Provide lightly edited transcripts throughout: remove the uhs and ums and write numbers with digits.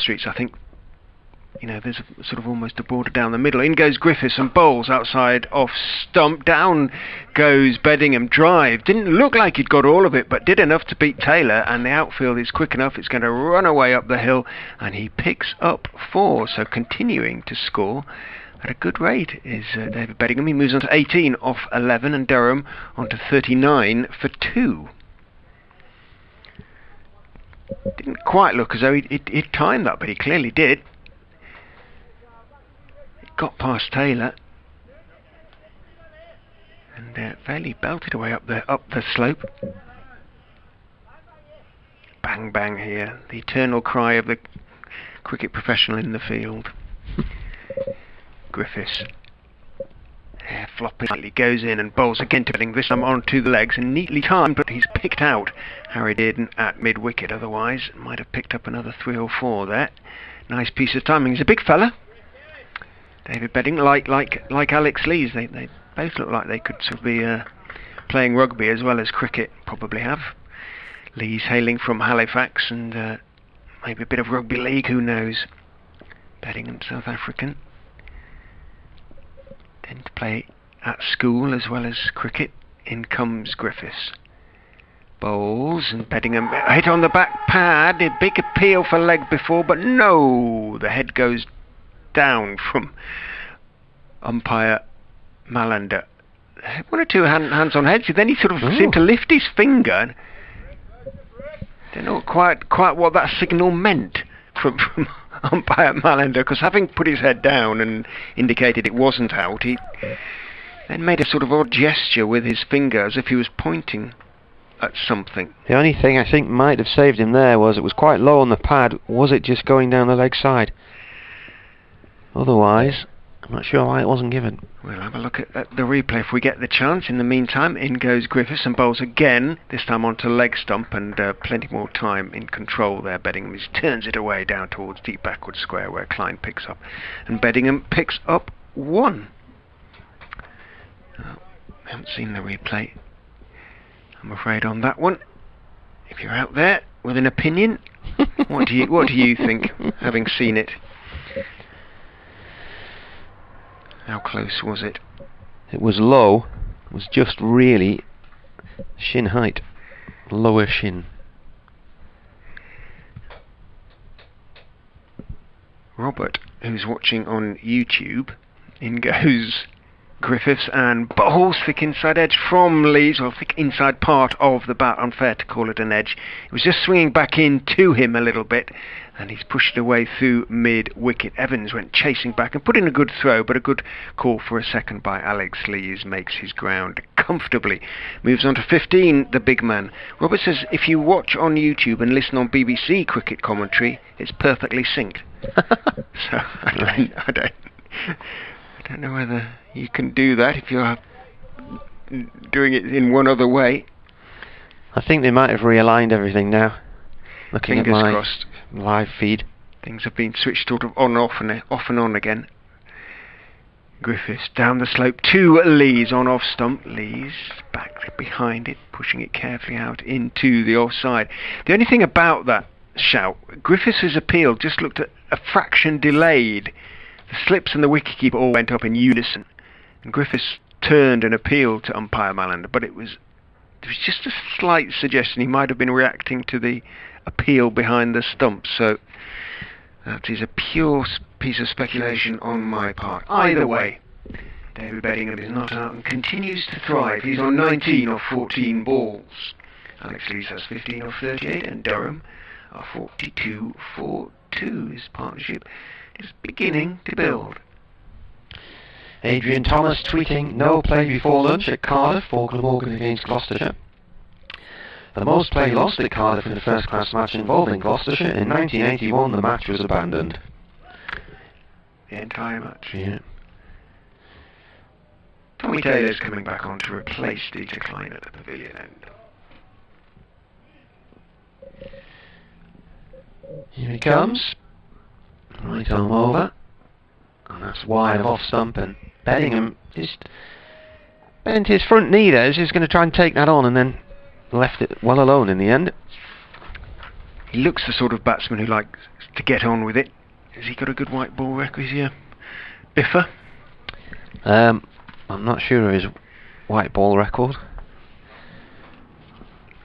streets, I think, you know, there's a, sort of almost a border down the middle. In goes Griffiths and bowls outside off stump. Down goes Beddingham. Drive. Didn't look like he'd got all of it, but did enough to beat Taylor, and the outfield is quick enough. It's going to run away up the hill, and he picks up 4. So continuing to score at a good rate is David Beddingham. He moves on to 18 off 11, and Durham on to 39 for 2. Didn't quite look as though he'd timed that, but he clearly did. Got past Taylor and fairly belted away up the slope. Bang bang here, the eternal cry of the cricket professional in the field. Griffiths flopping slightly, goes in and bowls again to Beddingham, this time onto the legs and neatly timed, but he's picked out Harry Dearden at mid wicket. Otherwise might have picked up another 3 or 4 there. Nice piece of timing. He's a big fella, David Beddingham, like Alex Lees. They both look like they could sort of be playing rugby as well as cricket. Probably have. Lees hailing from Halifax and maybe a bit of rugby league, who knows. Beddingham, South African. Tend to play at school as well as cricket. In comes Griffiths. Bowls, and Beddingham hit on the back pad. A big appeal for leg before, but no! The head goes down from umpire Malander. 1 or 2 hands on heads. Then he sort of seemed to lift his finger. Don't know quite what that signal meant from umpire Malander, because having put his head down and indicated it wasn't out, he then made a sort of odd gesture with his finger as if he was pointing at something. The only thing I think might have saved him there was it was quite low on the pad. Was it just going down the leg side? Otherwise, I'm not sure why it wasn't given. We'll have a look at the replay if we get the chance. In the meantime, in goes Griffiths and bowls again, this time onto leg stump, and plenty more time in control there. Beddingham turns it away down towards deep backward square where Klein picks up, and Beddingham picks up 1. I haven't seen the replay, I'm afraid, on that one. If you're out there with an opinion, what do you think, having seen it? How close was it? It was low. It was just really shin height. Lower shin. Robert, who's watching on YouTube, in goes Griffiths and bowls thick inside edge from Lees, or thick inside part of the bat. Unfair to call it an edge. It was just swinging back in to him a little bit, and he's pushed it away through mid-wicket. Evans went chasing back and put in a good throw, but a good call for a second by Alex Lees makes his ground comfortably. Moves on to 15, the big man. Robert says if you watch on YouTube and listen on BBC cricket commentary, it's perfectly synced. So I don't know whether you can do that if you're doing it in one other way. I think they might have realigned everything now. Looking Fingers at my crossed. live feed. Things have been switched sort of on off and on again. Griffiths down the slope to Lees on off stump. Lees back behind it, pushing it carefully out into the offside. The only thing about that shout, Griffiths' appeal just looked at a fraction delayed. The slips and the wicketkeeper all went up in unison, and Griffiths turned and appealed to umpire Malander, but there was just a slight suggestion he might have been reacting to the appeal behind the stump. So that is a pure piece of speculation on my part. Either way, David Beddingham is not out and continues to thrive. He's on 19 of 14 balls. Alex Lees has 15 of 38, and Durham are 42 for 2. His partnership is beginning to build. Adrian Thomas tweeting, no play before lunch at Cardiff for Glamorgan against Gloucestershire. The most play lost at Cardiff in a first-class match involving Gloucestershire. In 1981, the match was abandoned. The entire match? Yeah. Tommy Taylor's coming back on to replace Dieter Klein at the pavilion end. Here he comes. Right arm over. And that's wide of off stump, and Beddingham just bent his front knee there. He's just going to try and take that on, and then left it well alone in the end. He looks the sort of batsman who likes to get on with it. Has he got a good white ball record? Is he a biffer? I'm not sure of his white ball record.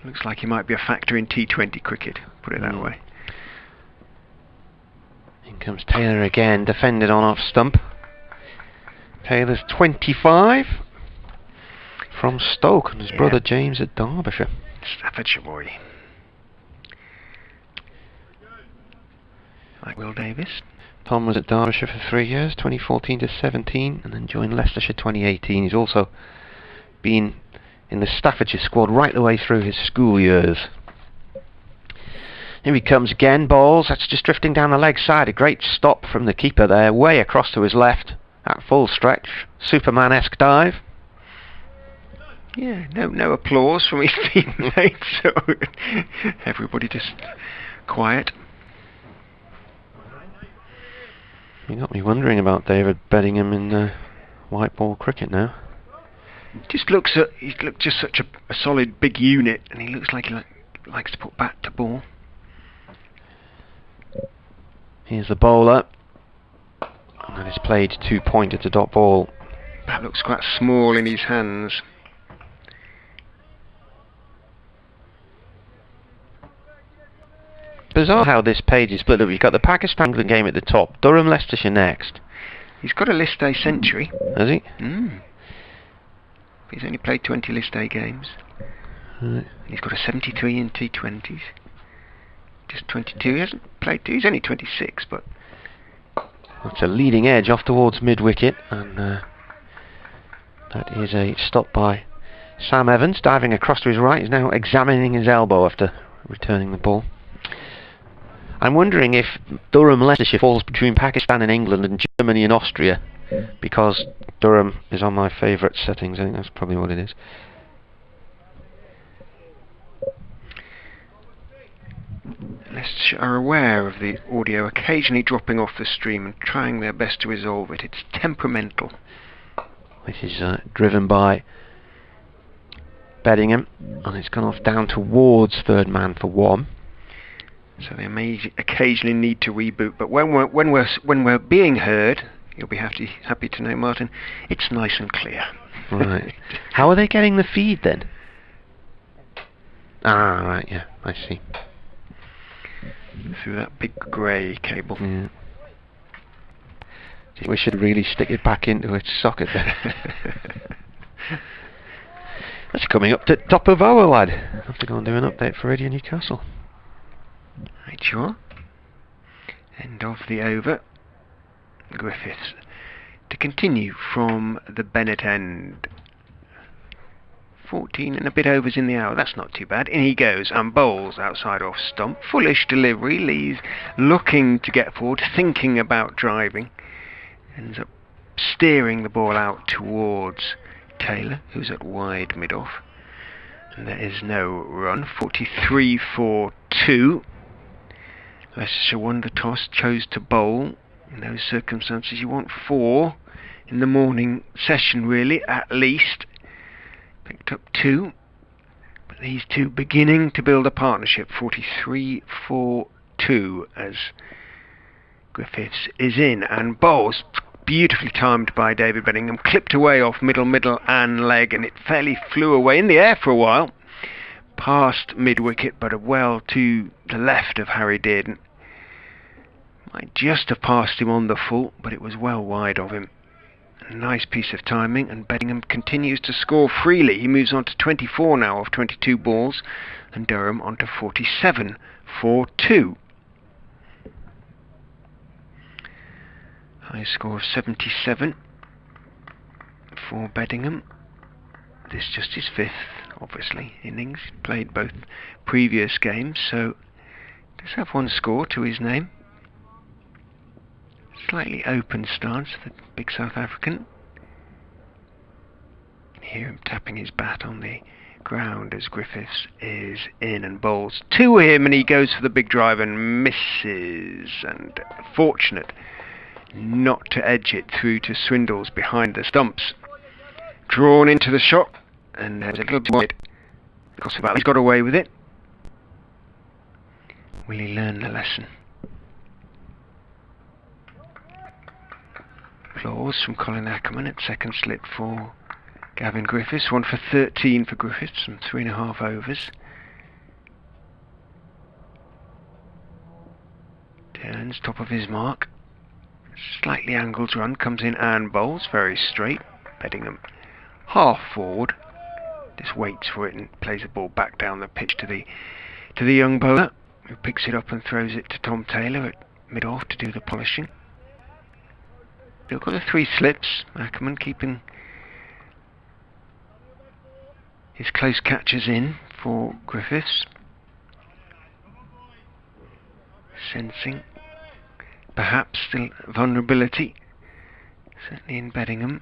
Looks like he might be a factor in T20 cricket, put it that way. In comes Taylor again, defended on off stump. Taylor's 25 from Stoke, and his brother James at Derbyshire. Staffordshire boy. Like Will Davis. Tom was at Derbyshire for 3 years, 2014 to 17, and then joined Leicestershire 2018. He's also been in the Staffordshire squad right the way through his school years. Here he comes again, balls. That's just drifting down the leg side. A great stop from the keeper there, way across to his left at full stretch. Superman-esque dive. Yeah, no applause from his teammates, so everybody just quiet. You got me wondering about David Bedingham in white ball cricket now. Just looks at, he's looked just such a solid big unit, and he looks like he likes to put bat to ball. Here's the bowler, and that is played 2-pointer to dot ball. That looks quite small in his hands. Bizarre how this page is split up. You've got the Pakistan-England game at the top, Durham, Leicestershire next. He's got a List A century. Has he? He's only played 20 List A games. Right. He's got a 73 in T20s. Just 22. He hasn't played. He's only 26, but that's a leading edge off towards mid-wicket, and that is a stop by Sam Evans, diving across to his right. He's now examining his elbow after returning the ball. I'm wondering if Durham Leicestershire falls between Pakistan and England and Germany and Austria, because Durham is on my favourite settings. I think that's probably what it is. Leicestershire are aware of the audio occasionally dropping off the stream and trying their best to resolve it. It's temperamental. This is driven by Bedingham, and it's gone off down towards third man for one. So they may occasionally need to reboot, but when we're being heard, you'll be happy to know, Martin, it's nice and clear. Right. How are they getting the feed then? Ah, right, yeah, I see. Through that big grey cable. Yeah. We should really stick it back into its socket then. That's coming up to top of hour, lad. I'll have to go and do an update for Radio Newcastle. Right, sure. End of the over. Griffiths to continue from the Bennett end. 14 and a bit overs in the hour. That's not too bad. In he goes and bowls outside off stump. Foolish delivery. Lee's looking to get forward, thinking about driving. Ends up steering the ball out towards Taylor, who's at wide mid-off. And there is no run. 43 for 2. Leicestershire won the toss, chose to bowl. In those circumstances, you want 4 in the morning session, really, at least. Picked up 2. But these two beginning to build a partnership. 43 for 2 as Griffiths is in and bowls. Beautifully timed by David Bedingham. Clipped away off middle and leg, and it fairly flew away in the air for a while. Past mid-wicket, but well to the left of Harry Dearden. Might just have passed him on the full, but it was well wide of him. A nice piece of timing, and Bedingham continues to score freely. He moves on to 24 now of 22 balls, and Durham on to 47 for 2. High score of 77 for Bedingham. This is just his 5th, obviously, innings. Played both previous games, so does have one score to his name. Slightly open stance, the big South African. Hear him tapping his bat on the ground as Griffiths is in and bowls to him, and he goes for the big drive and misses. And fortunate not to edge it through to Swindles behind the stumps. Drawn into the shot, and there's a little bit wide. He's got away with it. Will he learn the lesson? flaws from Colin Ackerman at second slip for Gavin Griffiths. 1 for 13 for Griffiths from 3.5 overs. Turns top of his mark. Slightly angled run, comes in and bowls very straight. Beddingham half forward. Just waits for it and plays the ball back down the pitch to the young bowler, who picks it up and throws it to Tom Taylor at mid-off to do the polishing. Still got the 3 slips. Ackerman keeping his close catches in for Griffiths. Sensing perhaps still vulnerability, certainly in Beddingham.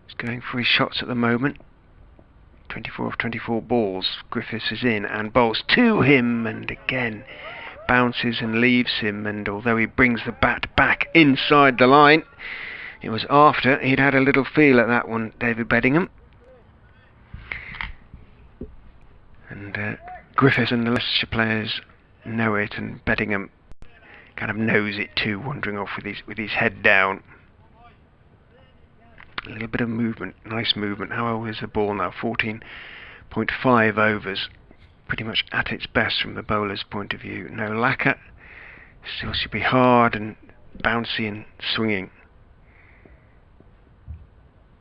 He's going for his shots at the moment. 24 of 24 balls. Griffiths is in and bowls to him, and again bounces and leaves him, and although he brings the bat back inside the line, it was after he'd had a little feel at that one, David Beddingham. And Griffiths and the Leicestershire players know it, and Beddingham kind of knows it too, wandering off with his head down. A little bit of movement, nice movement. How old is the ball now? 14.5 overs. Pretty much at its best from the bowler's point of view. No lacquer. Still should be hard and bouncy and swinging.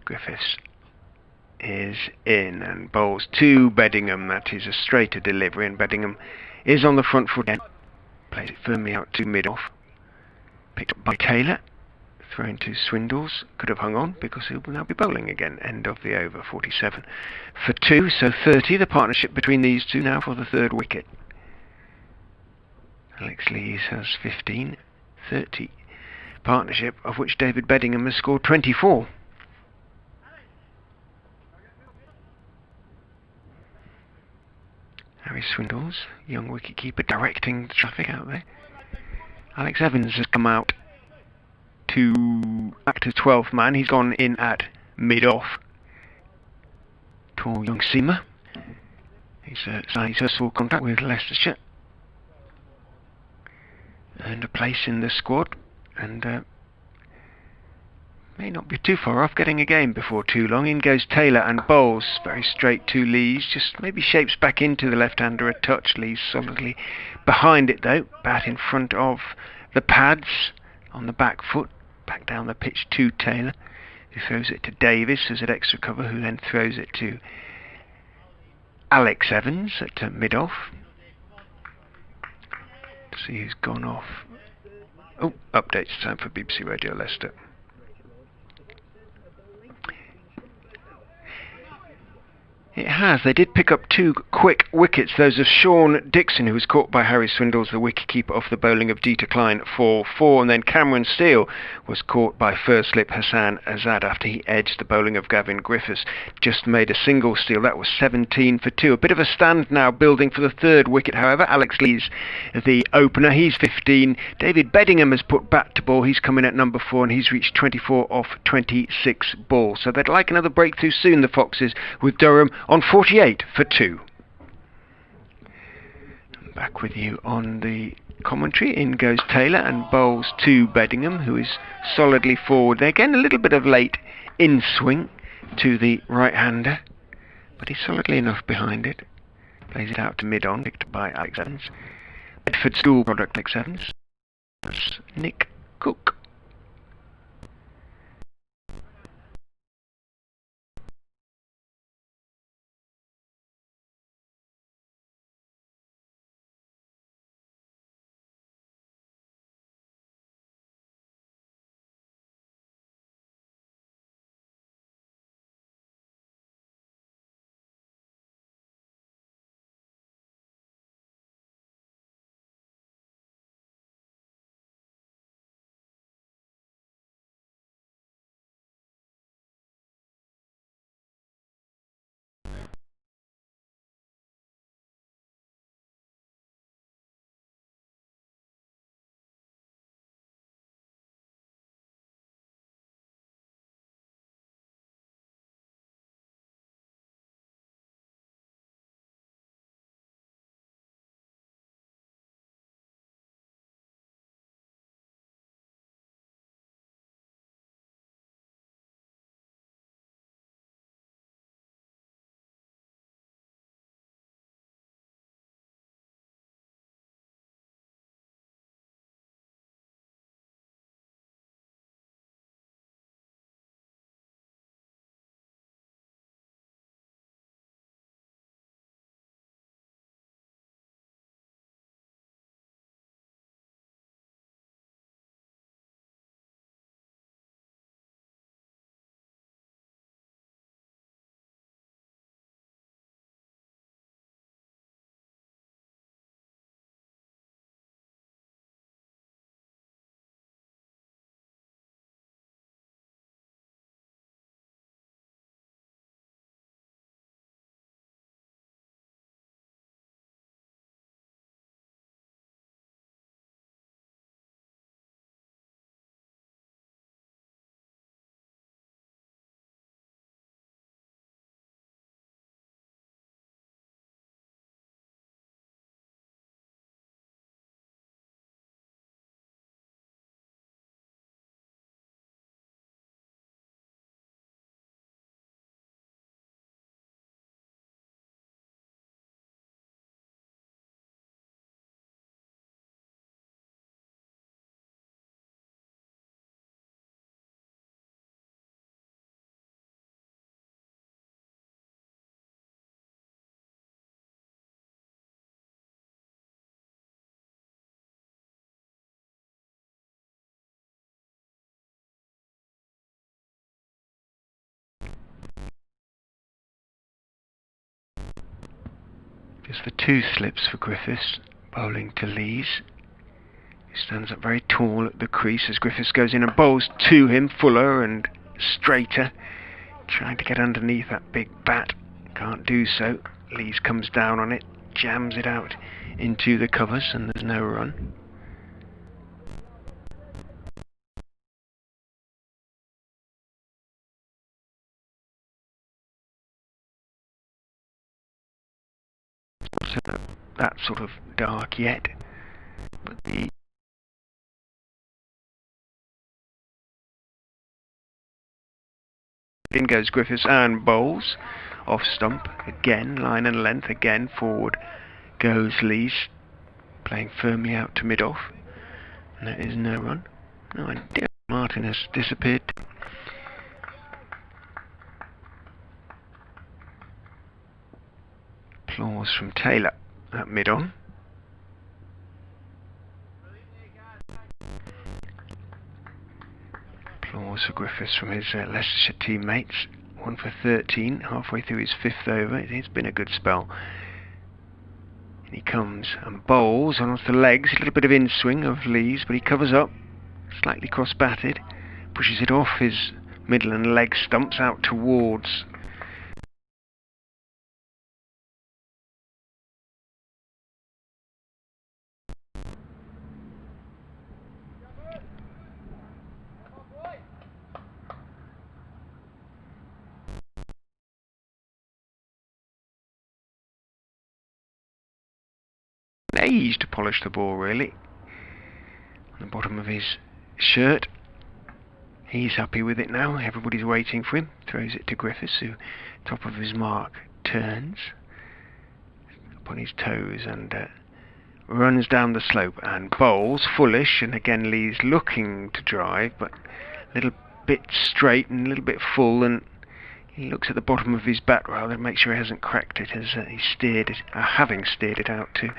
Griffiths is in and bowls to Beddingham. That is a straighter delivery, and Beddingham is on the front foot again. Plays it firmly out to mid-off. Picked up by Taylor. Thrown to Swindles. Could have hung on because he will now be bowling again. End of the over. 47 for 2. So 30. The partnership between these two now for the 3rd wicket. Alex Lees has 15. 30. Partnership of which David Beddingham has scored 24. Harry Swindles, young wicketkeeper, directing the traffic out there. Alex Evans has come out to act as 12th man. He's gone in at mid-off. Tall young seamer. He's signed his first full contract with Leicestershire. Earned a place in the squad, and may not be too far off getting a game before too long. In goes Taylor and bowls very straight to Lees. Just maybe shapes back into the left-hander a touch. Lees solidly behind it though. Bat in front of the pads on the back foot. Back down the pitch to Taylor, who throws it to Davis as an extra cover, who then throws it to Alex Evans at mid-off. See who's gone off. Oh, updates time for BBC Radio Leicester. It has. They did pick up 2 quick wickets. Those of Sean Dixon, who was caught by Harry Swindles, the wicketkeeper, off the bowling of Dieter Klein for 4. And then Cameron Steele was caught by first slip Hassan Azad after he edged the bowling of Gavin Griffiths. Just made a single steal. That was 17 for 2. A bit of a stand now building for the 3rd wicket, however. Alex Lees, the opener, he's 15. David Beddingham has put bat to ball. He's come in at number 4 and he's reached 24 off 26 balls. So they'd like another breakthrough soon, the Foxes, with Durham on 48 for 2. Back with you on the commentary. In goes Taylor and bowls to Beddingham, who is solidly forward there. Again, a little bit of late in swing to the right-hander, but he's solidly enough behind it. Plays it out to mid-on, picked up by Alex Evans. Bedford School product, Alex Evans. That's Nick Cook. As the two slips for Griffiths, bowling to Lees. He stands up very tall at the crease as Griffiths goes in and bowls to him, fuller and straighter, trying to get underneath that big bat. Can't do so. Lees comes down on it, jams it out into the covers, and there's no run. So that sort of dark yet, but in goes Griffiths and bowls off stump again, line and length again. Forward goes Lees, playing firmly out to mid off, and there is no run. No, and Martin has disappeared. Applause from Taylor at mid on. Applause for Griffiths from his Leicestershire teammates. 1 for 13, halfway through his 5th over. It's been a good spell. And he comes and bowls on off the legs. A little bit of in-swing of Lees, but he covers up. Slightly cross-batted. Pushes it off his middle and leg stumps out towards age to polish the ball, really. On the bottom of his shirt. He's happy with it now. Everybody's waiting for him. Throws it to Griffiths, who, top of his mark, turns up on his toes and runs down the slope and bowls fullish. And again, Lee's looking to drive, but a little bit straight and a little bit full. And he looks at the bottom of his bat rather to make sure he hasn't cracked it as he steered it, having steered it out to.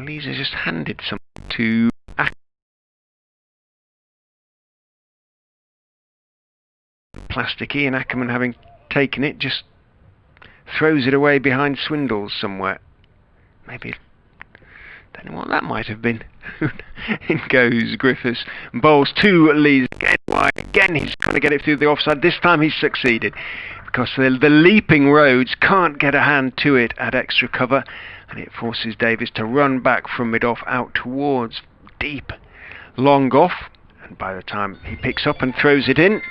Lees has just handed something to plasticky, and Ackerman, having taken it, just throws it away behind Swindles somewhere. Maybe, don't know what that might have been. In goes Griffiths, bowls to Lees again wide. Again he's trying to get it through the offside. This time he's succeeded, because the leaping Rhodes can't get a hand to it at extra cover, and it forces Davis to run back from mid-off out towards deep, long off, and by the time he picks up and throws it in,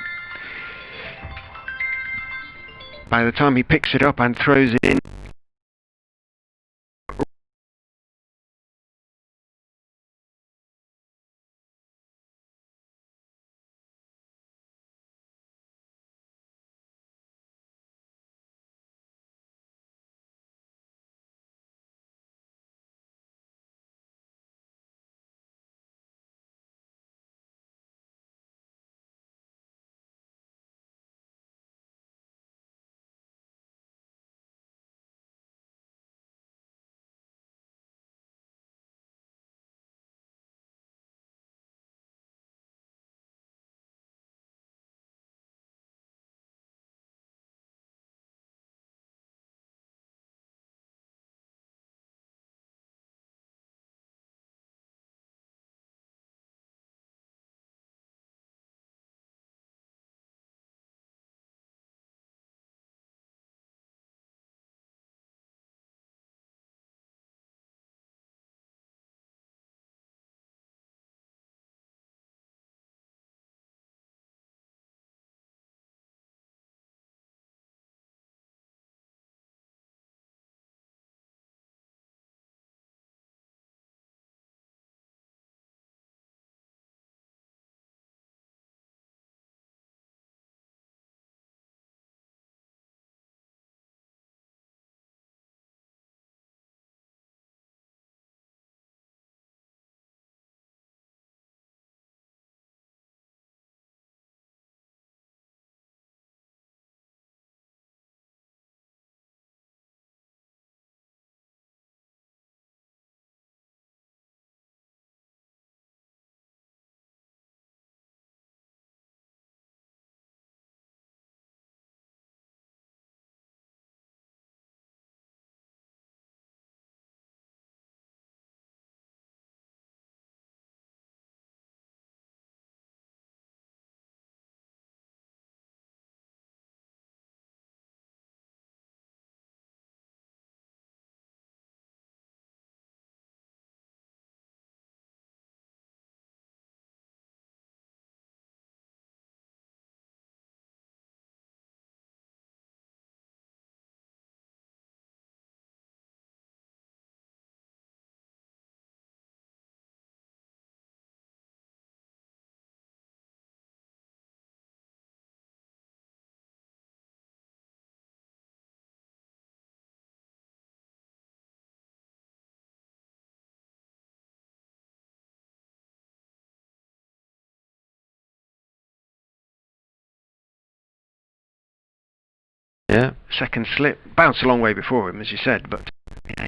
Yeah. Second slip. Bounced a long way before him, as you said, but yeah,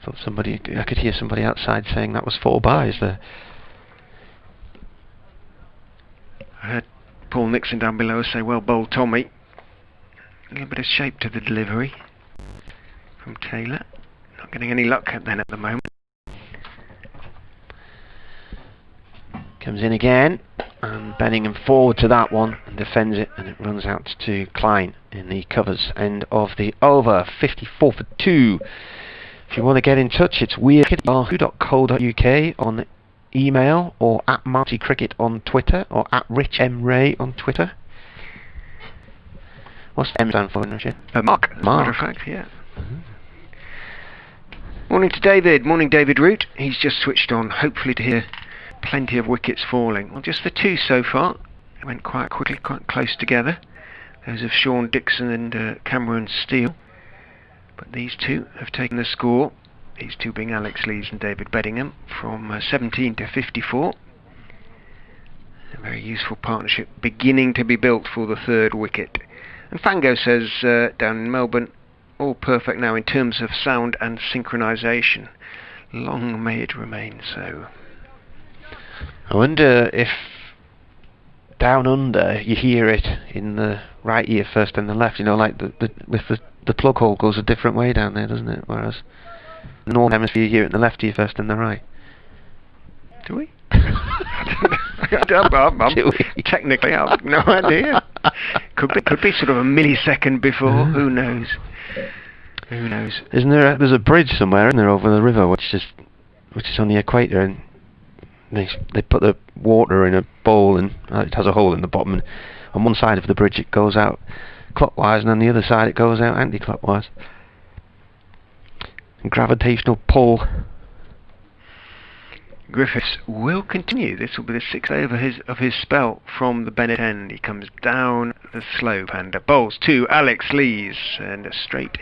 Thought I could hear somebody outside saying that was 4 buys there. I heard Paul Nixon down below say, well bowled, Tommy. A little bit of shape to the delivery from Taylor. Not getting any luck then at the moment. Comes in again, and Benningham forward to that one and defends it, and it runs out to Klein in the covers. End of the over, 54 for 2. If you want to get in touch, it's weird@yahoo.co.uk on email, or at Marty Cricket on Twitter, or at Rich M. Ray on Twitter. What's M stand for, Richard? Mark, as a matter of fact, yeah. Morning to David. Morning, David Root. He's just switched on, hopefully to hear plenty of wickets falling. Well, just the 2 so far. They went quite quickly, quite close together. Those of Sean Dixon and Cameron Steele. But these 2 have taken the score. These 2 being Alex Lees and David Bedingham, from 17 to 54. A very useful partnership beginning to be built for the 3rd wicket. And Fango says down in Melbourne, all perfect now in terms of sound and synchronisation. Long may it remain so. I wonder if down under you hear it in the right ear first and the left. You know, like the plug hole goes a different way down there, doesn't it? Whereas the northern hemisphere you hear it in the left ear first and the right. Do we? Technically, I've no idea. Could be sort of a millisecond before. Who knows? Who knows? Isn't there? There's a bridge somewhere, isn't there, over the river, which is on the equator, and they put the water in a bowl, and it has a hole in the bottom. And on one side of the bridge it goes out clockwise, and on the other side it goes out anti-clockwise. And gravitational pull. Griffiths will continue. This will be the 6th over of his spell from the Bennett end. He comes down the slope and bowls to Alex Lees, and a straight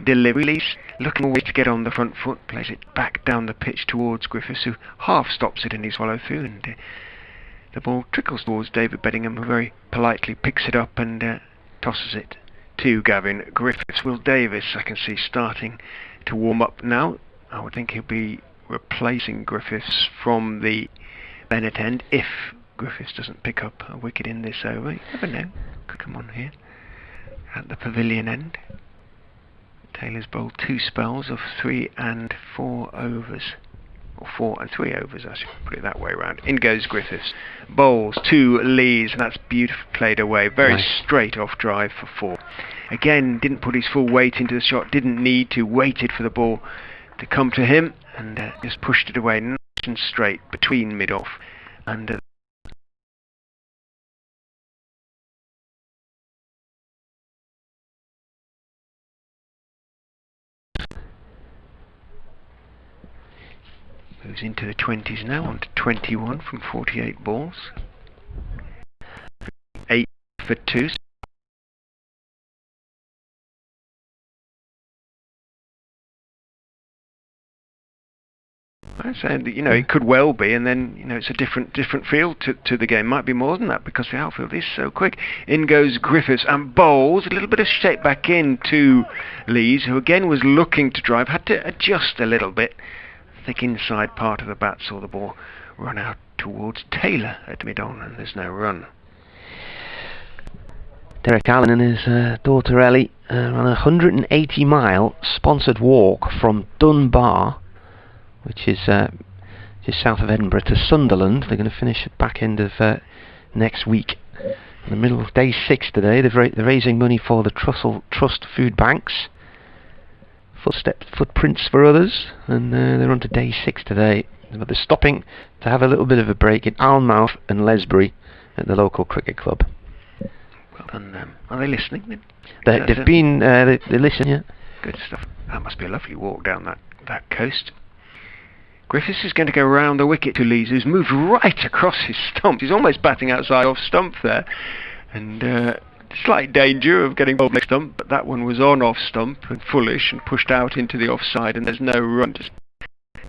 delivery. Lees looking away to get on the front foot, plays it back down the pitch towards Griffiths, who half stops it in his follow through, and the ball trickles towards David Bedingham, who very politely picks it up and tosses it to Gavin Griffiths. Will Davis, I can see, starting to warm up now. I would think he'll be replacing Griffiths from the Bennett end if Griffiths doesn't pick up a wicket in this over. You never know. Could come on here at the pavilion end. Taylor's bowled 2 spells of 3 and 4 overs, or 4 and 3 overs, I should put it that way around. In goes Griffiths, bowls to Lees, and that's beautifully played away. Very straight off drive for 4. Again, didn't put his full weight into the shot, didn't need to, waited for the ball to come to him, and just pushed it away nice and straight between mid-off and moves into the 20s now, on to 21 from 48 balls. 8 for 2. I said that, it could well be, and then it's a different feel to the game. Might be more than that because the outfield is so quick. In goes Griffiths and bowls a little bit of shape back in to Lees, who again was looking to drive, had to adjust a little bit. Thick inside part of the bat saw the ball run out towards Taylor at mid-on, and there's no run. Derek Allen and his daughter Ellie on a 180-mile sponsored walk from Dunbar, which is just south of Edinburgh, to Sunderland. They're going to finish at the back end of next week. In the middle of day 6 today, they're raising money for the Trust Food Banks. Footprints for others, and they're on to day 6 today. But they're stopping to have a little bit of a break in Alnmouth and Lesbury at the local cricket club. Well done. Are they listening then? They listen, yeah. Good stuff. That must be a lovely walk down that coast. Griffiths is going to go round the wicket to Lees, who's moved right across his stump. He's almost batting outside off stump there, and slight danger of getting bowled next stump, but that one was on off stump and fullish and pushed out into the offside, and there's no run. Just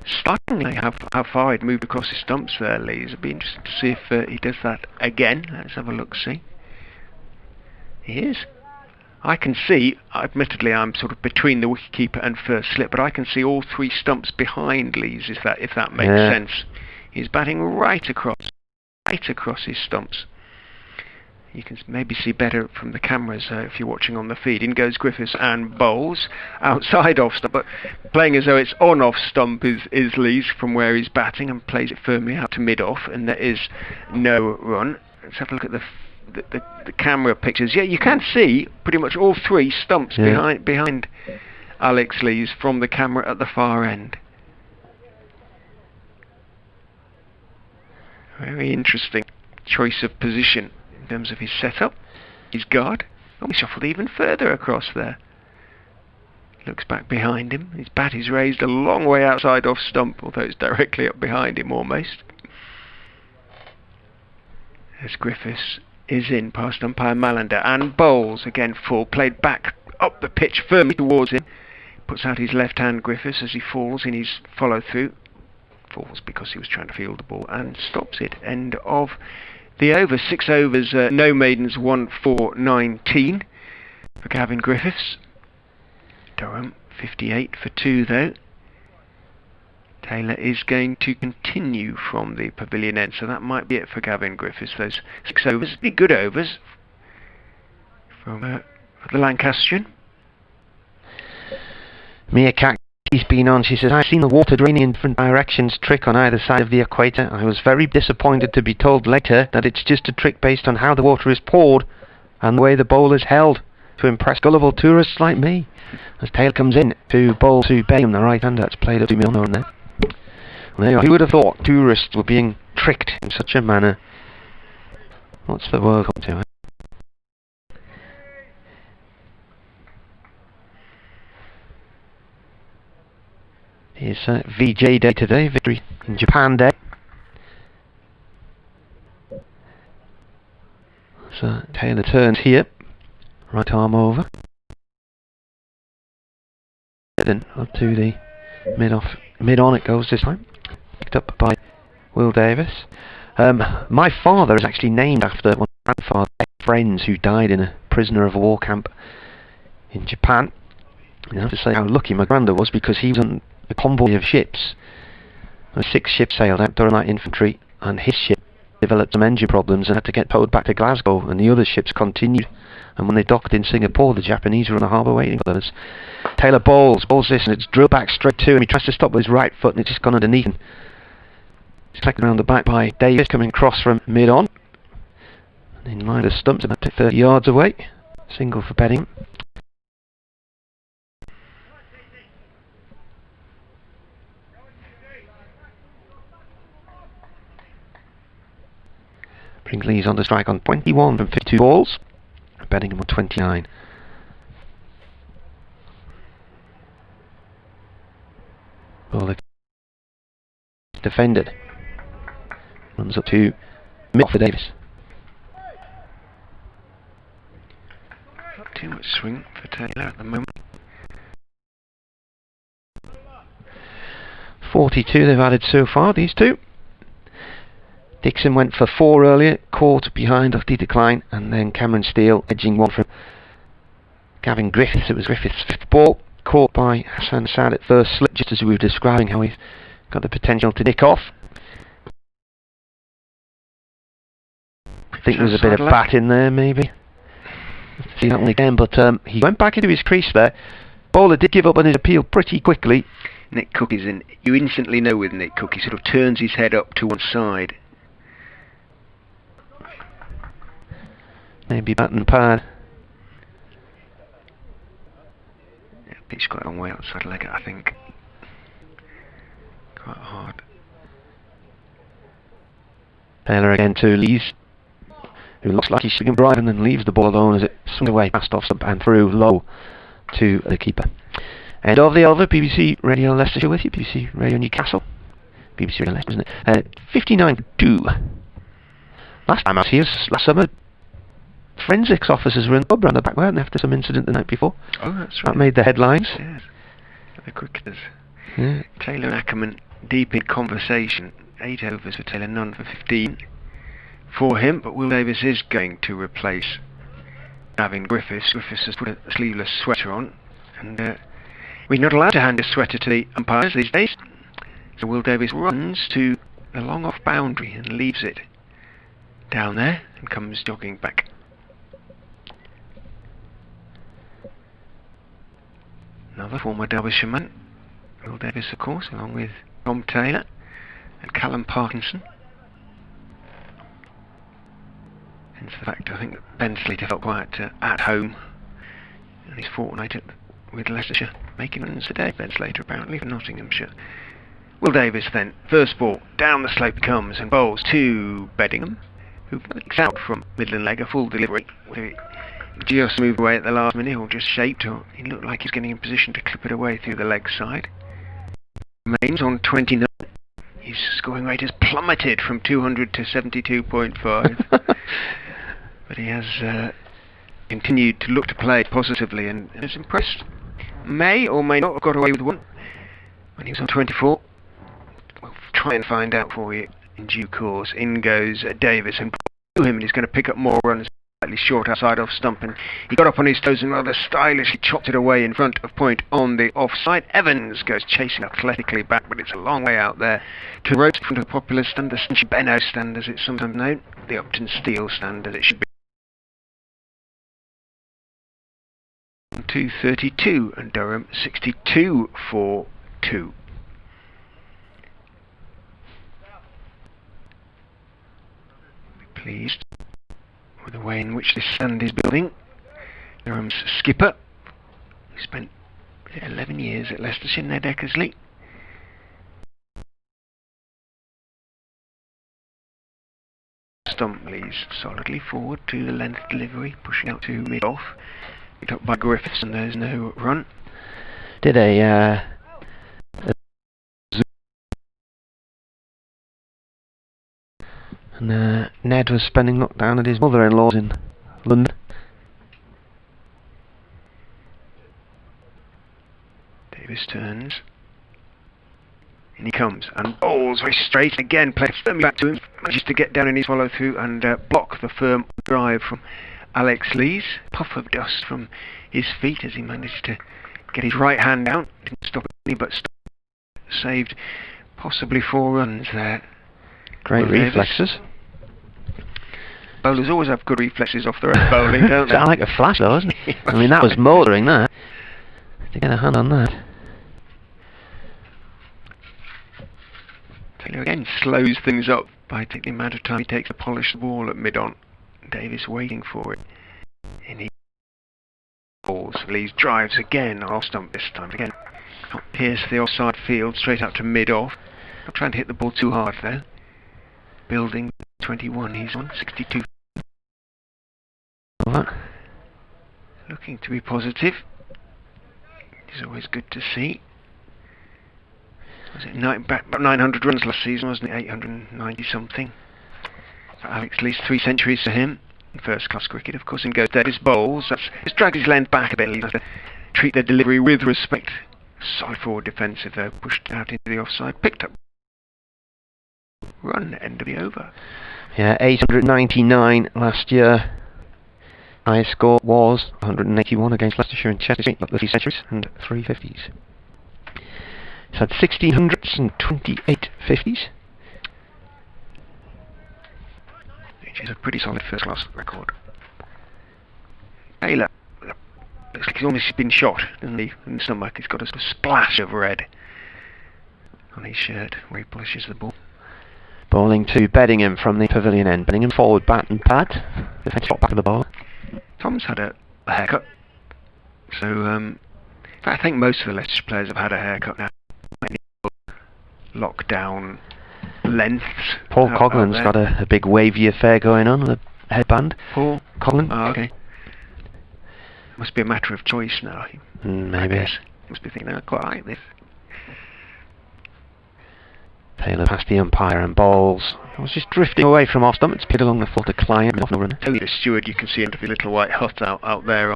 startlingly how far he'd moved across his stumps there, Lees. It'd be interesting to see if he does that again. Let's have a look, see. He is. I can see, admittedly I'm sort of between the wicketkeeper and first slip, but I can see all 3 stumps behind Lees, if that makes sense. He's batting right across his stumps. You can maybe see better from the cameras if you're watching on the feed. In goes Griffiths and bowls outside off stump, but playing as though it's on off stump is Lees from where he's batting, and plays it firmly out to mid off, and there is no run. Let's have a look at the camera pictures. Yeah, you can see pretty much all 3 stumps behind Alex Lees from the camera at the far end. Very interesting choice of position in terms of his setup, his guard. Oh, he shuffled even further across there. Looks back behind him. His bat is raised a long way outside off stump, although it's directly up behind him almost. As Griffiths is in past umpire Malander, and bowls again full, played back up the pitch firmly towards him. Puts out his left hand, Griffiths, as he falls in his follow through. Falls because he was trying to field the ball, and stops it. End of the over. 6 overs, no maidens, 1 for 19 for Gavin Griffiths. Durham 58 for 2 though. Taylor is going to continue from the pavilion end, so that might be it for Gavin Griffiths. Those 6 overs, good overs from the Lancastrian. Mia Cat, she's been on. She says, I've seen the water draining in different directions trick on either side of the equator. I was very disappointed to be told later that it's just a trick based on how the water is poured and the way the bowl is held to impress gullible tourists like me. As Taylor comes in to bowl to Bellingham, the right-hander, that's played up to Milner on there. Well, there you are. Who would have thought tourists were being tricked in such a manner? What's the world up to? It's VJ Day today, Victory in Japan Day. So Taylor turns here, right arm over. Then up to the mid on it goes this time. Picked up by Will Davis. My father is actually named after one of my grandfather's friends who died in a prisoner of war camp in Japan. And I have to say how lucky my granda was, because he was on a convoy of ships. 6 ships sailed out during that infantry, and his ship developed some engine problems and had to get towed back to Glasgow, and the other ships continued. And when they docked in Singapore, the Japanese were on the harbour waiting for us. Taylor bowls this, and it's drilled back straight to him. He tries to stop with his right foot, and it's just gone underneath him. It's taken around the back by Davis, coming across from mid-on. In line of stumps, about 30 yards away. Single for Bellingham. Brinkley's on the strike on 21 from 52 balls. Bellingham on 29. Ball defended. Runs up to mid for Davis. Not too much swing for Taylor at the moment. 42 they've added so far, these two. Dixon went for 4 earlier, caught behind off the decline, and then Cameron Steele edging one from Gavin Griffiths. It was Griffiths' 5th ball, caught by Hassan Saad at first slip, just as we were describing how he's got the potential to nick off. I think there was a bit of bat in there, maybe. See that one again, but he went back into his crease there. Bowler did give up on his appeal pretty quickly. Nick Cook is in. You instantly know with Nick Cook, he sort of turns his head up to one side. Maybe bat and pad. Yeah, pitch quite a long way outside leg, I think. Quite hard. Taylor again to Lees, who looks like he's swinging bright and then leaves the ball alone as it swings away past off stump and through low to the keeper. End of the over. BBC Radio Leicestershire with you. BBC Radio Newcastle. BBC Radio Leicester, wasn't it? 59-2. Last time I was here, last summer, forensics officers were in the pub round the back, weren't they, after some incident the night before? Oh, that's right. That made the headlines. Yes. The cricketers. Yeah. Taylor and Ackerman deep in conversation. 8 overs for Taylor, none for 15 for him, but Will Davis is going to replace having Griffiths. Griffiths has put a sleeveless sweater on, and we're not allowed to hand a sweater to the umpires these days. So Will Davies runs to the long off boundary and leaves it down there and comes jogging back. Another former Derbyshire man, Will Davies of course, along with Tom Taylor and Callum Parkinson. Hence the fact I think that Ben Slater felt quite at home in his fortnight with Leicestershire, making runs today. Ben Slater apparently for Nottinghamshire. Will Davies then, first ball, down the slope comes and bowls to Beddingham, who kicks out from Midland leg, a full delivery. He just moved away at the last minute, or just shaped, or he looked like he's getting in position to clip it away through the leg side. Remains on 29. His scoring rate has plummeted from 200 to 72.5. But he has continued to look to play positively and is impressed. May or may not have got away with one when he was on 24. We'll try and find out for you in due course. In goes Davies and him, and he's going to pick up more runs. Slightly short outside off stump, and he got up on his toes and rather stylishly chopped it away in front of point on the offside. Evans goes chasing athletically back, but it's a long way out there to the ropes in front of the popular stand, the St Benno stand as it's sometimes known, the Upton Steel stand as it should be. 232 and Durham 62 for 2. Be pleased with the way in which this stand is building. Durham's skipper, who spent 11 years at Leicestershire, Ned Eckersley. Stump leads solidly forward to the length delivery, pushing out to mid-off. Picked up by Griffiths, and there's no run. Did a and Ned was spending lockdown at his mother-in-law's in London. Davies turns. In he comes and bowls very straight again, plays firmly back to him, manages to get down in his follow through and block the firm drive from Alex Lees. Puff of dust from his feet as he managed to get his right hand down. Didn't stop any, but saved possibly 4 runs there. Great reflexes. Bowlers always have good reflexes off their own bowling, don't they? Sound like a flash though, isn't it? I mean, that was mouldering that. To get a hand on that. Taylor again slows things up by taking the amount of time he takes to polish the ball at mid-on. Davies waiting for it. And he balls. Lees drives again, off stump this time. Again, not pierce the offside field, straight out to mid-off. Not trying to hit the ball too hard though. Building 21, he's on 62. What? Looking to be positive. It's always good to see. Was it about 900 runs last season, wasn't it? 890 something. For Alex Lees, 3 centuries for him in first class cricket. Of course, in goes Davies bowls. He's dragged his length back a bit. He has to treat their delivery with respect. Solid forward defensive though, pushed out into the offside, picked up. Run, end of the over. Yeah, 899 last year. Highest score was 181 against Leicestershire and Chester Street, up the 3 centuries and 3 50s. He's had 16 hundreds and 28 50s. Which is a pretty solid first class record. Taylor looks like he's almost been shot, doesn't he? In the stomach. He's got a splash of red on his shirt where he polishes the ball. Bowling to Beddingham from the pavilion end. Beddingham forward bat and pad. Defensive top back of the ball. Tom's had a haircut. So, in fact, I think most of the Leicestershire players have had a haircut now. Lockdown lengths. Paul Coughlin's got a big wavy affair going on with a headband. Paul Coughlin. Oh, okay. Must be a matter of choice now. Maybe. I guess. Must be thinking, I quite like this. Taylor past the umpire and bowls. I was just drifting away from off stump. It's pitted along the full decline. Off no runner. Only the steward you can see into the little white hut out there.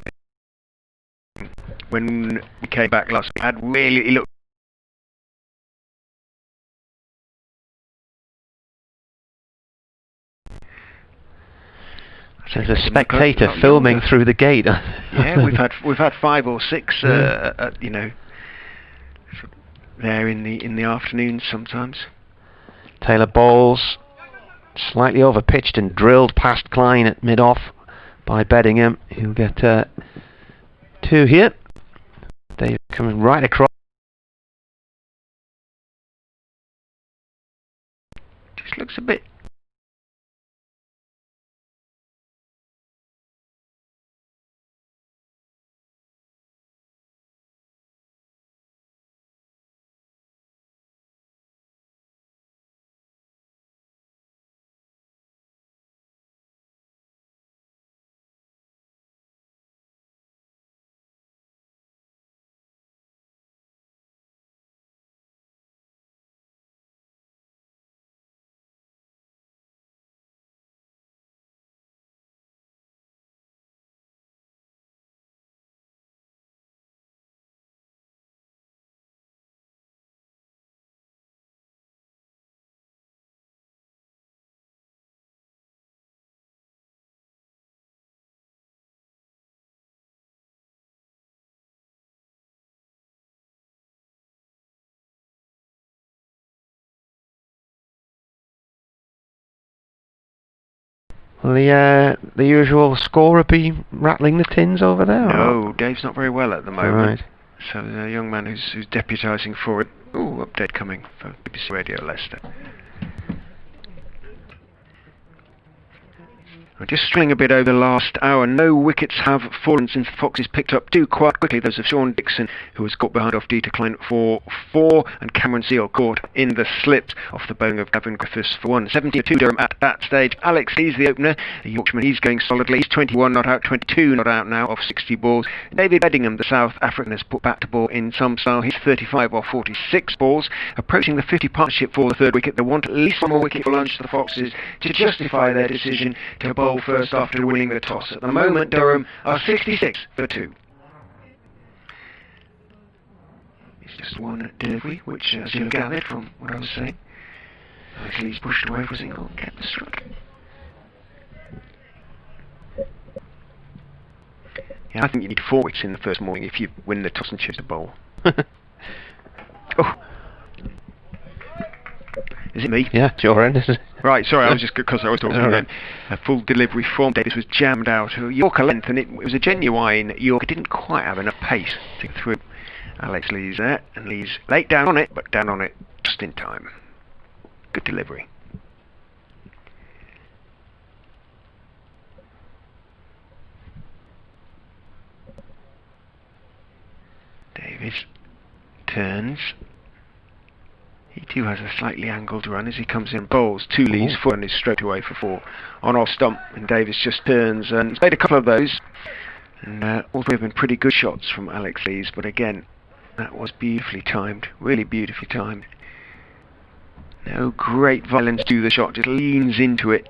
When we came back last week, he looked. So there's a spectator filming through the gate. Yeah, we've had 5 or 6, you know, there in the afternoons sometimes. Taylor bowls slightly over pitched and drilled past Klein at mid-off by Beddingham. He'll get 2 here. They're coming right across. Just looks a bit. Will the usual scorer be rattling the tins over there? No, Dave's not very well at the moment. Right. So there's a young man who's deputising for it. Oh, update coming for BBC Radio Leicester. We're just stringing a bit over the last hour. No wickets have fallen since the Foxes picked up 2 quite quickly. Those of Sean Dixon, who was caught behind off Dieter Klein for 4, and Cameron Seal caught in the slips off the bowling of Gavin Griffiths for 1. 17-2 Durham at that stage. Alex Lees, the opener, the Yorkshireman, he's going solidly. He's 21 not out, 22 not out now off 60 balls. David Beddingham, the South African, has put back to ball in some style. He's 35 off 46 balls. Approaching the 50 partnership for the 3rd wicket. They want at least 1 more wicket for lunch to the Foxes to justify their decision to bowl first after winning the toss. At the moment, Durham are 66 for 2. It's just 1 delivery, which, as you gathered from what I was saying, actually he's pushed away for a single and kept the strike. Yeah, I think you need 4 wickets in the first morning if you win the toss and choose to bowl. Oh. Is it me? Yeah, it's your end, isn't it? Right, sorry, I was just, because I was talking then. A full delivery from Davis was jammed out. Yorker length, and it was a genuine Yorker. Didn't quite have enough pace to get through. Alex Lees there, and Lees late down on it, but down on it just in time. Good delivery. Davis turns. He too has a slightly angled run as he comes in, bowls 2 Lees, 4 and is straight away for 4 on off stump, and Davis just turns and he's made a couple of those, and all 3 have been pretty good shots from Alex Lees, but again that was beautifully timed, really beautifully timed. No great violence to the shot, just leans into it,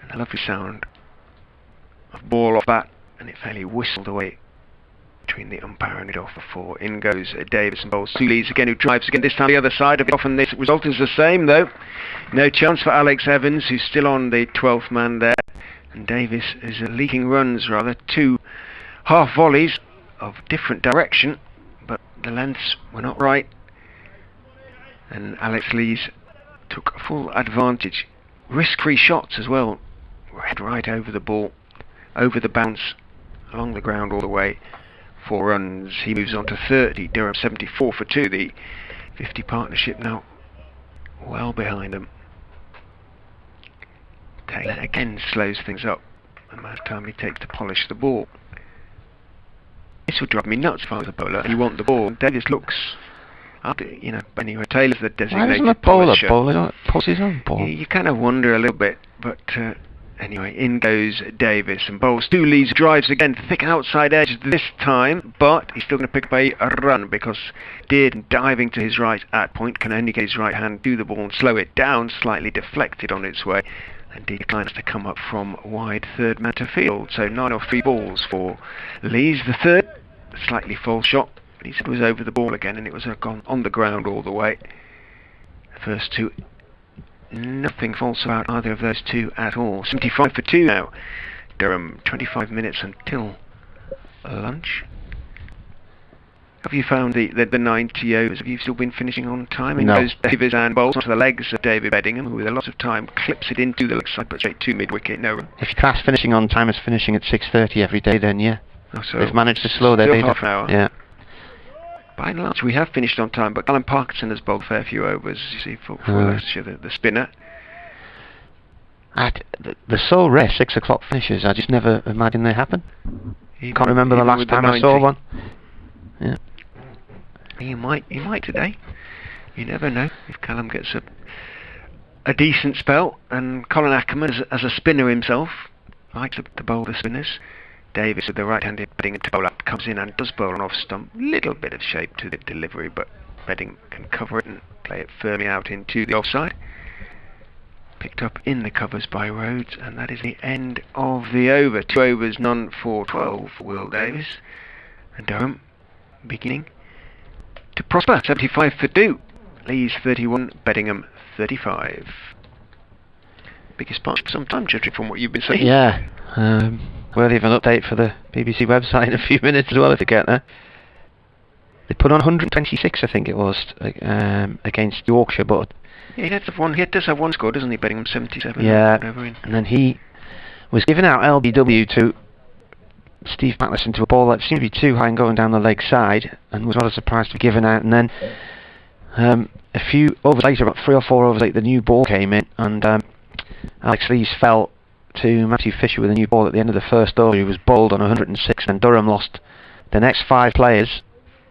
and a lovely sound of ball off bat, and it fairly whistled away between the umpire and it off for 4. In goes Davis and bowls 2 Lees again, who drives again, this time the other side of it. Often this result is the same though. No chance for Alex Evans, who's still on the 12th man there, and Davis is leaking runs rather. 2 half volleys of different direction, but the lengths were not right, and Alex Lees took full advantage. Risk-free shots as well, head right over the ball, over the bounce, along the ground all the way. 4 runs. He moves on to 30. Durham 74 for 2. The 50 partnership now well behind them. Taylor again slows things up. The amount of time he takes to polish the ball. This would drive me nuts if I was a bowler. You want the ball. Davis looks, after, you know, anyway, Taylor's the designated Why doesn't a bowler polisher. bowl it on, puts his own ball? You kind of wonder a little bit, but anyway, in goes Davis and bowls 2 Lees, drives again, thick outside edge this time, but he's still going to pick up a run because Dearden, diving to his right at point, can only get his right hand to the ball and slow it down, slightly deflected on its way, and he declines to come up from wide 3rd man to field. So 9 off 3 balls for Lees. The 3rd, slightly false shot, but he said it was over the ball again, and it was gone on the ground all the way. The first 2 nothing false about either of those two at all. 75 for 2 now. Durham, 25 minutes until lunch. Have you found the 90 overs? Have you still been finishing on time? And No. goes Davies and bowls onto the legs of David Beddingham, who with a lot of time clips it into the leg side, but straight to mid-wicket. No run. If you class finishing on time as finishing at 6:30 every day, then yeah, Oh, so they've managed to slow their still day half down. an hour. Yeah. By and large, we have finished on time, but Alan Parkinson has bowled a fair few overs, you see, for Leicestershire, the spinner. The so rare 6 o'clock finishes, I just never imagined they happen. Even Can't remember the even last with time 90. I saw one. Yeah. You might today. You never know if Callum gets a decent spell. And Colin Ackerman, as a spinner himself, likes to bowl the spinners. Davis with the right-handed Beddingham to bowl up, comes in and does bowl an off stump. Little bit of shape to the delivery, but Beddingham can cover it and play it firmly out into the offside. Picked up in the covers by Rhodes, and that is the end of the over. 2 overs, none for 12 for Will Davis. And Durham beginning to prosper. 75 for 2. Lees 31, Beddingham 35. Biggest part for some time, judging from what you've been saying. Yeah. Worthy of an update for the BBC website in a few minutes as well if you get there. They put on 126, I think it was, against Yorkshire, but Yeah, he does have one score, doesn't he? Beddingham 77. yeah, Whatever and then he was giving out LBW to Steve Matlison to a ball that seemed to be too high and going down the leg side, and was rather surprised to be given out. And then a few overs later, about 3 or 4 overs later, the new ball came in, and Alex Lees fell to Matthew Fisher with a new ball at the end of the first over. He was bowled on 106, and Durham lost the next 5 players.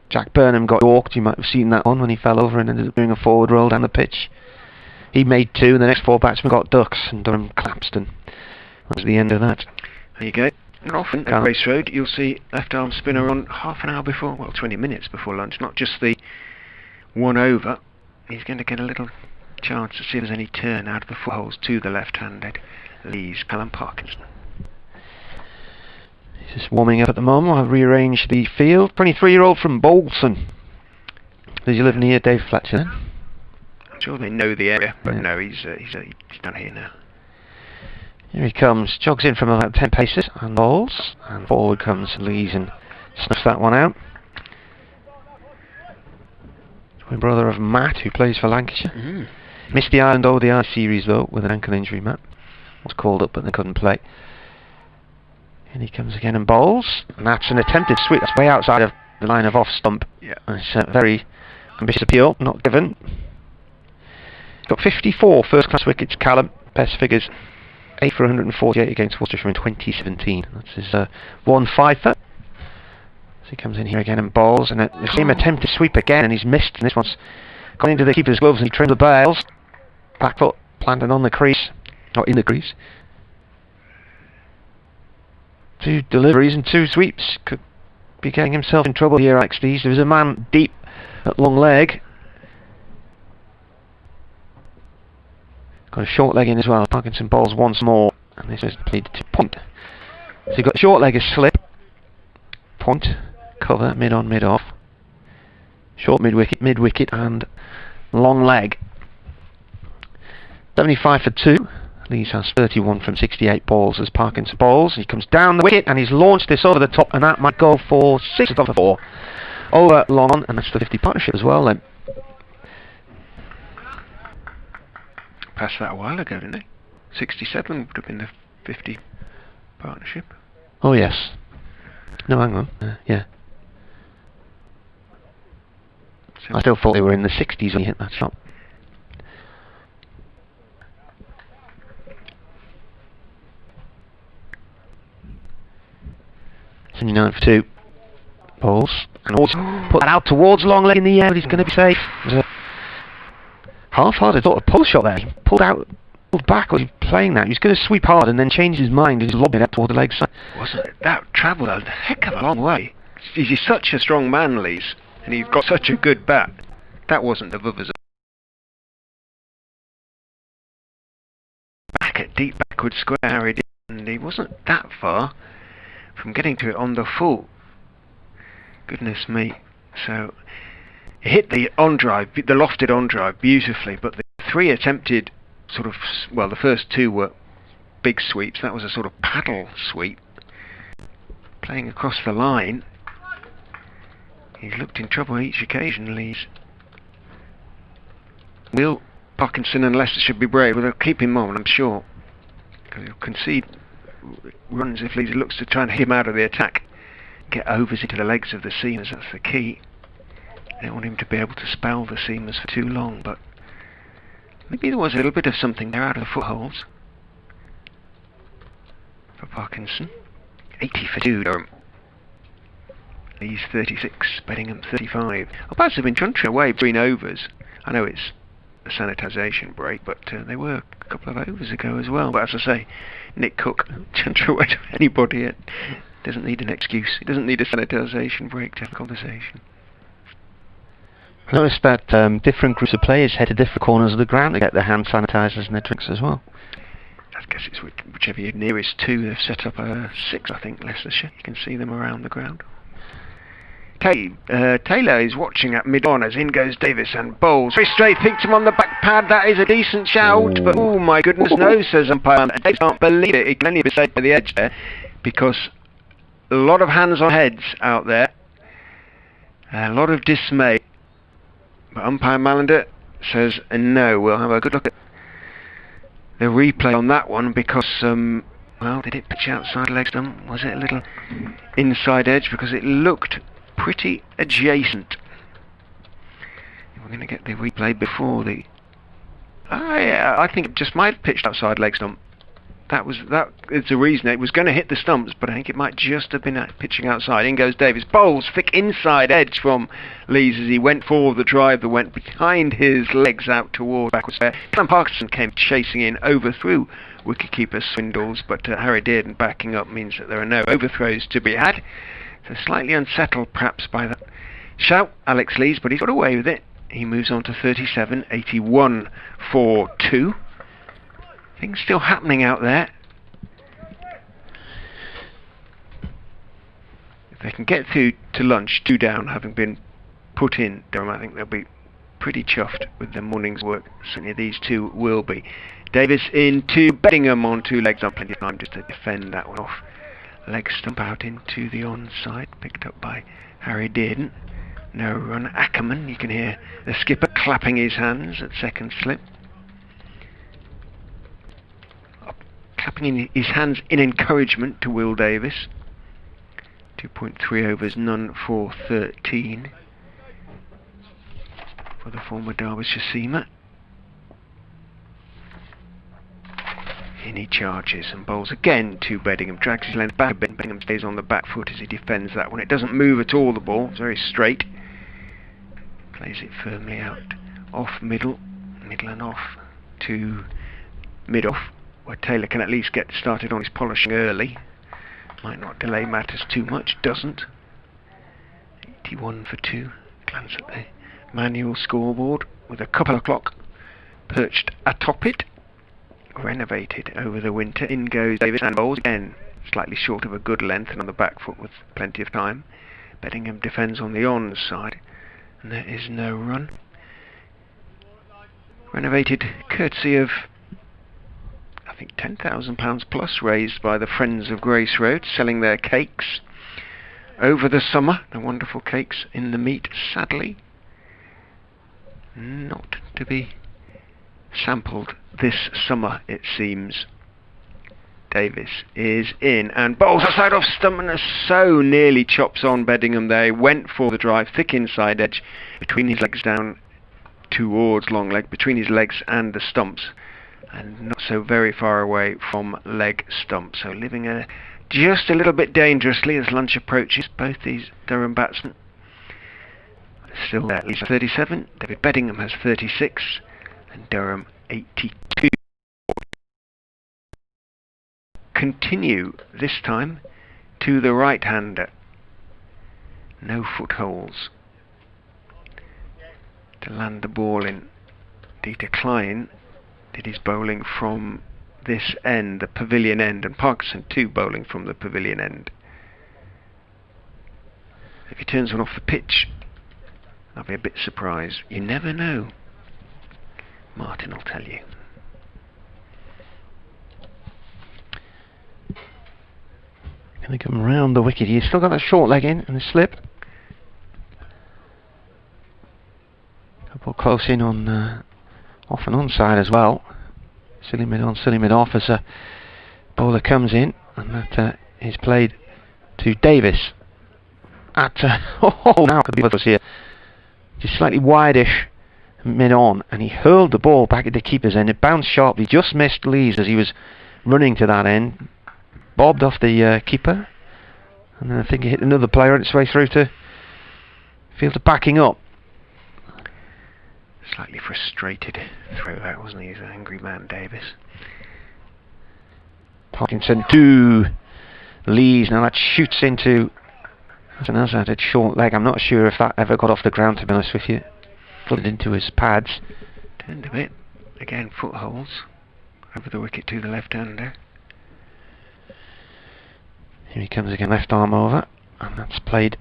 Jack Burnham got walked, you might have seen that one when he fell over and ended up doing a forward roll down the pitch. He made 2, and the next 4 batsmen got ducks, and Durham collapsed, and that was the end of that. There you go. And often at Race Road, you'll see left arm spinner on half an hour before, well, 20 minutes before lunch, not just the 1 over. He's going to get a little chance to see if there's any turn out of the 4 holes to the left-handed Lees, Alan Parkinson. He's just warming up at the moment. I've rearranged the field. 23-year-old from Bolton. Does he live near Dave Fletcher then? I'm sure they know the area, but Yeah. no, he's down here now. Here he comes. Jogs in from about 10 paces and bowls. And forward comes Lees and snuffs that one out. Twin brother of Matt, who plays for Lancashire. Missed the Ireland ODI series though, with an ankle injury, Matt. Was called up but they couldn't play. And he comes again and bowls. And that's an attempted sweep. That's way outside of the line of off stump. Yeah. And it's a very ambitious appeal, not given. Got 54 first-class wickets, Callum. Best figures, 8 for 148 against Worcestershire in 2017. That's his 1-5-er. So he comes in here again and bowls. And the same attempt to sweep again, and he's missed. And this one's gone into the keeper's gloves, and he trimmed the bails. Back foot planted on the crease. Or in the crease. 2 deliveries and 2 sweeps. Could be getting himself in trouble here, Alex Lees. There was a man deep at long leg. Got a short leg in as well. Parkinson bowls once more. And this is played to point. So you've got short leg as slip. Point. Cover. Mid on, mid off. Short mid wicket and long leg. 75 for 2. Lees has 31 from 68 balls as Parkinson bowls. He comes down the wicket and he's launched this over the top, and that might go for 6 for 4. Over long on, and that's the 50 partnership as well then. Passed that a while ago, didn't they? 67 would have been the 50 partnership. Oh yes. No, hang on. Yeah. So I still thought they were in the 60s when he hit that shot. For 2 balls, and also put that out towards long leg in the air, but he's going to be safe. It was a half-hearted sort of pull shot there. He pulled back, was he playing that? He was going to sweep hard and then change his mind and he's lobbed it up toward the leg side. wasn't it? That travelled a heck of a long way. He's such a strong man, Lees, and he's got such a good bat. That wasn't the Vubbers. Back at deep backward square, Harry did, and he wasn't that far from getting to it on the full. Goodness me. So he hit the on drive, the lofted on drive beautifully, but the 3 attempted sort of, well, the first two were big sweeps. That was a sort of paddle sweep. Playing across the line. He's looked in trouble each occasion, Lees. Will Parkinson and Leicester should be brave, but they'll keep him on, I'm sure. Because he'll concede runs if Lees looks to try and hit him out of the attack. Get overs into the legs of the seamers, that's the key. They don't want him to be able to spell the seamers for too long, but maybe there was a little bit of something there out of the footholds. For Parkinson. 80 for 2, Durham. Lees 36, Beddingham 35. Well, Baz have been chuntering away between overs. I know it's a sanitisation break, but they were a couple of overs ago as well. But as I say, Nick Cook chuntering away to anybody. It doesn't need an excuse. He doesn't need a sanitisation break to have a conversation. I noticed that different groups of players head to different corners of the ground to get their hand sanitisers and their drinks as well. I guess it's whichever you're nearest to. They've set up a 6, I think, Leicestershire. You can see them around the ground. Taylor is watching at mid-on as in goes Davis and bowls. Very straight, thinks him on the back pad. That is a decent shout, but oh my goodness no, says umpire. Davis can't believe it. It can only be said by the edge there, because a lot of hands on heads out there. A lot of dismay. But umpire Malander says no. We'll have a good look at the replay on that one, because well, did it pitch outside leg stump? Was it a little inside edge? Because it looked pretty adjacent. We're going to get the replay before the... I think it just might have pitched outside leg stump. That is the reason. It was going to hit the stumps, but I think it might just have been pitching outside. In goes Davis. Bowls thick inside edge from Lees as he went for the drive that went behind his legs out toward backwards fair. Sam Parkinson came chasing in, overthrew wicketkeeper Swindles, but Harry Dearden backing up means that there are no overthrows to be had. So slightly unsettled perhaps by that shout, Alex Lees, but he's got away with it. He moves on to 37, 81 for 2. Things still happening out there. If they can get through to lunch, 2 down, having been put in, Durham, I think they'll be pretty chuffed with their morning's work. Certainly these two will be. Davis into Beddingham on 2 legs, on plenty of time just to defend that one off. Leg stump out into the onside, picked up by Harry Dearden. No run. Ackerman, you can hear the skipper clapping his hands at second slip. Clapping in his hands in encouragement to Will Davis. 2.3 overs, none for 13 for the former Derbyshire seamer. In he charges and bowls again to Beddingham. Drags his length back a bit. Beddingham stays on the back foot as he defends that one. It doesn't move at all, the ball. It's very straight. Plays it firmly out. Off middle. Middle and off to mid-off, where Taylor can at least get started on his polishing early. Might not delay matters too much. Doesn't. 81 for 2. Glance at the manual scoreboard with a couple o'clock perched atop it. Renovated over the winter. In goes Davis and bowls again, slightly short of a good length and on the back foot with plenty of time. Beddingham defends on the on side, and there is no run. Renovated courtesy of, I think, £10,000 plus raised by the Friends of Grace Road, selling their cakes over the summer. The wonderful cakes in the meat, sadly not to be sampled this summer, it seems. Davis is in and bowls outside off stump and so nearly chops on Beddingham there. He went for the drive, thick inside edge between his legs down towards long leg, between his legs and the stumps, and not so very far away from leg stump. So living just a little bit dangerously as lunch approaches. Both these Durham batsmen still there. Lees 37, David Beddingham has 36, and Durham 82. Continue this time to the right-hander. No footholds to land the ball in. Dieter Klein did his bowling from this end, the pavilion end, and Parkinson too bowling from the pavilion end. If he turns one off the pitch, I'll be a bit surprised. You never know. Martin will tell you. Can they come round the wicket? He's still got that short leg in and the slip. Couple close in on off and on side as well. Silly mid on, silly mid off as a bowler comes in, and that is played to Davis. At now could be with us here. Just slightly wideish mid on, and he hurled the ball back at the keeper's end. It bounced sharply, just missed Lees as he was running to that end. Bobbed off the keeper, and then I think he hit another player on its way through to field of backing up. Slightly frustrated through that, wasn't he? He's an angry man, Davis. Parkinson to Lees. Now that shoots into an outside short leg. I'm not sure if that ever got off the ground, to be honest with you. Flooded into his pads. Turned a bit. Again, footholds over the wicket to the left-hander. Here he comes again, left arm over, and that's played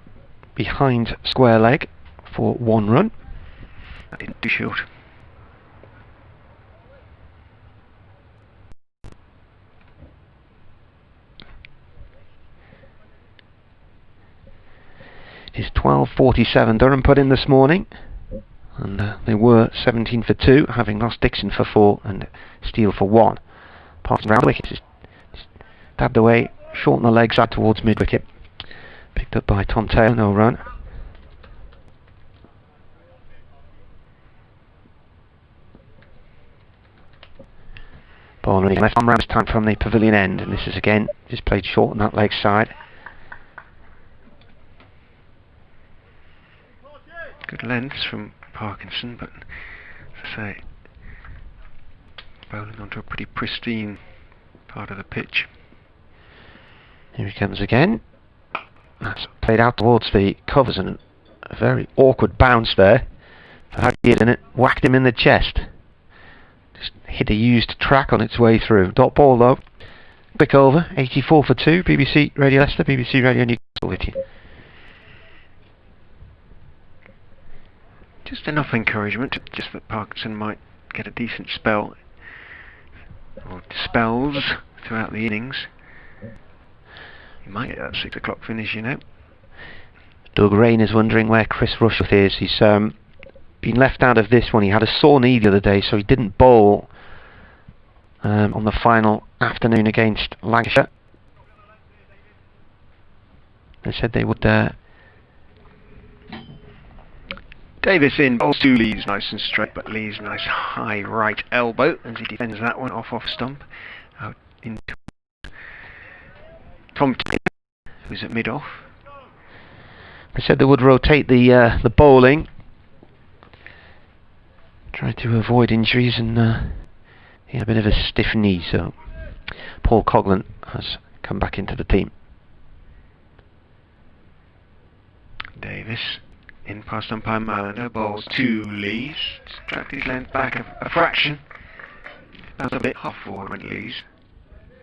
behind square leg for 1 run. That didn't do short. It's 12:47. Durham put in this morning, and they were 17 for 2, having lost Dixon for 4 and Steele for 1. Parkinson round the wicket, just dabbed away, shortened the leg side towards mid wicket. Picked up by Tom Taylor, no run. Ball running left arm round this time from the pavilion end, and this is again just played short on that leg side. Good lengths from Parkinson, but as I say, bowling onto a pretty pristine part of the pitch. Here he comes again. That's played out towards the covers, and a very awkward bounce there. Had he hit in it, whacked him in the chest. Just hit a used track on its way through. Dot ball though. Quick over, 84 for 2. BBC Radio Leicester, BBC Radio Newcastle with you. Just enough encouragement, just that Parkinson might get a decent spell, or spells, throughout the innings. He might get that 6 o'clock finish, you know. Doug Rain is wondering where Chris Rushworth is. He's been left out of this one. He had a sore knee the other day, so he didn't bowl on the final afternoon against Lancashire. They said they would... Davis in, bowls to Lees, nice and straight, but Lees nice high right elbow as he defends that one off stump. Out into Tom Taylor, who's at mid-off. They said they would rotate the bowling, try to avoid injuries, and he had a bit of a stiff knee, so Paul Coghlan has come back into the team. Davis in past umpire Malander, bowls to Lees, dragged his length back a fraction. That was a bit half forward when Lees,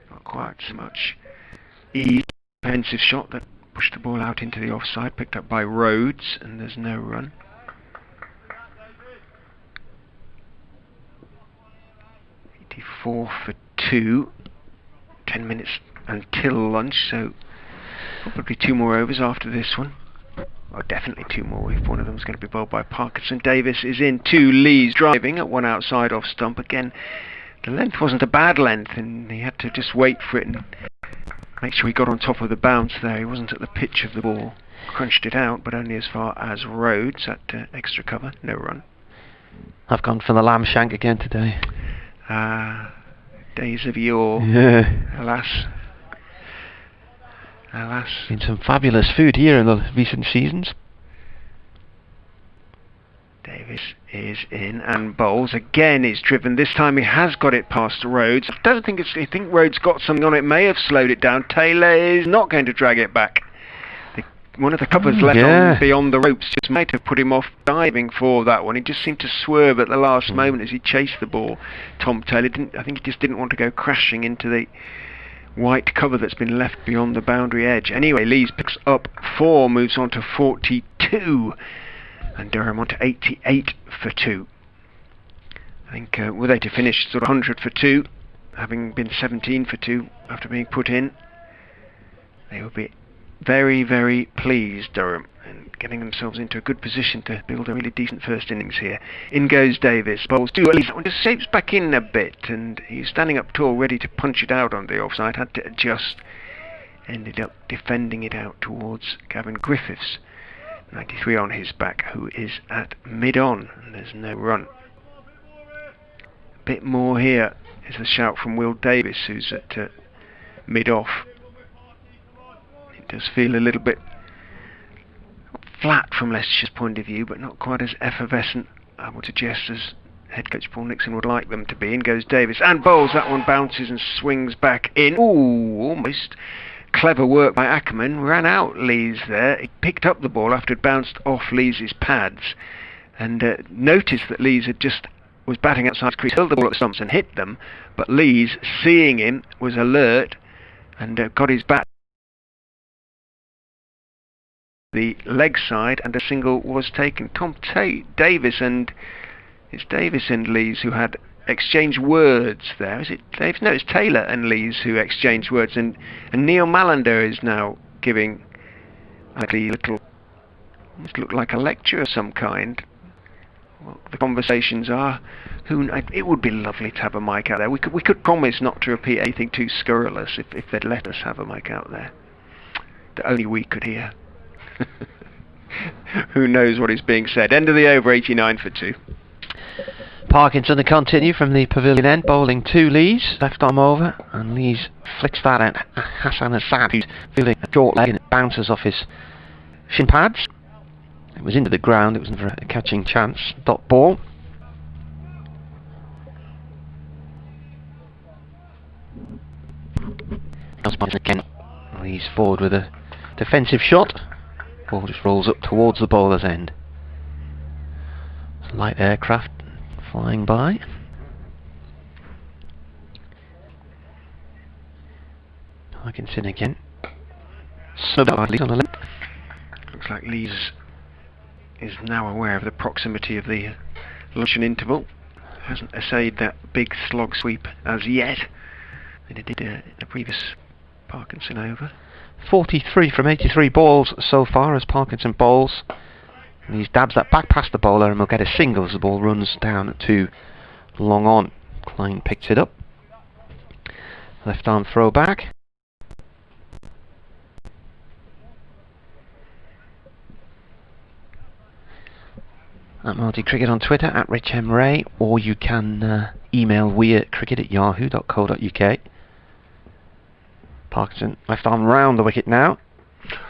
not quite so much ease. Offensive shot that pushed the ball out into the offside, picked up by Rhodes, and there's no run. For 2, 10 minutes until lunch, so probably 2 more overs after this one. Well, definitely 2 more if one of them is going to be bowled by Parkinson. Davis is in, 2 Lees driving at 1 outside off stump. Again, the length wasn't a bad length, and he had to just wait for it and make sure he got on top of the bounce there. He wasn't at the pitch of the ball. Crunched it out, but only as far as Rhodes at extra cover. No run. I've gone for the lamb shank again today. Days of yore. Yeah. Alas. Alas. Been some fabulous food here in the recent seasons. Davis is in and bowls. Again, it's driven. This time he has got it past Rhodes. I think Rhodes got something on it. May have slowed it down. Taylor is not going to drag it back. One of the covers left on beyond the ropes just might have put him off diving for that one. He just seemed to swerve at the last moment as he chased the ball. Tom Taylor I think he just didn't want to go crashing into the white cover that's been left beyond the boundary edge. Anyway, Lees picks up 4, moves on to 42, and Durham on to 88 for 2. I think were they to finish sort of 100 for 2, having been 17 for 2 after being put in, They will be very, very pleased, Durham, and getting themselves into a good position to build a really decent first innings here. In goes Davis, bowls 2 early, that one just shapes back in a bit, and he's standing up tall, ready to punch it out on the offside, had to adjust, ended up defending it out towards Gavin Griffiths, 93 on his back, who is at mid-on, and there's no run. A bit more here is the shout from Will Davis, who's at mid-off. It does feel a little bit flat from Leicestershire's point of view, but not quite as effervescent, I would suggest, as head coach Paul Nixon would like them to be. In goes Davis, and bowls. That one bounces and swings back in. Ooh, almost clever work by Ackerman. Ran out Lees there. He picked up the ball after it bounced off Lees' pads, and noticed that Lees was batting outside his crease, held the ball at stumps and hit them, but Lees, seeing him, was alert and got his bat the leg side, and a single was taken. Tom Davis, and it's Davis and Lees who had exchanged words there. Is it Davis? No, it's Taylor and Lees who exchanged words, and Neil Malander is now giving a little, must look like a lecture of some kind. Well, the conversations are, it would be lovely to have a mic out there. We could promise not to repeat anything too scurrilous if they'd let us have a mic out there that only we could hear. Who knows what is being said. End of the over, 89 for 2. Parkinson to continue from the pavilion end, bowling 2 Lees, left arm over, and Lees flicks that at Hassan Assad, who's feeling a short leg, and it bounces off his shin pads. It was into the ground, it was never a catching chance. Dot ball. Again, Lees forward with a defensive shot. Ball just rolls up towards the bowler's end. Light aircraft flying by. Parkinson again. Lees on the left. Looks like Lees is now aware of the proximity of the luncheon interval. Hasn't essayed that big slog sweep as yet. They did in the previous Parkinson over. 43 from 83 balls so far as Parkinson bowls. And he dabs that back past the bowler and will get a single as the ball runs down to long on. Klein picks it up. Left arm throw back. At Multi Cricket on Twitter, at Rich M. Ray, or you can email weircricket@yahoo.co.uk. Parkinson left arm round the wicket now.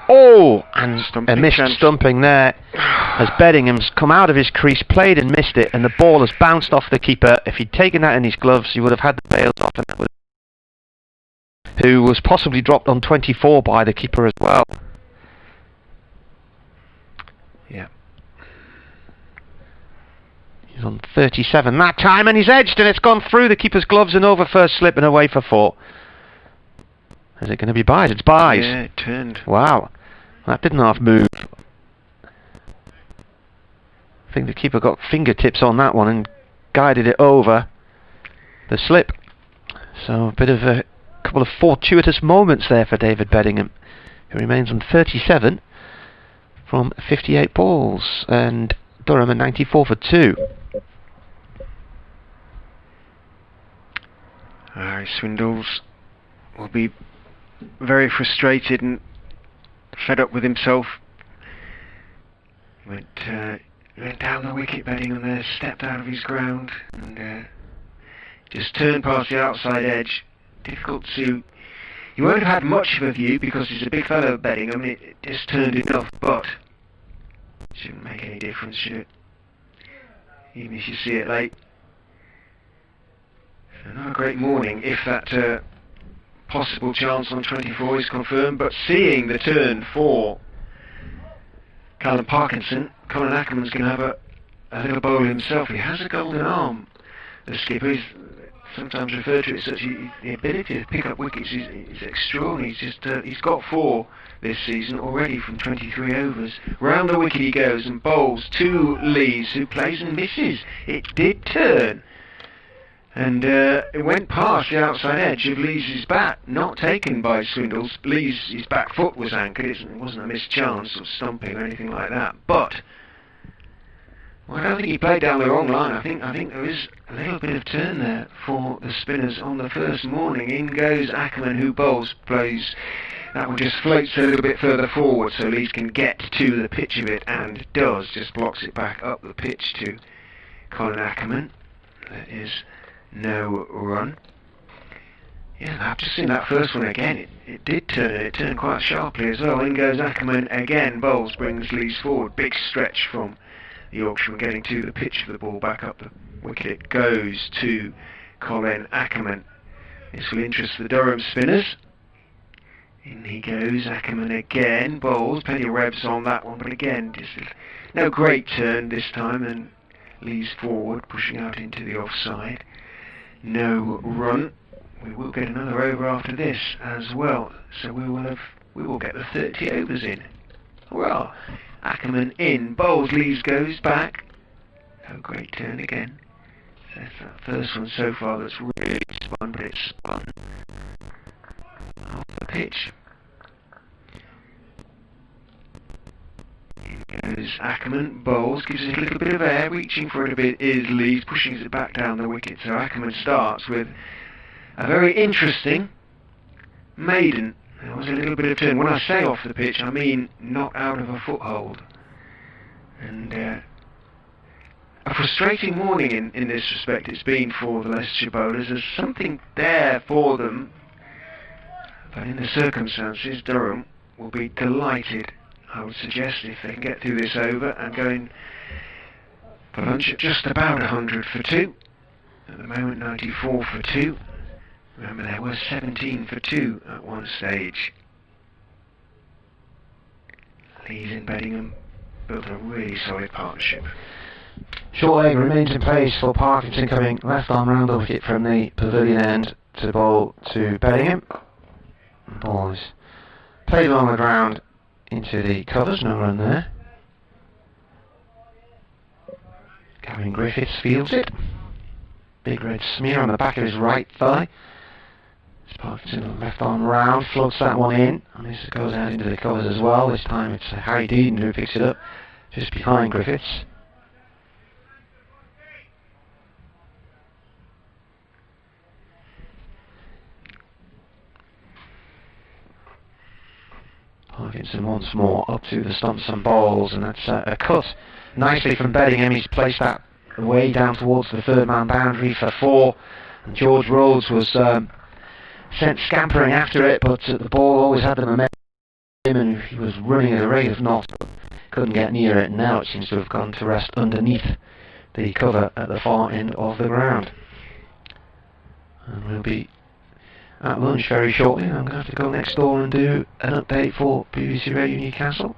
Oh, and a missed stumping there as Beddingham's come out of his crease, played and missed it, and the ball has bounced off the keeper. If he'd taken that in his gloves, he would have had the bails off, and that would, who was possibly dropped on 24 by the keeper as well. Yeah. He's on 37 that time, and he's edged, and it's gone through the keeper's gloves and over first slip and away for 4. Is it going to be byes? It's byes. Yeah, it turned. Wow. That didn't half move. I think the keeper got fingertips on that one and guided it over the slip. So a bit of a couple of fortuitous moments there for David Beddingham, who remains on 37 from 58 balls, and Durham at 94 for 2. Harry Swindles will be very frustrated and fed up with himself. Went down the wicket, Beddingham there, stepped out of his ground and just turned past the outside edge. Difficult to... You won't have had much of a view because he's a big fellow, Beddingham. It just turned enough, but it shouldn't make any difference, should it? Even if you see it late. So not a great morning if that possible chance on 24 is confirmed, but seeing the turn for Callum Parkinson, Colin Ackerman's going to have a little bowl himself. He has a golden arm, the skipper. He's sometimes referred to it as such. The ability to pick up wickets is extraordinary. He's got 4 this season already from 23 overs. Round the wicket he goes and bowls to Lees, who plays and misses. It did turn. And it went past the outside edge of Lees' bat, not taken by Swindles. Lees' back foot was anchored. It wasn't a missed chance or stumping or anything like that. But well, I don't think he played down the wrong line. I think there is a little bit of turn there for the spinners on the first morning. In goes Ackerman, who bowls, plays. That one just floats a little bit further forward so Lees can get to the pitch of it, and does. Just blocks it back up the pitch to Colin Ackerman. There is no run. Yeah, I've just seen that first one again. It did turn. It turned quite sharply as well. In goes Ackerman again. Bowls, brings Lees forward. Big stretch from the Yorkshireman getting to the pitch of the ball. Back up the wicket goes to Colin Ackerman. This will interest the Durham spinners. In he goes, Ackerman again. Bowls, plenty of revs on that one, but again, just no great turn this time, and Lees forward, pushing out into the offside. No run. We will get another over after this as well, so we will get the 30 overs in. Well, Ackerman in, Bowles, Lees goes back. No great turn again. That's that first one so far that's really spun, but it's spun off the pitch. In goes Ackerman, Bowles, gives it a little bit of air, reaching for it a bit is Lees, pushing it back down the wicket. So Ackerman starts with a very interesting maiden. There was a little bit of turn. When I say off the pitch, I mean not out of a foothold. And a frustrating morning in this respect it's been for the Leicestershire bowlers. There's something there for them, but in the circumstances, Durham will be delighted, I would suggest, if they can get through this over and go in for lunch at just about 100 for 2. At the moment, 94 for 2. Remember, there were 17 for 2 at one stage. Lees and Beddingham built a really solid partnership. Short leg remains in place for Parkinson, coming left arm round the wicket from the pavilion end to bowl to Beddingham. Ball is played along the ground into the covers, no run there. Gavin Griffiths fields it. Big red smear on the back of his right thigh. Parkinson left arm round, floats that one in, and this goes out into the covers as well. This time it's Harry Dean who picks it up just behind Griffiths. Parkinson once more up to the stumps and bowls, and that's a cut nicely from Beddingham. He's placed that way down towards the third man boundary for 4, and George Rhodes was sent scampering after it, but the ball always had the momentum, and he was running at a rate of knots, but couldn't get near it. Now it seems to have gone to rest underneath the cover at the far end of the ground. And we'll be at lunch very shortly. I'm going to have to go next door and do an update for BBC Radio Newcastle,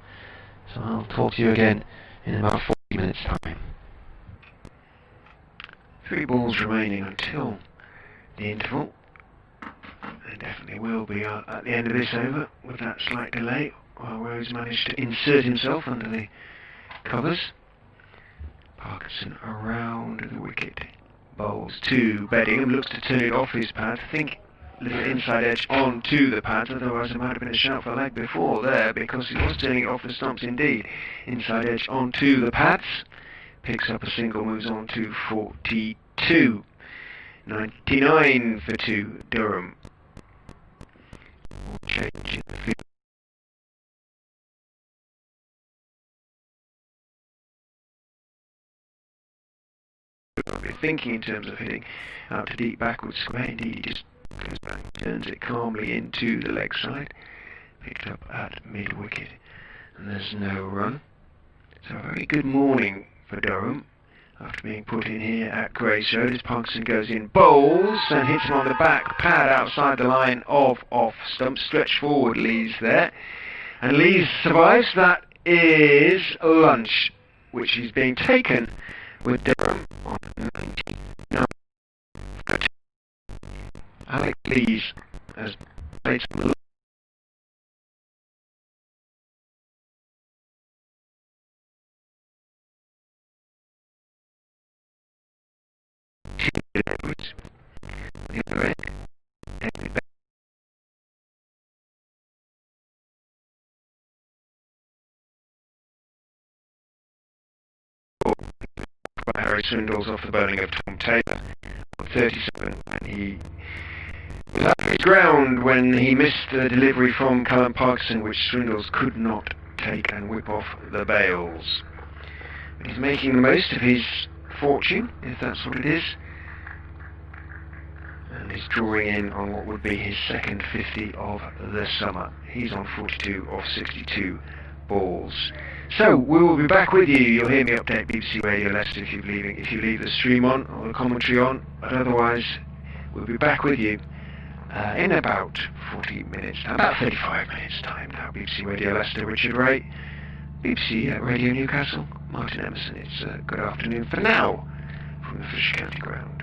so I'll talk to you again in about 40 minutes time. 3 balls remaining until the interval. There definitely will be at the end of this over, with that slight delay, while Rhodes managed to insert himself under the covers. Parkinson around the wicket. Bowls to Beddingham, looks to turn it off his pad. Think a little inside edge onto the pads, otherwise there might have been a shout for leg before there, because he was turning it off the stumps indeed. Inside edge onto the pads. Picks up a single, moves on to 42. 99 for 2, Durham. Change in the field. I'll be thinking in terms of hitting out to deep backwards square. Indeed, he just goes back, turns it calmly into the leg side. Picked up at mid wicket, and there's no run. So a very good morning for Durham after being put in here at Grace Road, as Parkinson goes in, bowls and hits him on the back pad outside the line of off stump. Stretch forward, Lees there, and Lees survives. That is lunch, which is being taken with Durham on 99. Alex Lees has played some Edwards Harry Swindles off the bowling of Tom Taylor on 37, and he was up his ground when he missed the delivery from Callum Parkinson, which Swindles could not take and whip off the bails. But he's making the most of his fortune, if that's what it is, and he's drawing in on what would be his second 50 of the summer. He's on 42 of 62 balls. So we will be back with you. You'll hear me update BBC Radio Leicester if you leave the stream on or the commentary on, but otherwise we'll be back with you in about 40 minutes time, about 35 minutes time now. BBC Radio Leicester, Richard Ray. BBC Radio Newcastle, Martin Emerson. It's good afternoon for now from the Fish County ground.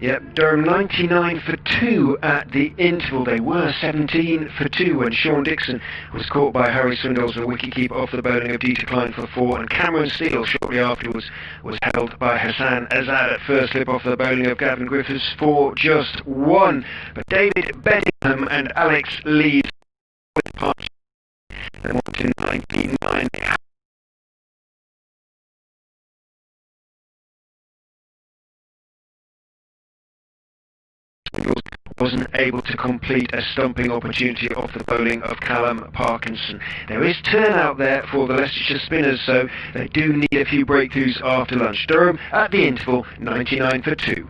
Yep, Durham 99 for 2 at the interval. They were 17 for 2 when Sean Dixon was caught by Harry Swindles, the wicketkeeper, off the bowling of Dieter Klein for 4, and Cameron Steele shortly afterwards was held by Hassan Azad at first slip off the bowling of Gavin Griffiths for just 1. But David Bedingham and Alex Leeds with parts and went to 99. Wasn't able to complete a stumping opportunity off the bowling of Callum Parkinson. There is turnout there for the Leicestershire spinners, so they do need a few breakthroughs after lunch. Durham at the interval, 99 for 2.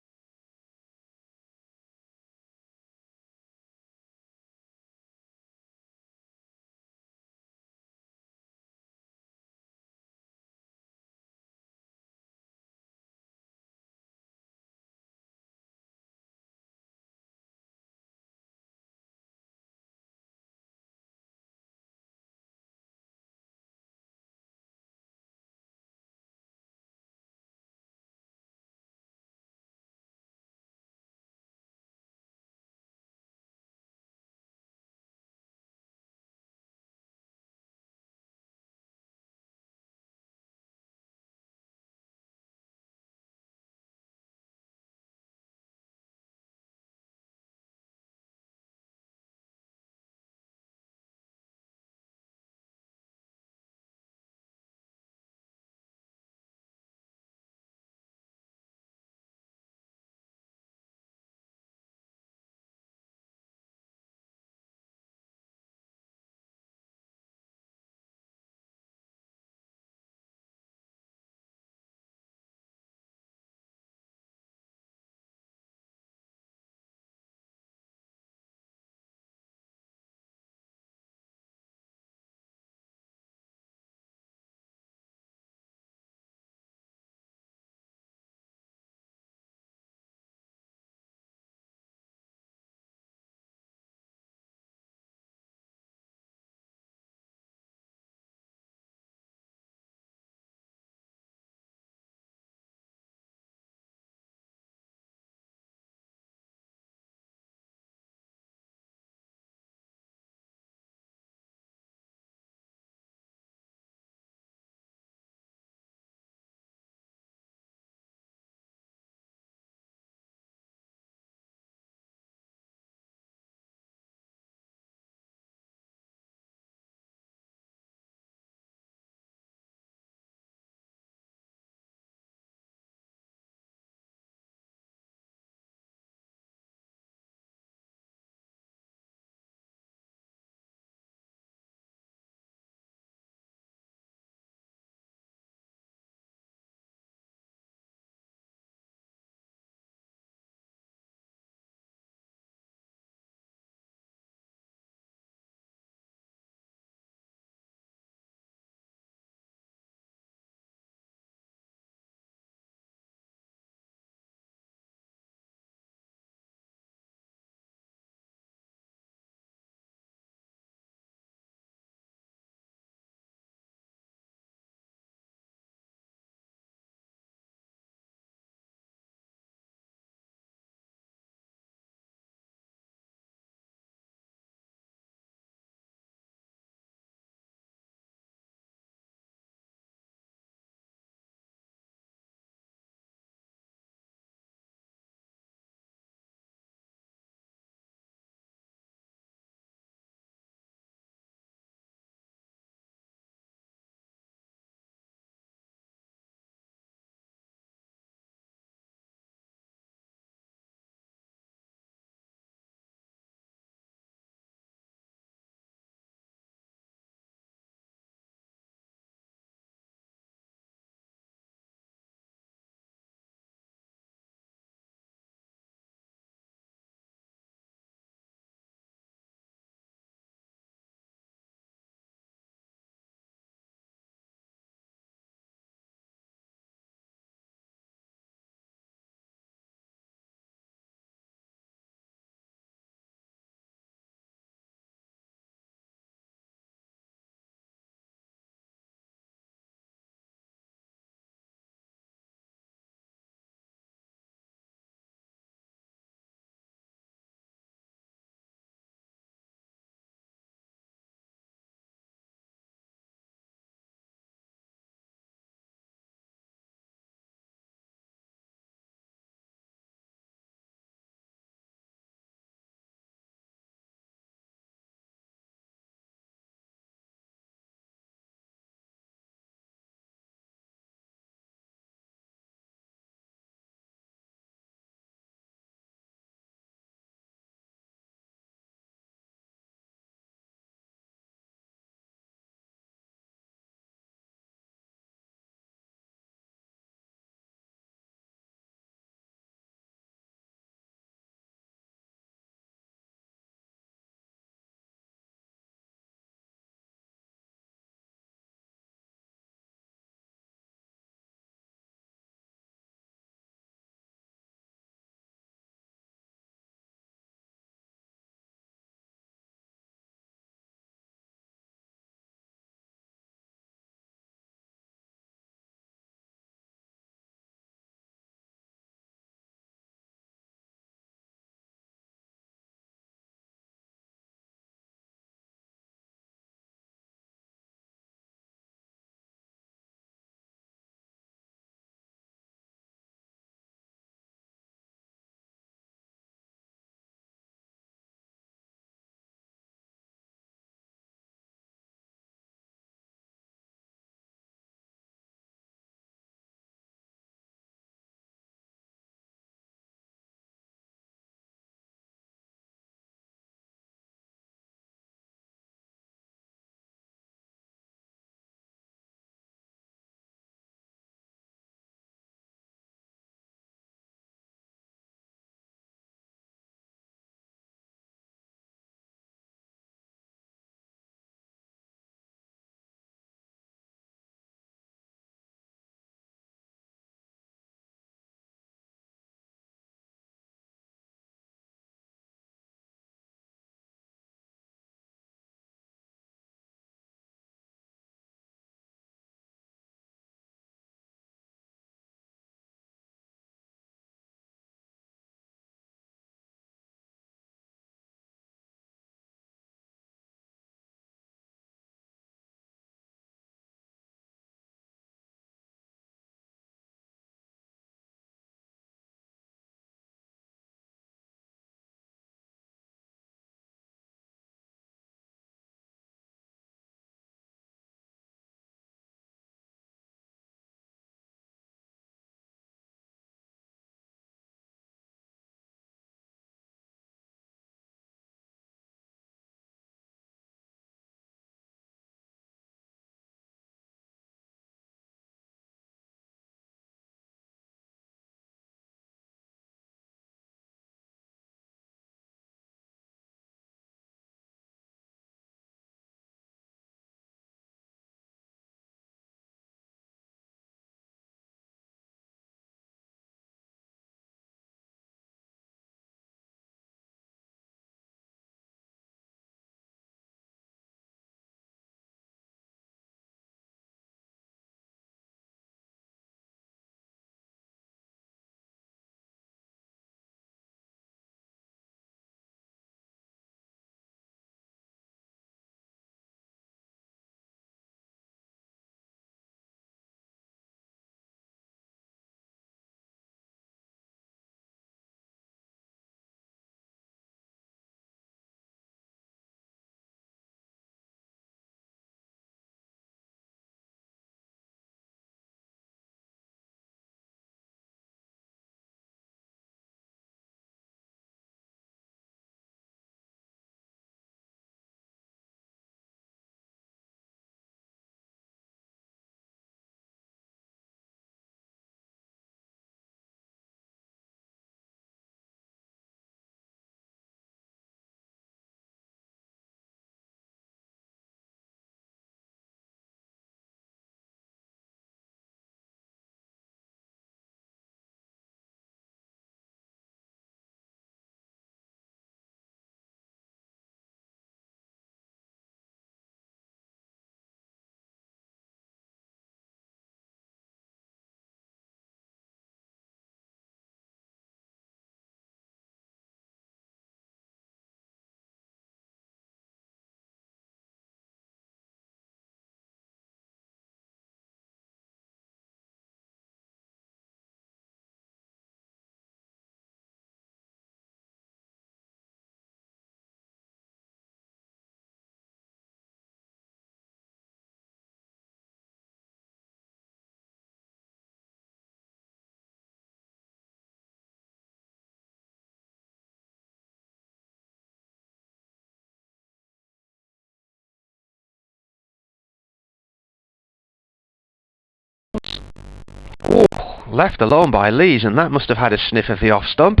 left alone by Lees, and that must have had a sniff of the off stump.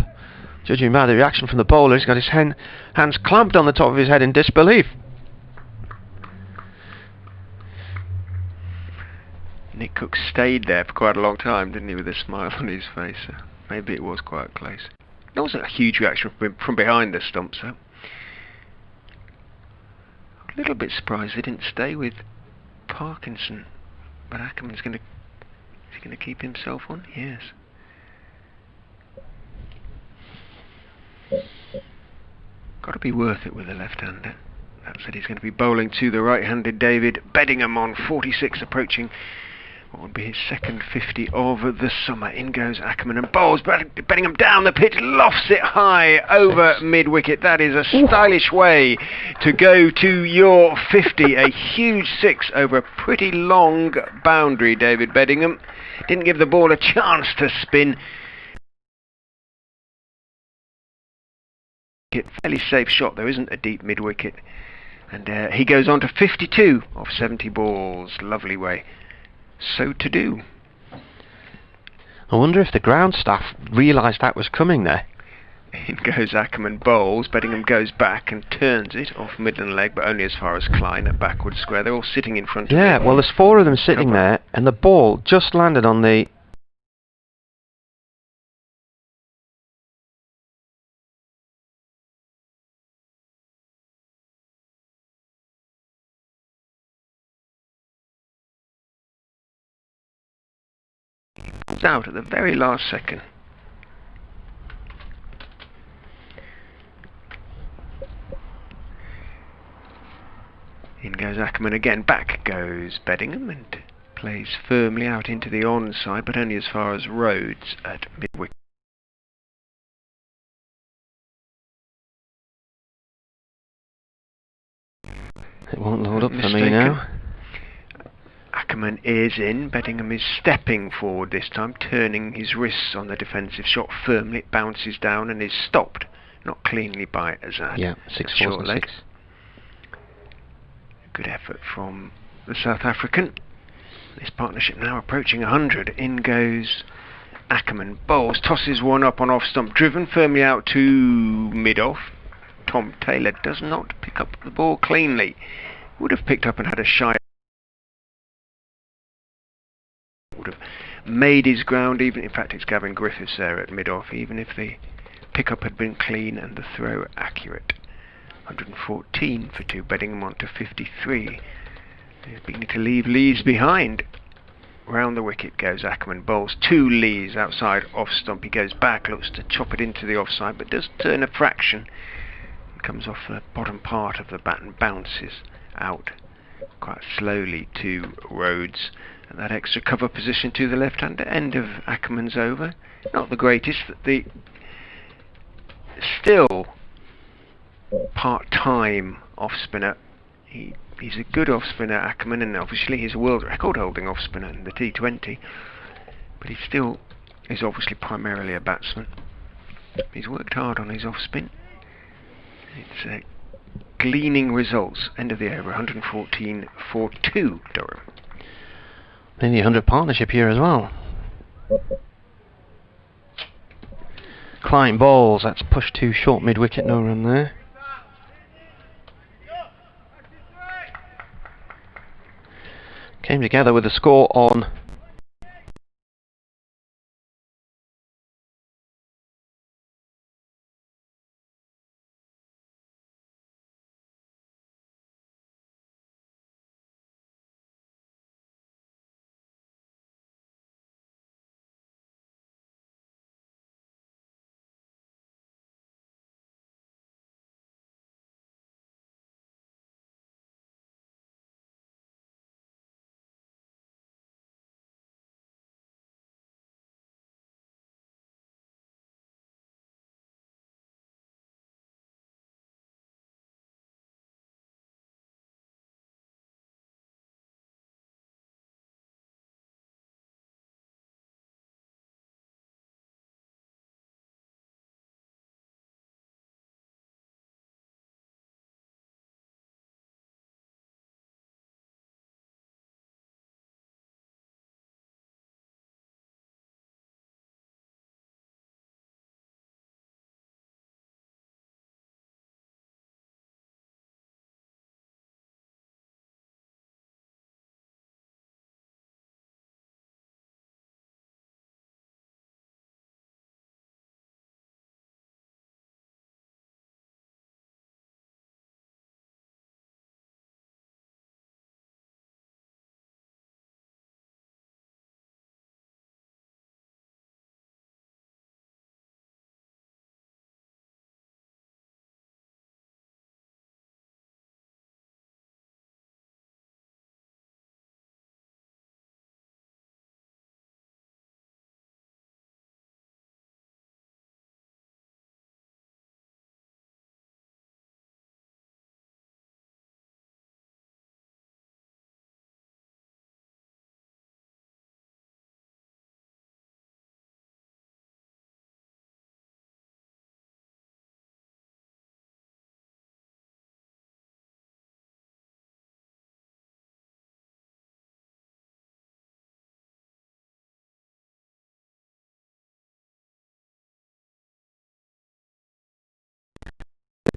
Judging by the reaction from the bowler, he's got his hands clamped on the top of his head in disbelief. Nick Cook stayed there for quite a long time, didn't he, with a smile on his face. So maybe it was quite close. There wasn't a huge reaction from behind the stump, so a little bit surprised they didn't stay with Parkinson. But Ackerman's going to keep himself on? Yes. Got to be worth it with a left-hander. That said, he's going to be bowling to the right-handed David Beddingham on 46, approaching what would be his second 50 of the summer. In goes Ackerman and bowls. Beddingham down the pitch, lofts it high over mid-wicket. That is a stylish way to go to your 50. A huge 6 over a pretty long boundary, David Beddingham. Didn't give the ball a chance to spin. Fairly safe shot. There isn't a deep mid-wicket. And he goes on to 52 of 70 balls. Lovely way so to do. I wonder if the ground staff realised that was coming there. In goes Ackerman, bowls. Beddingham goes back and turns it off midland leg, but only as far as Klein at backward square. They're all sitting in front of him. Yeah, well, there's 4 of them sitting there, and the ball just landed on the... out at the very last second. In goes Ackerman again, back goes Beddingham and plays firmly out into the onside, but only as far as Rhodes at mid-wicket. It won't load up for me now. Ackerman is in. Beddingham is stepping forward this time, turning his wrists on the defensive shot firmly. It bounces down and is stopped, not cleanly by Azad. Yeah, 6 short leg. Good effort from the South African. This partnership now approaching 100. In goes Ackerman, bowls, tosses one up on off stump, driven firmly out to mid-off. Tom Taylor does not pick up the ball cleanly. Would have picked up and had a shy. Would have made his ground, even in fact it's Gavin Griffiths there at mid-off, even if the pick-up had been clean and the throw accurate. 114 for 2, Beddingham on to 53. He's beginning to leave Lees behind. Round the wicket goes Ackerman, bowls 2 Lees outside off stump. He goes back, looks to chop it into the offside, but does turn a fraction. It comes off the bottom part of the bat and bounces out quite slowly to Rhodes. And that extra cover position to the left-hander. End of Ackerman's over. Not the greatest. The still part-time off-spinner. He's a good off-spinner, Ackerman, and obviously he's a world record-holding off-spinner in the T20. But he still is obviously primarily a batsman. He's worked hard on his off-spin. It's gleaning results. End of the over, 114 for 2, Durham. Maybe 100 partnership here as well. Klein bowls, that's pushed to short mid-wicket, no run there. Came together with a score on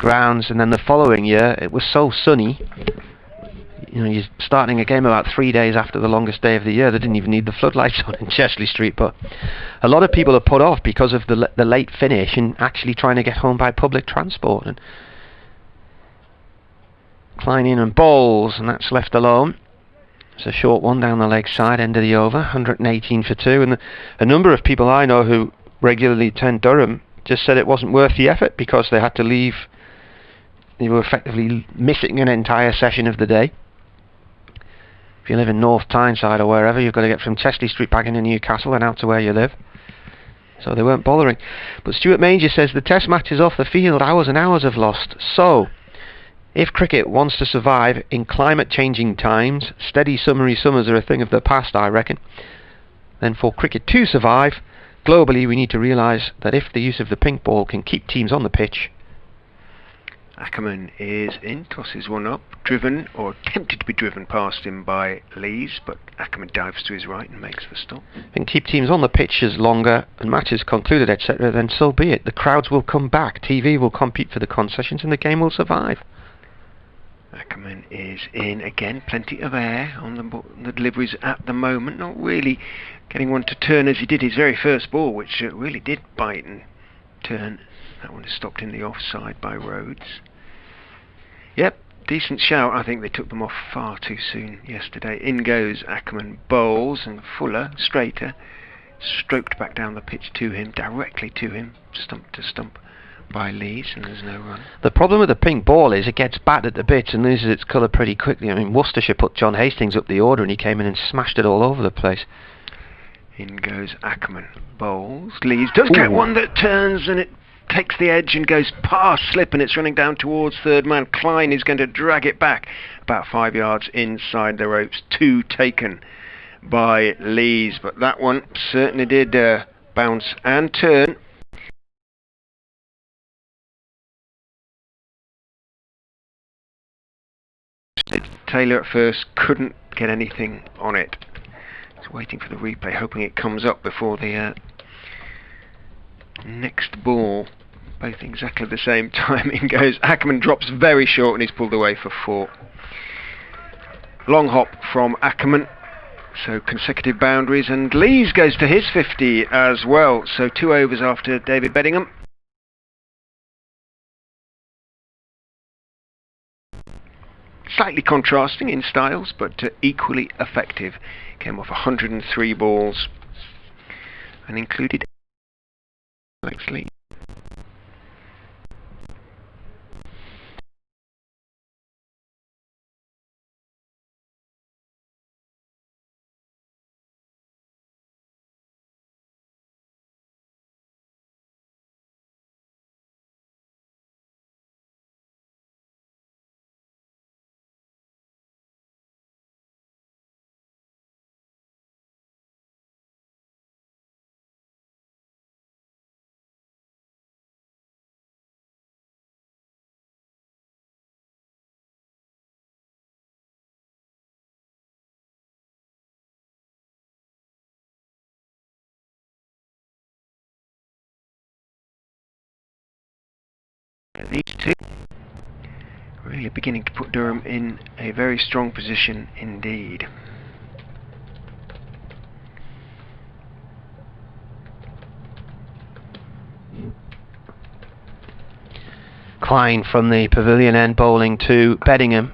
grounds, and then the following year it was so sunny. You know, you're starting a game about 3 days after the longest day of the year. They didn't even need the floodlights on in Chesley Street, but a lot of people are put off because of the late finish and actually trying to get home by public transport. And Klein in and bowls, and that's left alone. It's a short one down the leg side, end of the over, 118 for 2. And a number of people I know who regularly attend Durham just said it wasn't worth the effort because they had to leave. They were effectively missing an entire session of the day. If you live in North Tyneside or wherever, you've got to get from Chesley Street back into Newcastle and out to where you live. So they weren't bothering. But Stuart Manger says the test matches off the field, hours and hours have lost. So, if cricket wants to survive in climate-changing times, steady summery summers are a thing of the past, I reckon, then for cricket to survive, globally we need to realise that if the use of the pink ball can keep teams on the pitch. Ackerman is in, tosses one up, driven, or attempted to be driven past him by Lees, but Ackerman dives to his right and makes the stop. And keep teams on the pitches longer and matches concluded, etc., then so be it. The crowds will come back, TV will compete for the concessions, and the game will survive. Ackerman is in again, plenty of air on the deliveries at the moment, not really getting one to turn as he did his very first ball, which really did bite and turn. That one is stopped in the offside by Rhodes. Yep, decent shout. I think they took them off far too soon yesterday. In goes Ackerman, bowls, and Fuller, straighter, stroked back down the pitch to him, directly to him, stump to stump by Lees, and there's no run. The problem with the pink ball is it gets battered to bits and loses its colour pretty quickly. I mean, Worcestershire put John Hastings up the order and he came in and smashed it all over the place. In goes Ackerman, bowls. Lees does get one that turns and it takes the edge and goes past slip, and it's running down towards third man. Klein is going to drag it back about 5 yards inside the ropes. 2 taken by Lees, but that one certainly did bounce and turn. Taylor at first couldn't get anything on it. He's waiting for the replay, hoping it comes up before the next ball. Both exactly the same time. In goes Ackerman, drops very short and he's pulled away for 4. Long hop from Ackerman, so consecutive boundaries, and Lees goes to his 50 as well, so 2 overs after David Beddingham. Slightly contrasting in styles, but equally effective. Came off 103 balls and included Alex Lee. These two really beginning to put Durham in a very strong position indeed. Klein from the pavilion end bowling to Beddingham.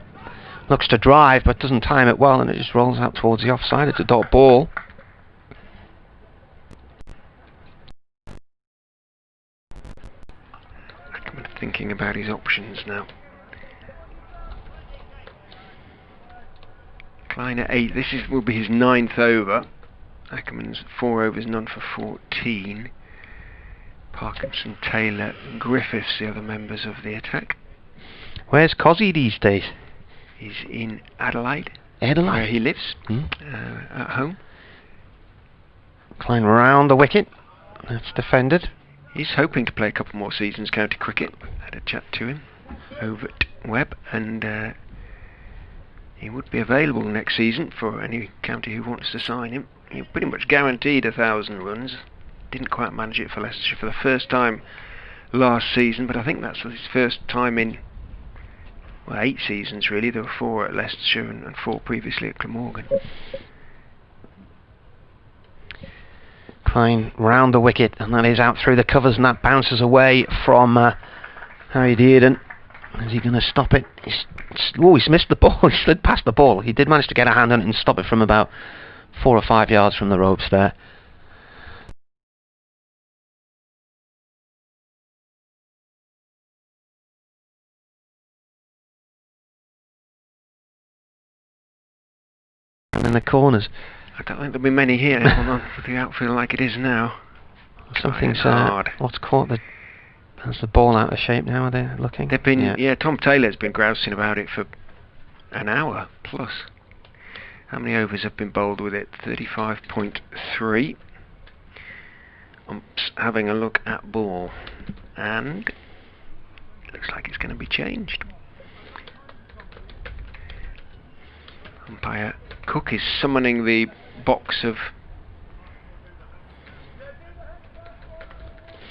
Looks to drive but doesn't time it well, and it just rolls out towards the offside. It's a dot ball. Thinking about his options now. Klein at 8. This will be his 9th over. Ackerman's 4 overs, none for 14. Parkinson, Taylor, Griffiths, the other members of the attack. Where's Cozzy these days? He's in Adelaide, Adelaide, where he lives, at home. Klein round the wicket. That's defended. He's hoping to play a couple more seasons county cricket. Had a chat to him over at Webb, and he would be available next season for any county who wants to sign him. He pretty much guaranteed 1,000 runs. Didn't quite manage it for Leicestershire for the first time last season, but I think that's his first time in, well, 8 seasons really. There were 4 at Leicestershire and 4 previously at Glamorgan. Klein round the wicket, and that is out through the covers, and that bounces away from Harry Dearden. Is he going to stop it? He's missed the ball. He slid past the ball. He did manage to get a hand on it and stop it from about 4 or 5 yards from the ropes there. And in the corners. I don't think there'll be many here on the outfield like it is now. Something's what's caught has the ball out of shape now, are they looking? They've been, yeah, Tom Taylor's been grousing about it for an hour plus. How many overs have been bowled with it? 35.3. I'm having a look at ball, and it looks like it's going to be changed. Umpire Cook is summoning the box of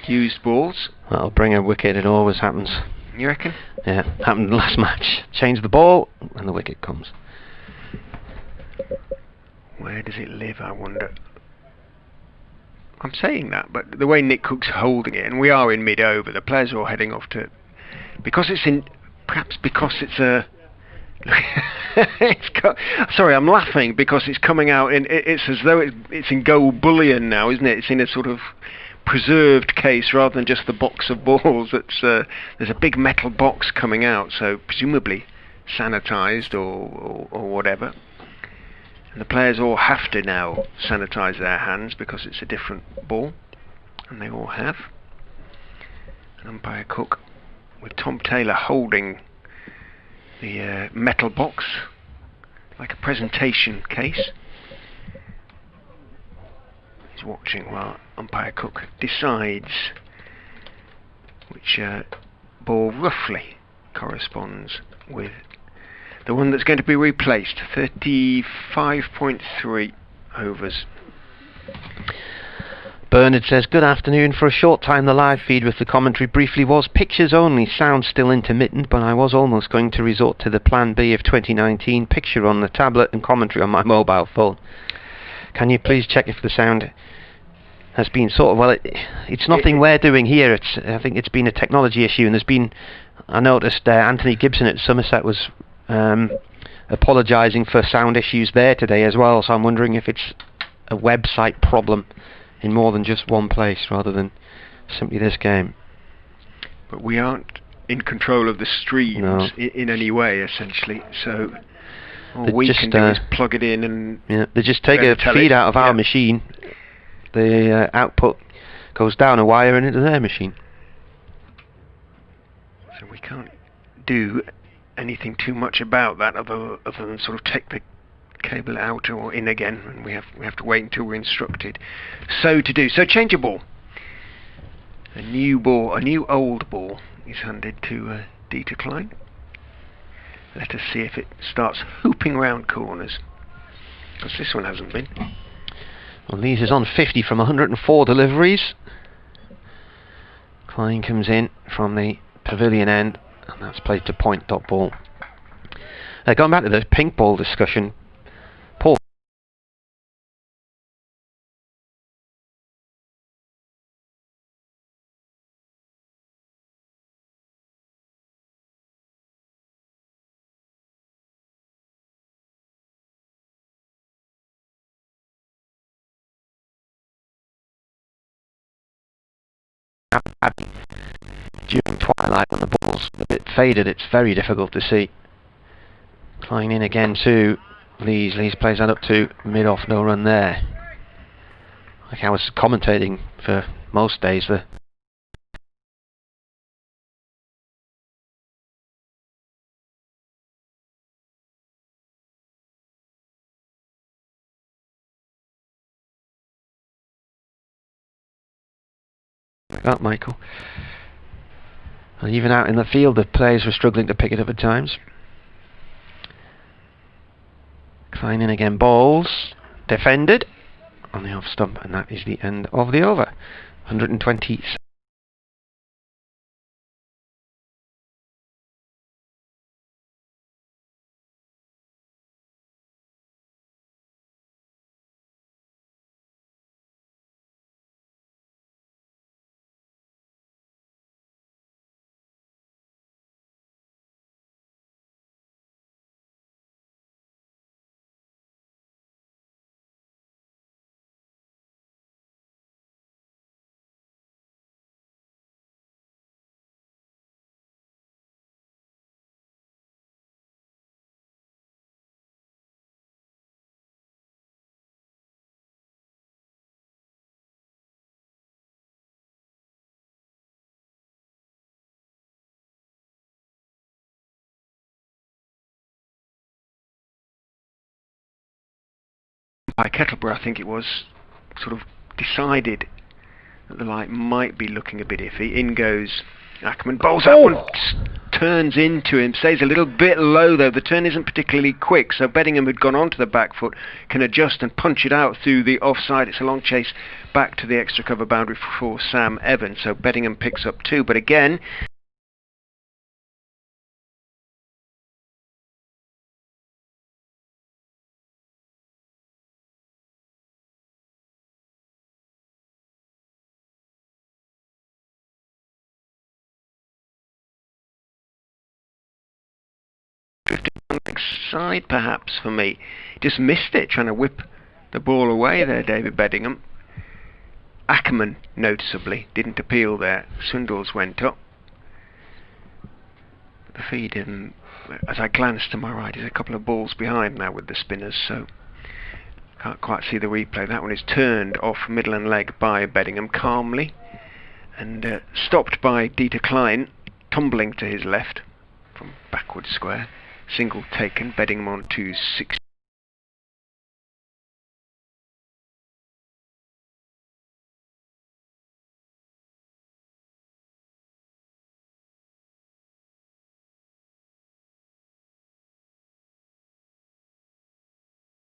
used balls. That'll bring a wicket, it always happens. You reckon? Yeah, happened last match. Change the ball and the wicket comes. Where does it live, I wonder? I'm saying that, but the way Nick Cook's holding it, and we are in mid-over, the players are all heading off to... Because it's in... Perhaps because it's a... Sorry, I'm laughing because it's coming out in... It's as though it's in gold bullion now, isn't it? It's in a sort of preserved case rather than just the box of balls. There's a big metal box coming out, so presumably sanitised or whatever. And the players all have to now sanitise their hands because it's a different ball, and they all have. And Umpire Cook with Tom Taylor holding the metal box like a presentation case. He's watching while Umpire Cook decides which ball roughly corresponds with the one that's going to be replaced. 35.3 overs. Bernard says, good afternoon. For a short time the live feed with the commentary briefly was pictures only, sound still intermittent, but I was almost going to resort to the plan B of 2019, picture on the tablet and commentary on my mobile phone. Can you please check if the sound has been sort of... Well, it's nothing we're doing here. I think it's been a technology issue, and there's been... I noticed Anthony Gibson at Somerset was apologising for sound issues there today as well, so I'm wondering if it's a website problem in more than just one place rather than simply this game. But we aren't in control of the streams in any way, essentially, so all we can do is plug it in and... Yeah, they just take a feed out of our machine, the output goes down a wire and into their machine. So we can't do anything too much about that other than sort of take the cable out or in again, and we have to wait until we're instructed so to do. So change a ball. A new old ball is handed to Dieter Klein. Let us see if it starts hooping round corners, because this one hasn't been. Well, Lees is on 50 from 104 deliveries. Klein comes in from the pavilion end, and that's played to point dot ball. Going back to the pink ball discussion, Paul during twilight when the ball's a bit faded, it's very difficult to see. Klein in again to Lees. Lees plays that up to mid-off, no run there. Like I was commentating for most days, the like that, Michael. And even out in the field, the players were struggling to pick it up at times. Klein in again, balls defended on the off stump, and that is the end of the over. 120. by Kettleborough, I think it was, sort of decided that the light might be looking a bit iffy. In goes Ackerman, bowls that one, turns into him, stays a little bit low though. The turn isn't particularly quick, so Beddingham, who'd gone onto the back foot, can adjust and punch it out through the offside. It's a long chase back to the extra cover boundary for Sam Evans, so Beddingham picks up 2, but again, side perhaps for me. Just missed it, trying to whip the ball away there, David Beddingham. Ackerman noticeably didn't appeal there. Swindles went up. The feed, as I glance to my right, is a couple of balls behind now with the spinners, so can't quite see the replay. That one is turned off middle and leg by Beddingham calmly, and stopped by Dieter Klein, tumbling to his left from backward square. Single taken, Beddingham on to 6.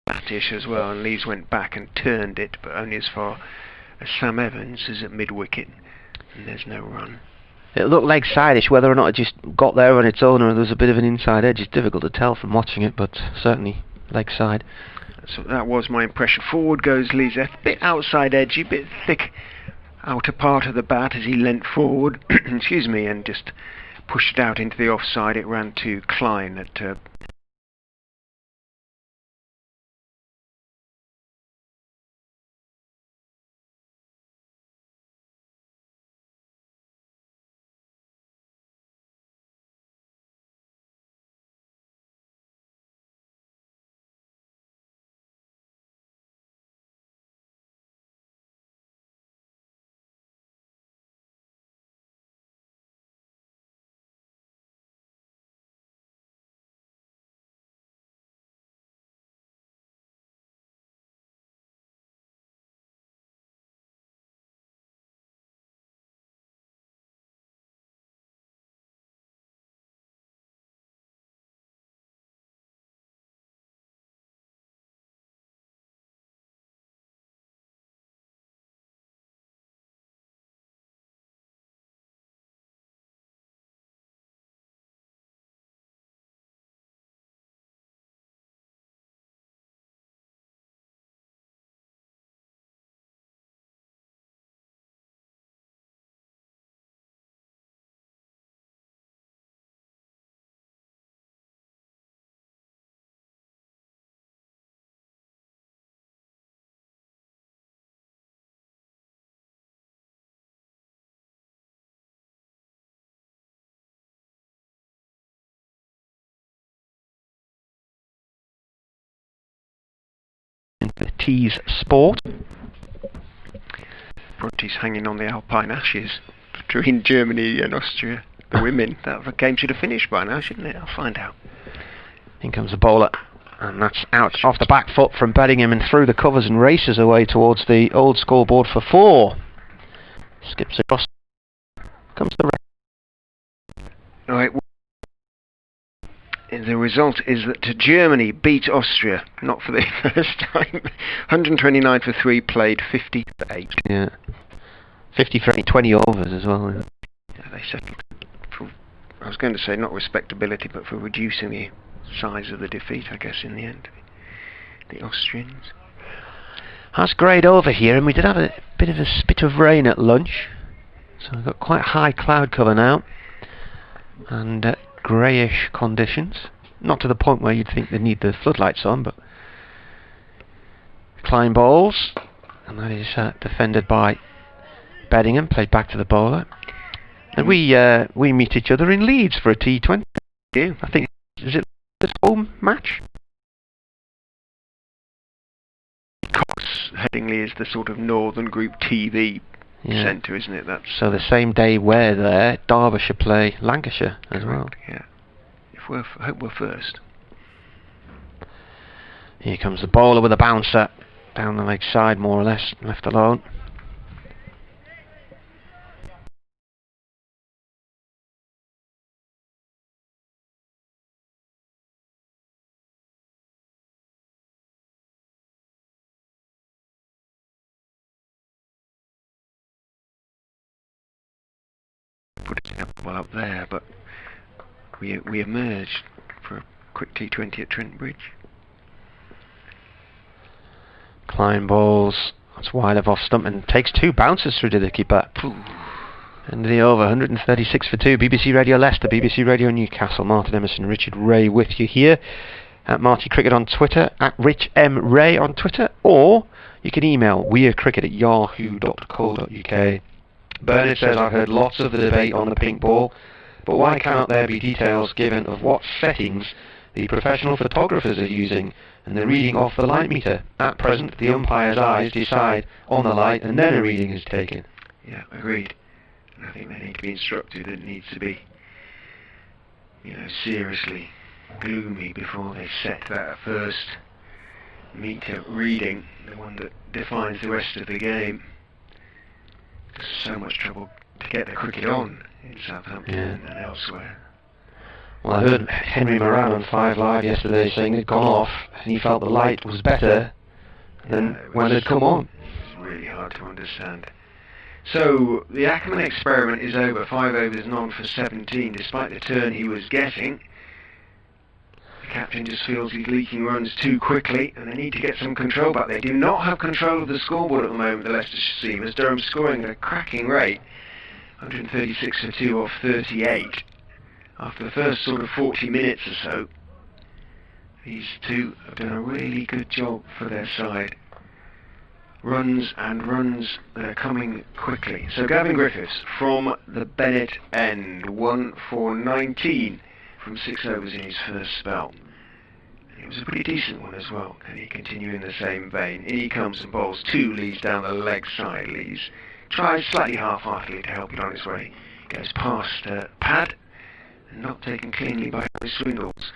Flattish as well, and Lees went back and turned it, but only as far as Sam Evans is at mid wicket, and there's no run. It looked leg side-ish. Whether or not it just got there on its own or there was a bit of an inside edge is difficult to tell from watching it, but certainly leg side. So that was my impression. Forward goes Lees, a bit outside edgy, bit thick outer part of the bat as he leant forward, excuse me, and just pushed it out into the offside. It ran to Klein at the Tees Sport. Bronte's hanging on the Alpine Ashes between Germany and Austria. The women. That game should have finished by now, shouldn't it? I'll find out. In comes the bowler, and that's out off the back foot from Beddingham and through the covers and races away towards the old scoreboard for 4. Skips across. Comes the Right. The result is that Germany beat Austria, not for the first time. 129 for 3, played 50 for 8. Yeah. 50 for 8, 20 overs as well. Yeah, they settled for, I was going to say not respectability, but for reducing the size of the defeat, I guess, in the end. The Austrians. That's greyed over here, and we did have a bit of a spit of rain at lunch. So we've got quite high cloud cover now. And greyish conditions. Not to the point where you'd think they need the floodlights on, but Klein bowls, and that is defended by Beddingham, played back to the bowler. And we meet each other in Leeds for a T20. I think, is it the home match? Cox Headingley is the sort of Northern Group TV centre, isn't it? That's so the same day we're there, Derbyshire play Lancashire as well. Yeah. I hope we're first. Here comes the bowler with a bouncer, down the leg side, more or less, left alone. Put it well up there, but we emerged for a quick T20 at Trent Bridge. Klein balls. That's wide of off stump and takes 2 bounces through to the keeper. End of the over, 136 for 2. BBC Radio Leicester, BBC Radio Newcastle. Martin Emerson, Richard Ray with you here at Marty Cricket on Twitter, at Rich M Ray on Twitter, or you can email weirdcricket@yahoo.co.uk. Bernard says, I've heard lots of the debate on the pink ball, but why cannot there be details given of what settings the professional photographers are using and the reading off the light meter? At present, the umpire's eyes decide on the light and then a reading is taken. Yeah, agreed. And I think they need to be instructed. It needs to be, seriously gloomy before they set that first meter reading, the one that defines the rest of the game. There's so much trouble to get the cricket on in Southampton and elsewhere. Well, I heard Henry Moran on 5 Live yesterday saying it had gone off and he felt the light was better than when it had come on. It's really hard to understand. So, the Ackerman experiment is over. 5 overs, none for 17, despite the turn he was getting. The captain just feels he's leaking runs too quickly, and they need to get some control back. They do not have control of the scoreboard at the moment, the Leicestershire team, as Durham scoring at a cracking rate. 136 for 2 off 38. After the first sort of 40 minutes or so, these two have done a really good job for their side. Runs and runs that are coming quickly. So Gavin Griffiths from the Bennett end, 1 for 19 from 6 overs in his first spell. And it was a pretty decent one as well. Can he continue in the same vein? In he comes and bowls 2 Lees down the leg side. Lees tries slightly half-heartedly to help it on his way. Goes past pad and not taken cleanly by Harry Swindles.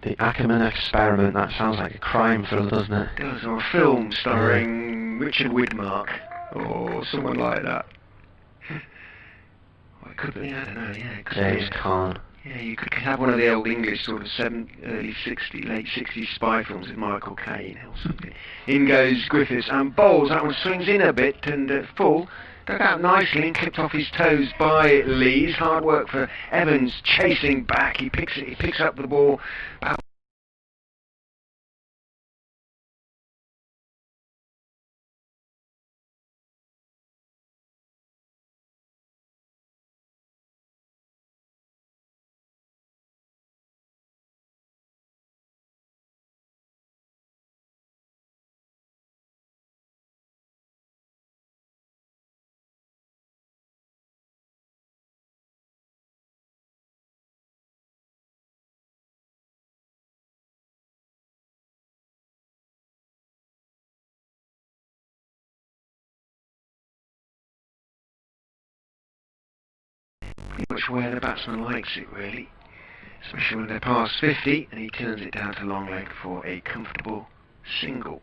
The Ackerman experiment, that sounds like a crime film, doesn't it? It does, or a film starring Richard Widmark, or someone like that. Well, it could be, I don't know, yeah. James Caan. Yeah, you could have one of the old English sort of early 60s, late 60s spy films with Michael Caine or something. In goes Griffiths and bowls. That one swings in a bit and full. Dug out nicely and clipped off his toes by Lees. Hard work for Evans chasing back. He picks up the ball about pretty much where the batsman likes it, really. Especially when they're past 50 and he turns it down to long leg for a comfortable single.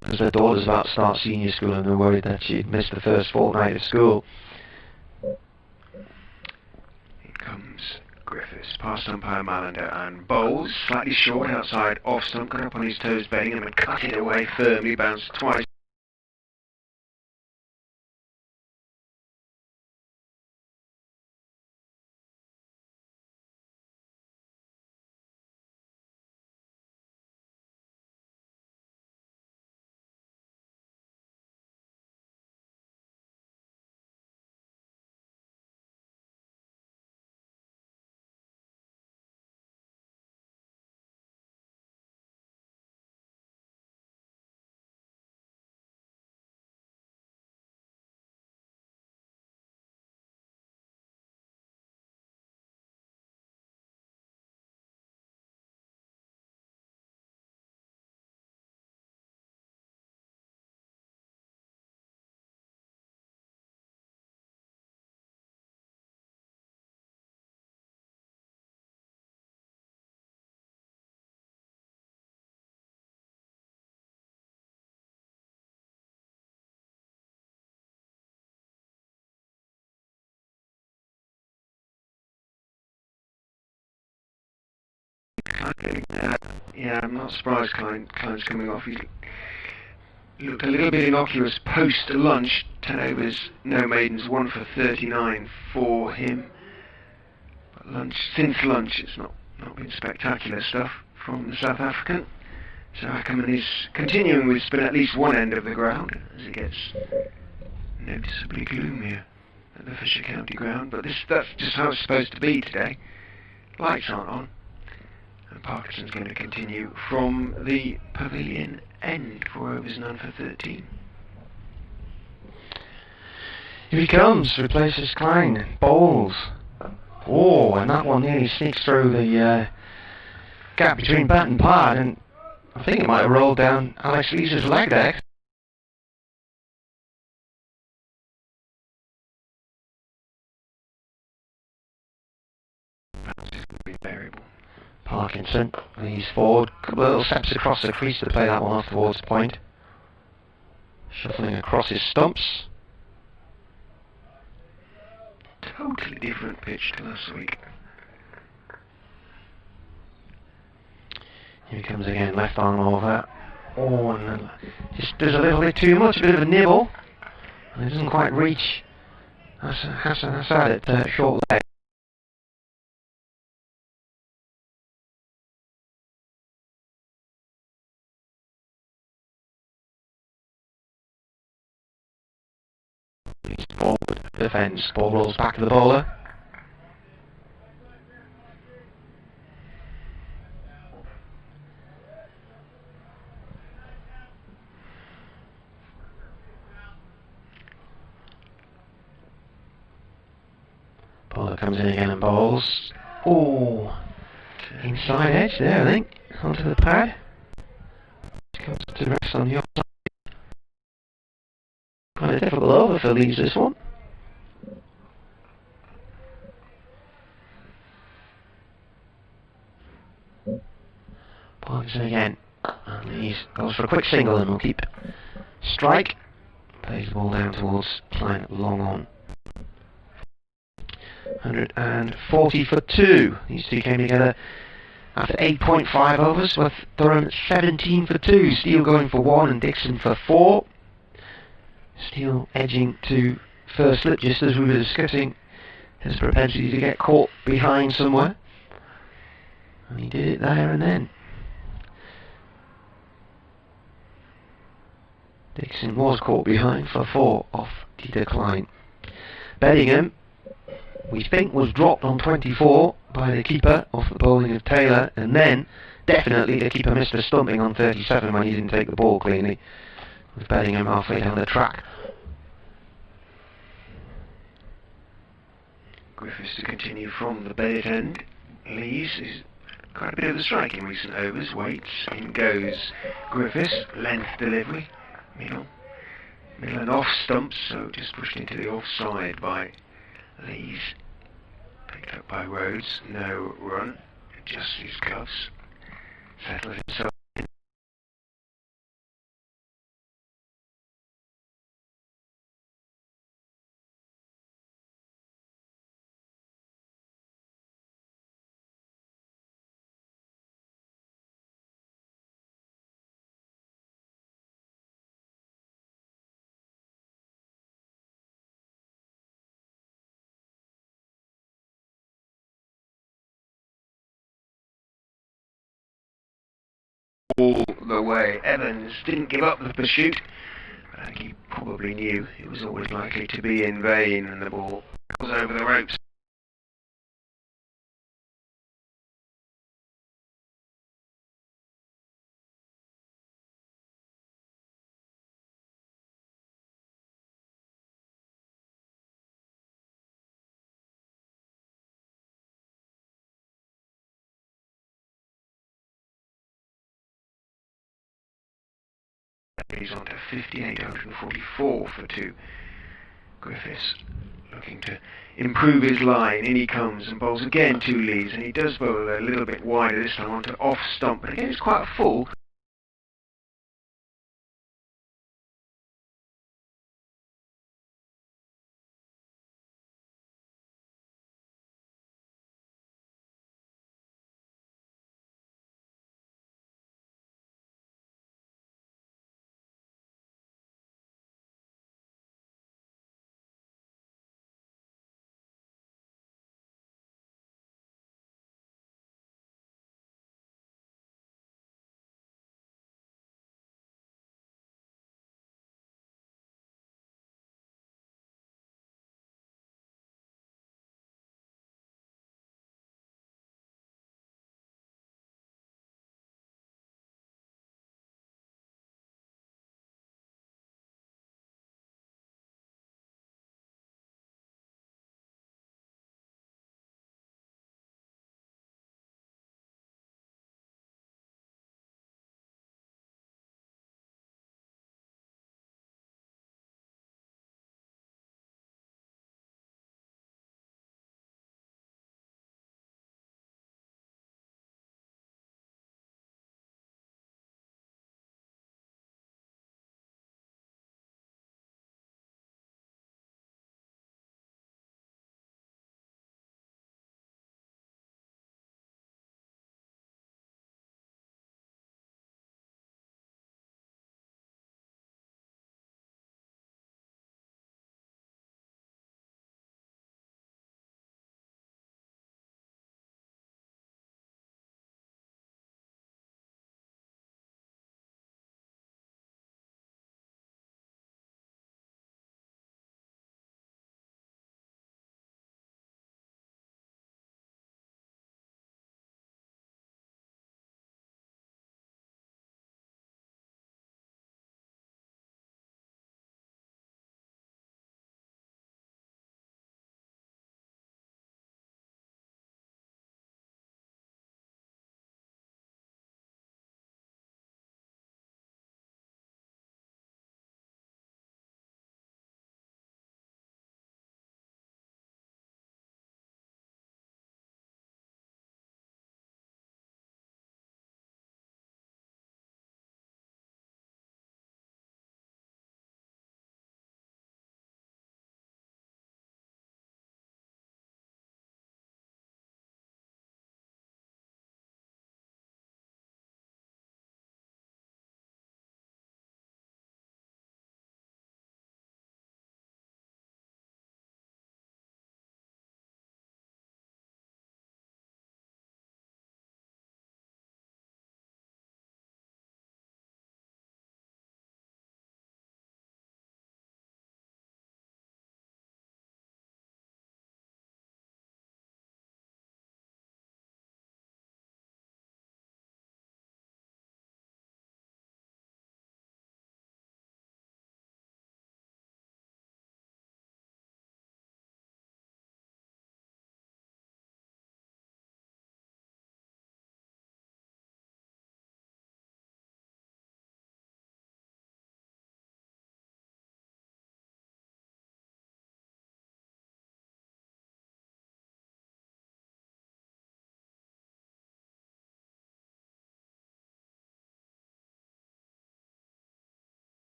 because their daughter's about to start senior school and they're worried that she'd missed the first fortnight of school. Here comes Griffiths, past umpire Malander, and bowls slightly short outside off stump, got up on his toes, Bellingham, and cut it away firmly, bounced twice. Yeah, I'm not surprised Klein's coming off. He looked a little bit innocuous post-lunch. 10 overs, no maidens, 1 for 39 for him. But since lunch, it's not been spectacular stuff from the South African. So Ackerman is continuing with spin at least one end of the ground as it gets noticeably gloomier at the Fisher County ground. But that's just how it's supposed to be today. Lights aren't on. And Parkinson's going to continue from the pavilion end. 4 overs, none for 13. Here he comes, replaces Klein, bowls. Oh, and that one nearly sneaks through the gap between bat and pad, and I think it might have rolled down Alex Lee's leg there. Variable. Parkinson, he's forward, couple of little steps across the crease to play that one off towards point. Shuffling across his stumps. Totally different pitch to last week. Here he comes again, left arm over. Oh, and just does a little bit too much, a bit of a nibble. And it doesn't quite reach Hassan Assad at short leg. He's forward, defence, ball rolls back to the bowler. Bowler comes in again and bowls. Oh, inside edge there, I think, onto the pad. Comes to rest on the outside. Quite a difficult over for Leeds, this one. Parkinson again, and he goes for a quick single and will keep strike. Plays the ball down towards Klein long on. 140 for 2. These two came together after 8.5 overs, with Durham 17 for 2. Steele going for 1 and Dixon for 4. Steele edging to first slip, just as we were discussing his propensity to get caught behind somewhere. And he did it there and then. Dixon was caught behind for 4 off Dieter Klein. Bellingham, we think, was dropped on 24 by the keeper off the bowling of Taylor, and then definitely the keeper missed a stumping on 37 when he didn't take the ball cleanly, with Bellingham halfway down the track. Griffiths to continue from the Bennett end. Lees is quite a bit of a strike in recent overs. Waits, in goes Griffiths, length delivery, middle and off stumps, so just pushed into the offside by Lees. Picked up by Rhodes, no run, adjusts his gloves, settles himself all the way. Evans didn't give up the pursuit, but I think he probably knew it was always likely to be in vain, and the ball was over the ropes. He's on to 58.44 for 2. Griffiths looking to improve his line. In he comes and bowls again 2 leads, and he does bowl a little bit wider this time onto off stump, but again it's quite full.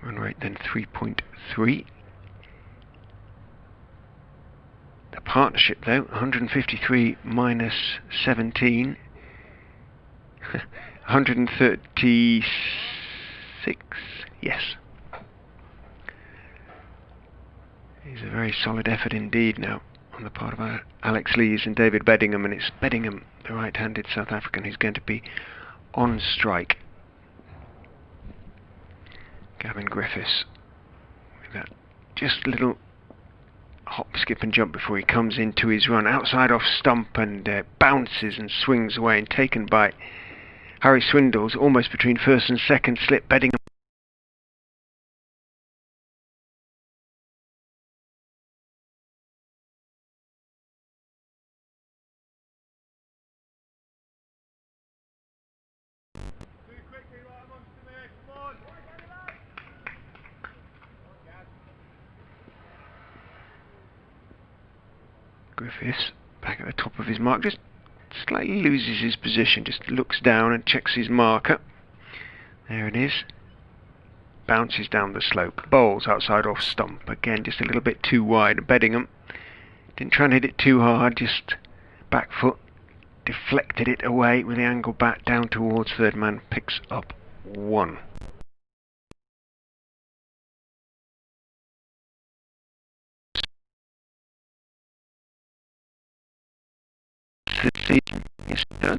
Run rate then 3.3. The partnership though, 153 minus 17. 136. Yes. It's a very solid effort indeed now on the part of Alex Lees and David Beddingham, and it's Beddingham, the right-handed South African, who's going to be on strike. Gavin Griffiths with that just little hop, skip and jump before he comes into his run. Outside off stump and bounces and swings away, and taken by Harry Swindles almost between first and second slip. Beddingham Griffiths back at the top of his mark, just slightly loses his position, just looks down and checks his marker. There it is. Bounces down the slope, bowls outside off stump, again just a little bit too wide. Beddingham didn't try and hit it too hard, just back foot, deflected it away with the angle bat down towards third man, picks up 1. Yes, it does.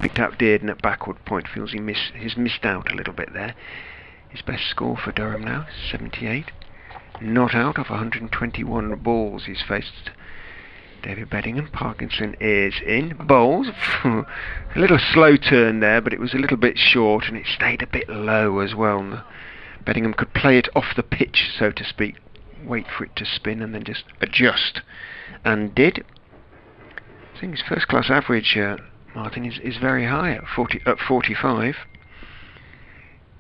picked out Dearden at backward point. Feels he's missed out a little bit there. His best score for Durham now, 78. Not out of 121 balls he's faced. David Beddingham. Parkinson is in. Bowls. A little slow turn there, but it was a little bit short and it stayed a bit low as well. Beddingham could play it off the pitch, so to speak. Wait for it to spin and then just adjust. And did. I think his first class average, Martin, is very high at 45.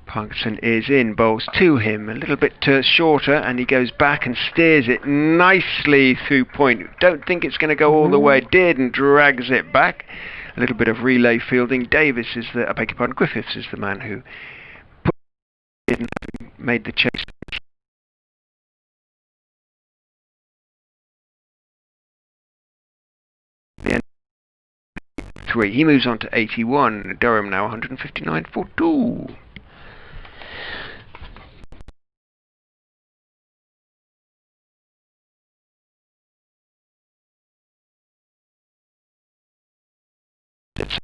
Parkinson is in, bowls to him, a little bit shorter, and he goes back and steers it nicely through point. Don't think it's going to go all the way. Dearden drags it back. A little bit of relay fielding. Griffiths is the man who made the chase. The end 3. He moves on to 81. Durham now 159 for 2. It's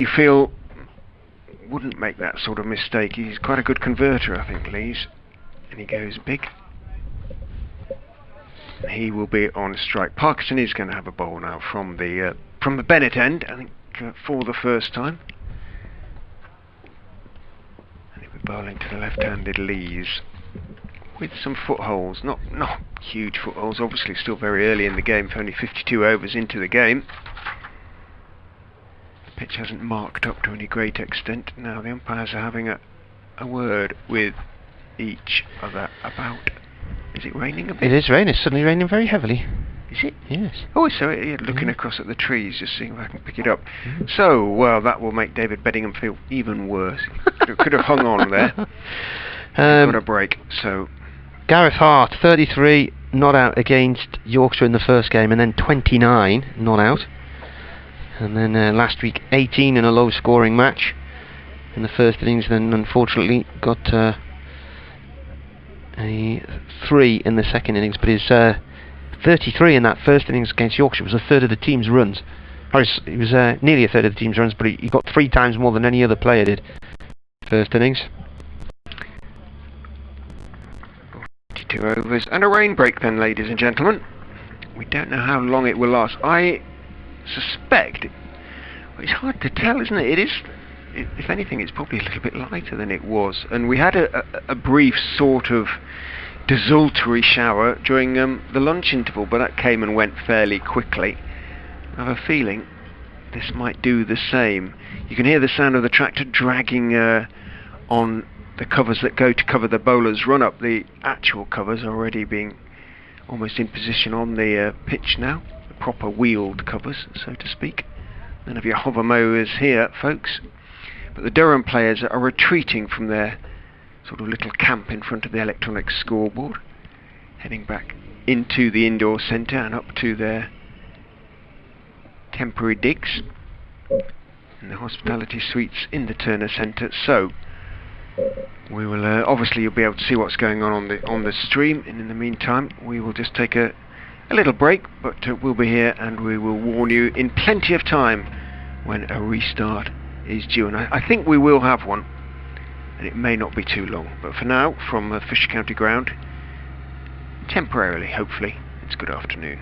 you feel wouldn't make that sort of mistake. He's quite a good converter, I think, Lees. And he goes big. He will be on strike. Parkinson is going to have a bowl now from the Bennett end, I think, for the first time. And he'll be bowling to the left-handed Lees with some footholds, not huge footholds. Obviously, still very early in the game, for only 52 overs into the game. The pitch hasn't marked up to any great extent. Now the umpires are having a word with each other about. Is it raining a bit? It is raining. It's suddenly raining very heavily. Is it? Yes. Oh, so yeah, looking across at the trees, just seeing if I can pick it up. So, well, that will make David Bedingham feel even worse. Could have hung on there. Got a break. So, Gareth Hart, 33 not out against Yorkshire in the first game, and then 29 not out. And then last week 18 in a low-scoring match in the first innings. Then unfortunately got a 3 in the second innings, but his 33 in that first innings against Yorkshire was a third of the team's runs. Or it was nearly a third of the team's runs, but he got 3 times more than any other player did first innings. 2 overs and a rain break then, ladies and gentlemen. We don't know how long it will last. I suspect it's hard to tell, isn't it? It is, if anything, it's probably a little bit lighter than it was. And we had a brief sort of desultory shower during the lunch interval, but that came and went fairly quickly. I have a feeling this might do the same. You can hear the sound of the tractor dragging on the covers that go to cover the bowler's run up. The actual covers are already being almost in position on the pitch now, the proper wheeled covers, so to speak. None of your hover mowers here, folks. But the Durham players are retreating from their sort of little camp in front of the electronic scoreboard, heading back into the indoor centre and up to their temporary digs in the hospitality suites in the Turner Centre. So we will obviously you'll be able to see what's going on the stream, and in the meantime we will just take a little break, but we'll be here and we will warn you in plenty of time when a restart is due, and I think we will have one, and it may not be too long. But for now, from Fisher County Ground, temporarily, hopefully, it's good afternoon.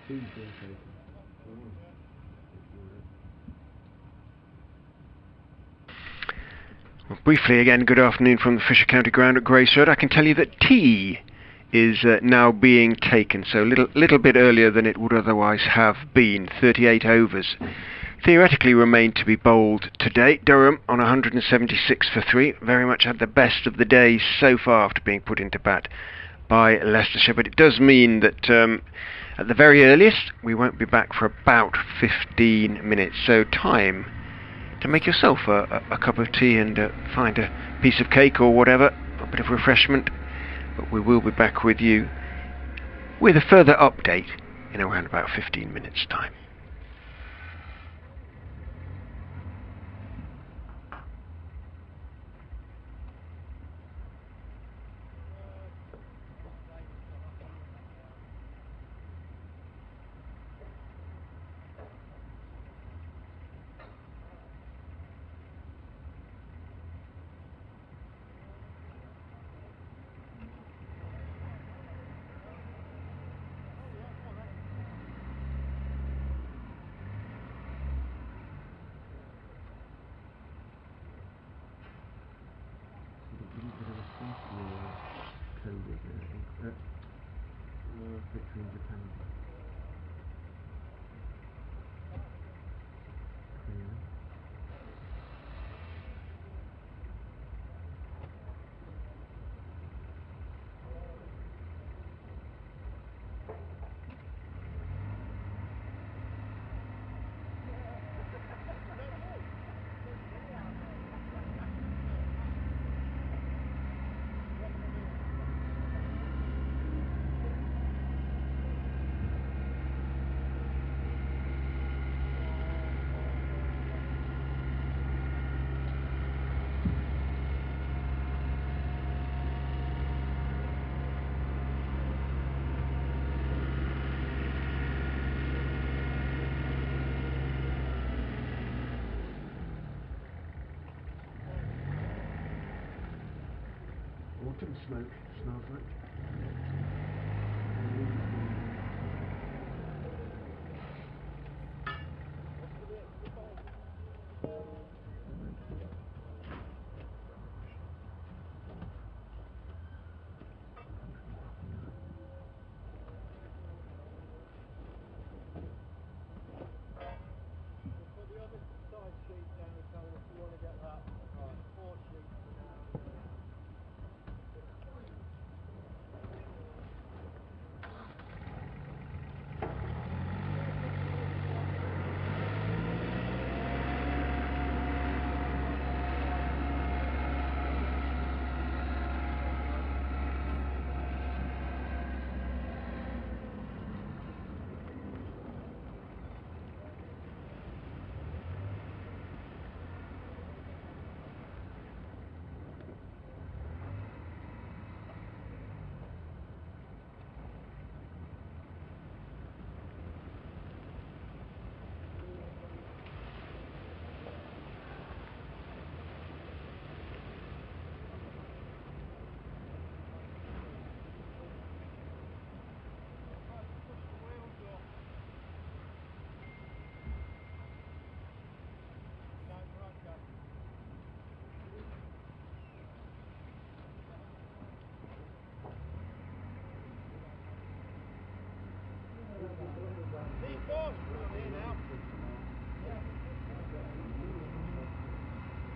Well, briefly again, good afternoon from the Fisher County Ground at Grace Road. I can tell you that tea is now being taken, so little bit earlier than it would otherwise have been. 38 overs theoretically remain to be bowled today. Durham on 176 for 3, very much had the best of the day so far after being put into bat by Leicestershire, but it does mean that at the very earliest we won't be back for about 15 minutes, so time to make yourself a cup of tea and find a piece of cake or whatever, a bit of refreshment. But we will be back with you with a further update in around about 15 minutes time. Autumn smoke smells like.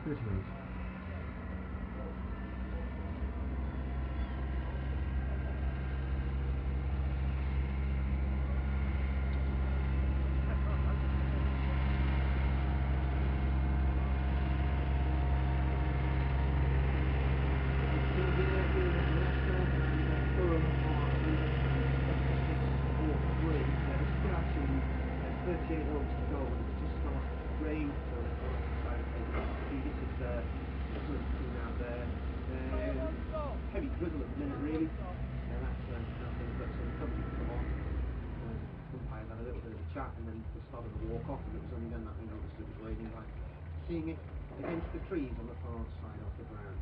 Good news. Heavy drizzle at the minute, really. That's nothing but some company to come on. Umpires had a little bit of a chat and then we started to walk off, and it was only then that we noticed it was raining. Like seeing it against the trees on the far side of the ground.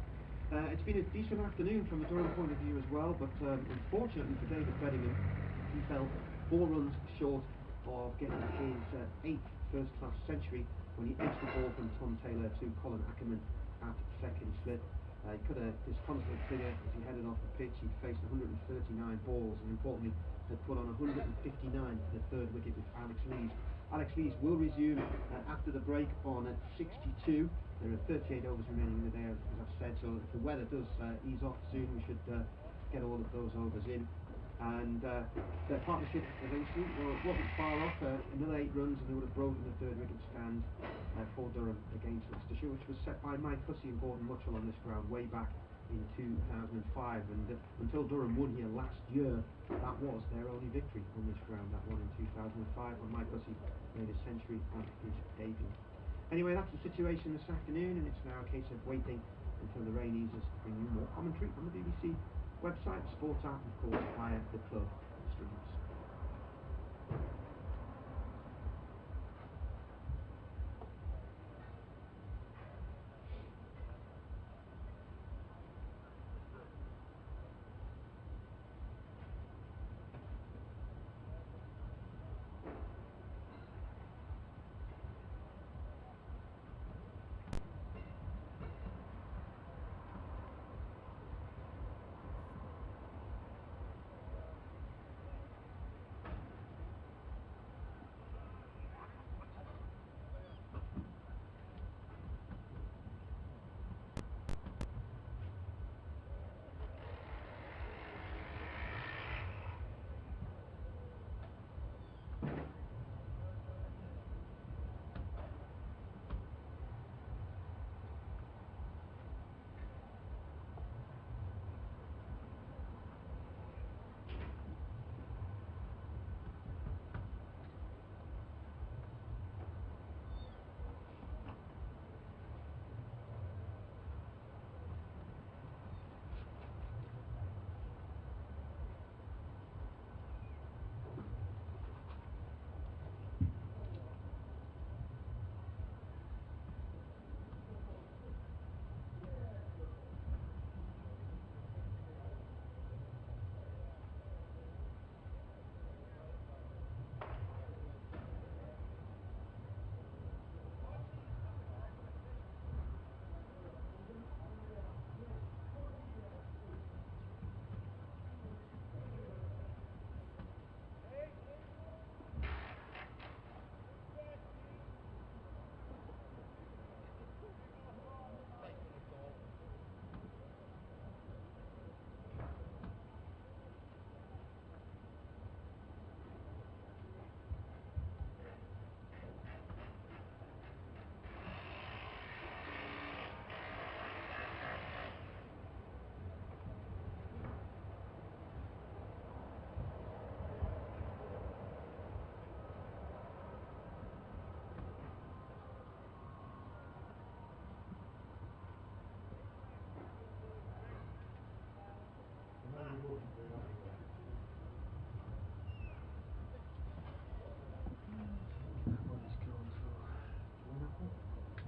It's been a decent afternoon from a Durham point of view as well, but unfortunately for David Beddingham, he fell 4 runs short of getting his 8th first-class century when he edged the ball from Tom Taylor to Colin Ackerman at second slip. He cut a disconsolate figure as he headed off the pitch. He faced 139 balls and importantly had put on 159 for the 3rd wicket with Alex Lees. Alex Lees will resume after the break on 62. There are 38 overs remaining in the day, as I've said, so if the weather does ease off soon, we should get all of those overs in. And their partnership eventually wasn't far off. Another 8 runs and they would have broken the 3rd wicket stand for Durham against Leicestershire, which was set by Mike Hussey and Gordon Mutchell on this ground way back in 2005. And until Durham won here last year, that was their only victory on this ground, that one in 2005 when Mike Hussey made a century on his debut. Anyway, that's the situation this afternoon, and it's now a case of waiting until the rain eases to bring you more commentary on the BBC website, sports app, and of course via the club streams.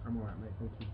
I'm alright, mate, thank you.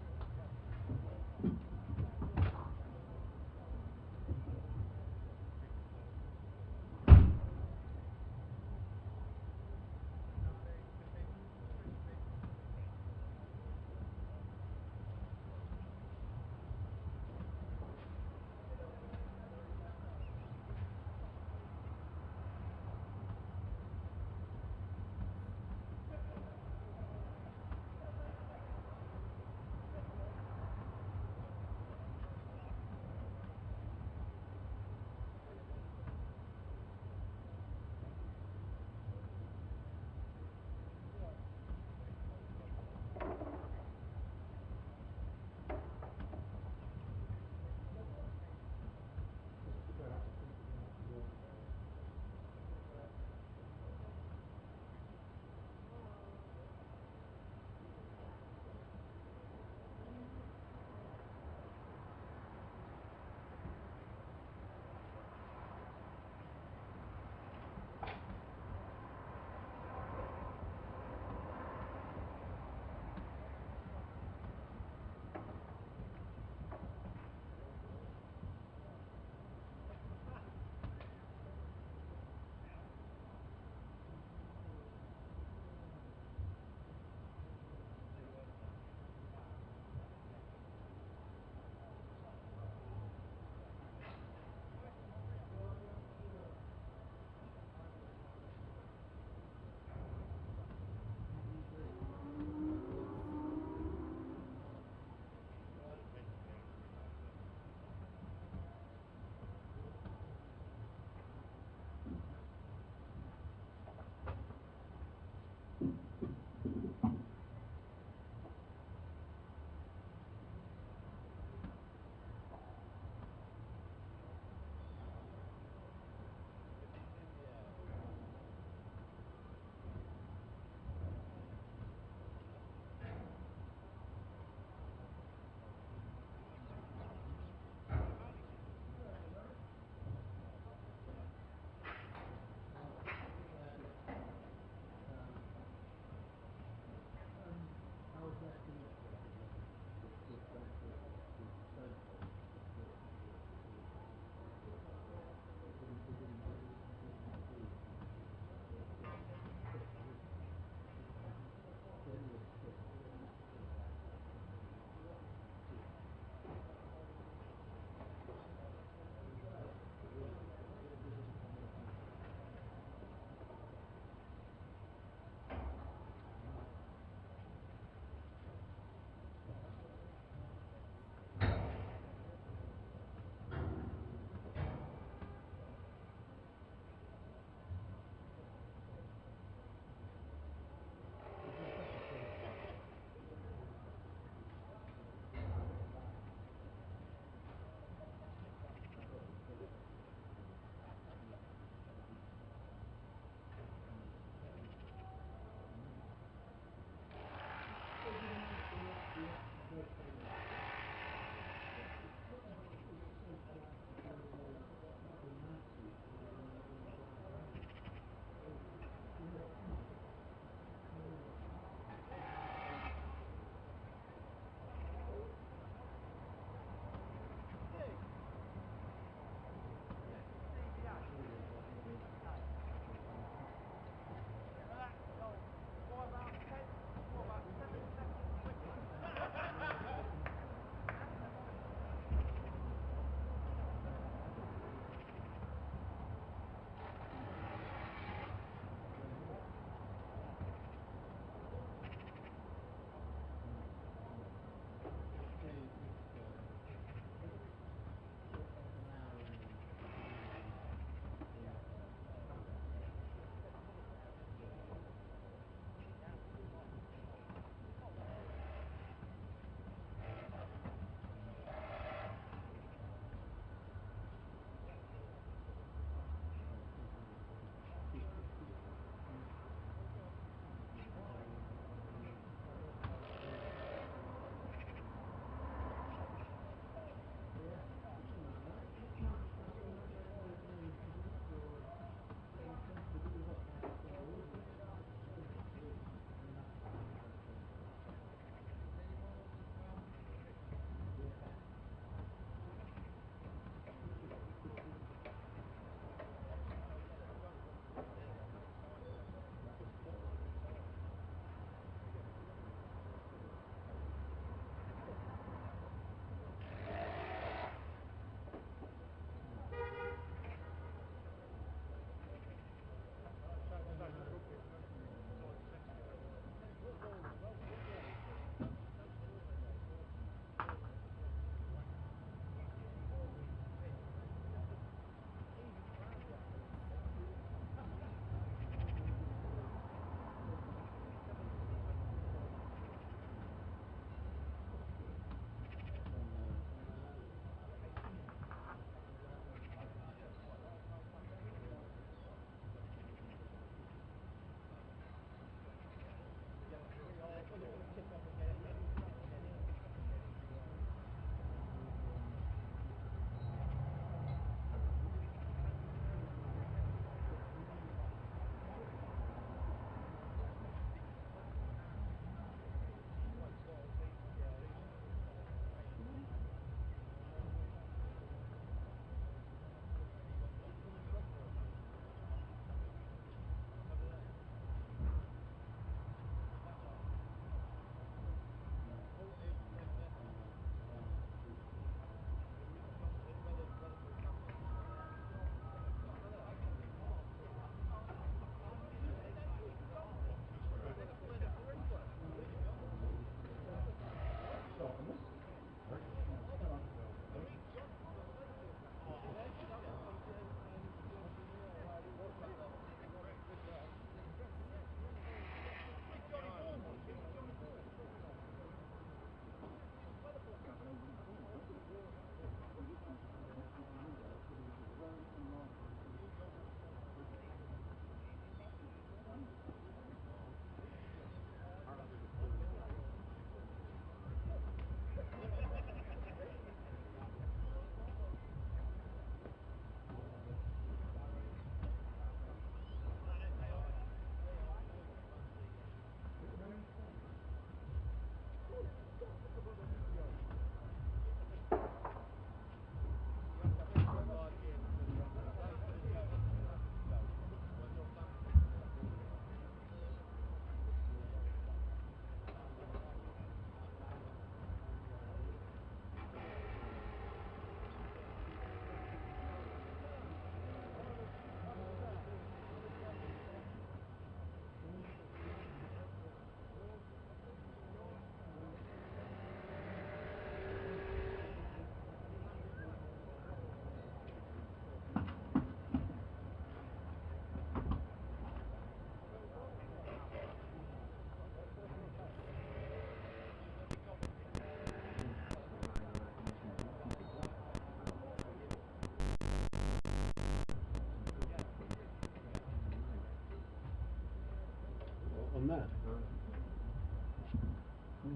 that.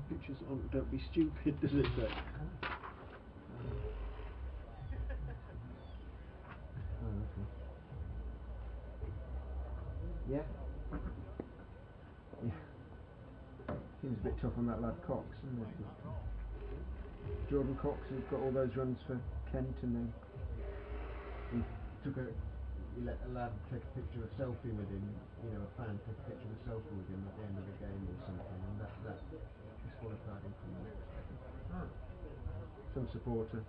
Pictures on Don't Be Stupid, does it say? Oh, okay. Yeah? Yeah. Seems a bit tough on that lad Cox, isn't it? Jordan Cox, who's got all those runs for Kent, and he let a lad take a picture, a selfie with him, you know, a fan take a picture of a selfie with him at the end of the game or something, and that disqualified him from that. Some supporter.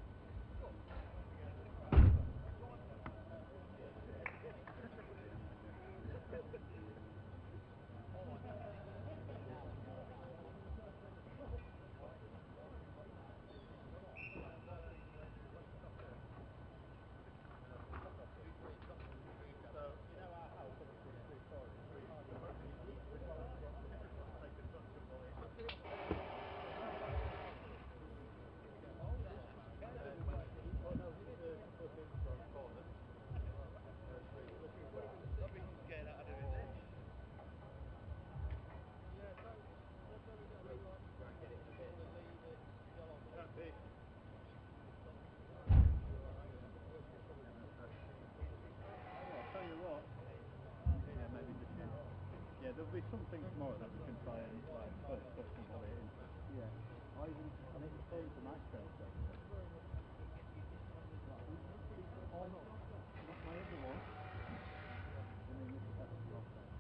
Yeah, there'll be something tomorrow that we can try and push the ball in. Yeah. I think the same for my spell. Oh no, not my other one. And then this is the off there.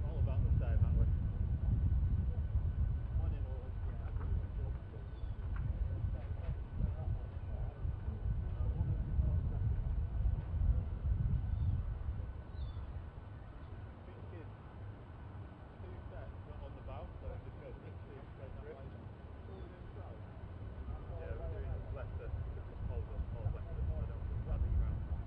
All about the same, aren't we? One in all. Thinking 2 sets on the bow, so it just goes literally straight that way. Yeah, we're doing Leicester, hold Leicester, so I don't think running around. 'em.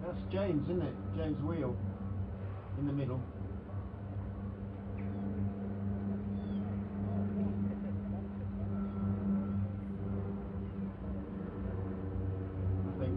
That's James, isn't it? James Wheel in the middle. I think.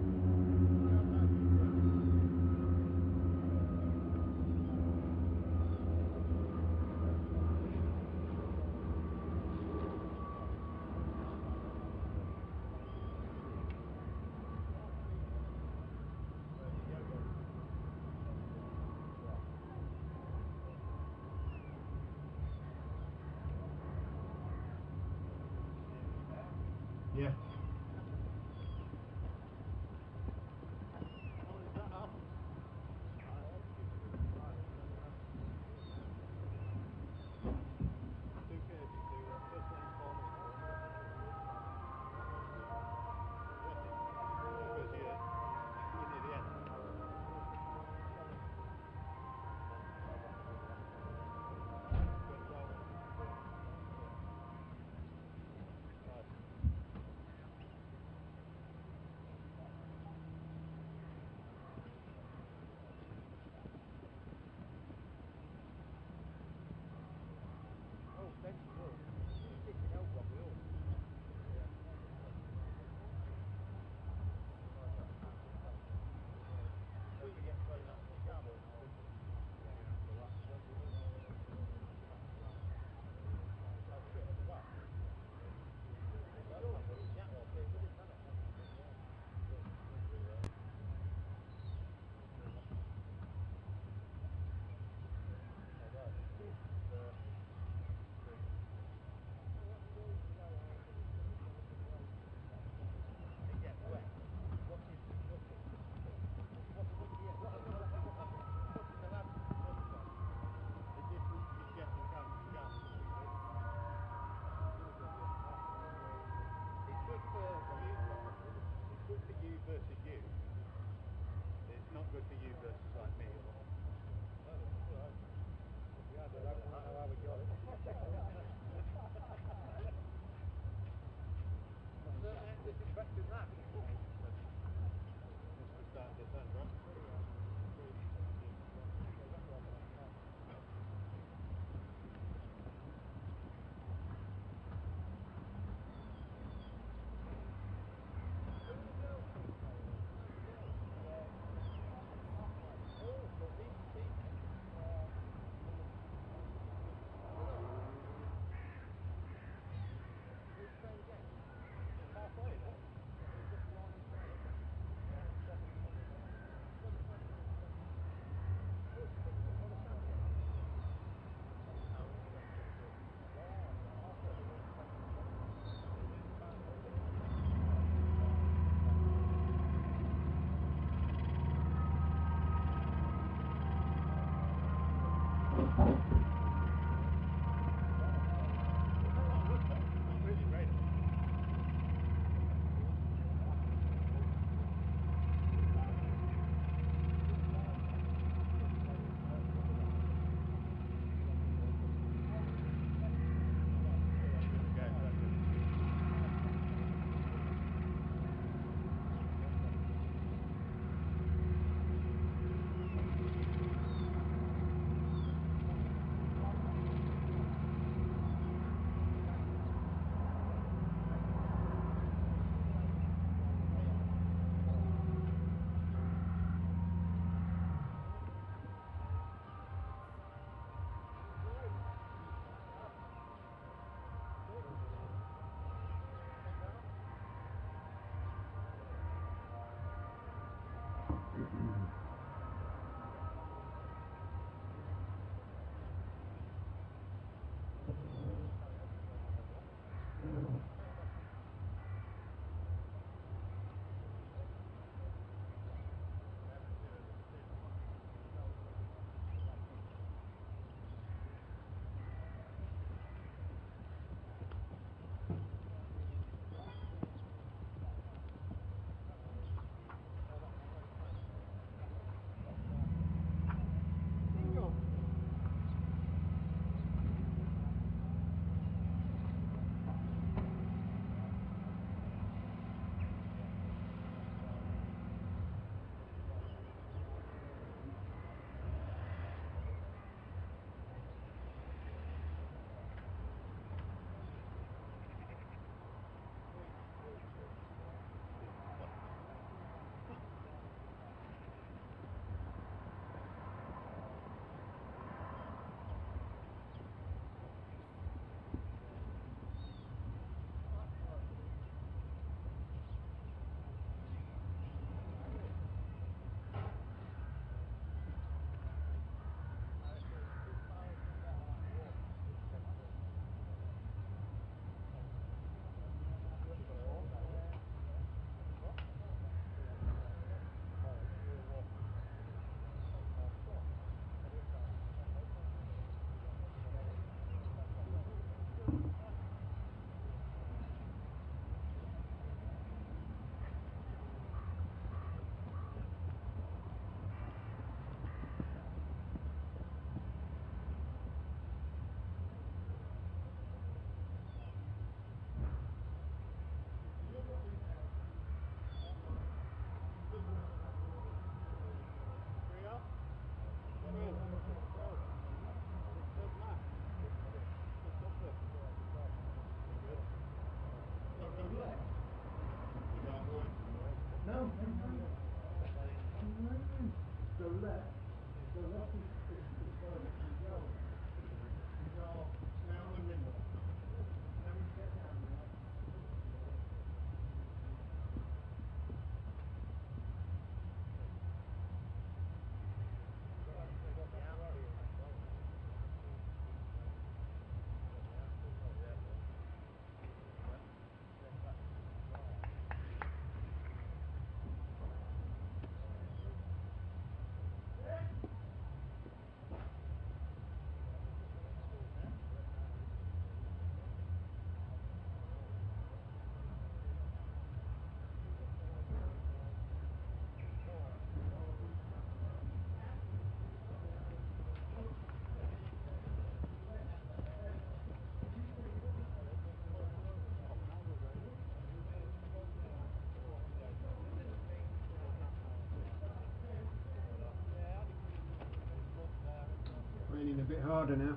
Raining a bit harder now.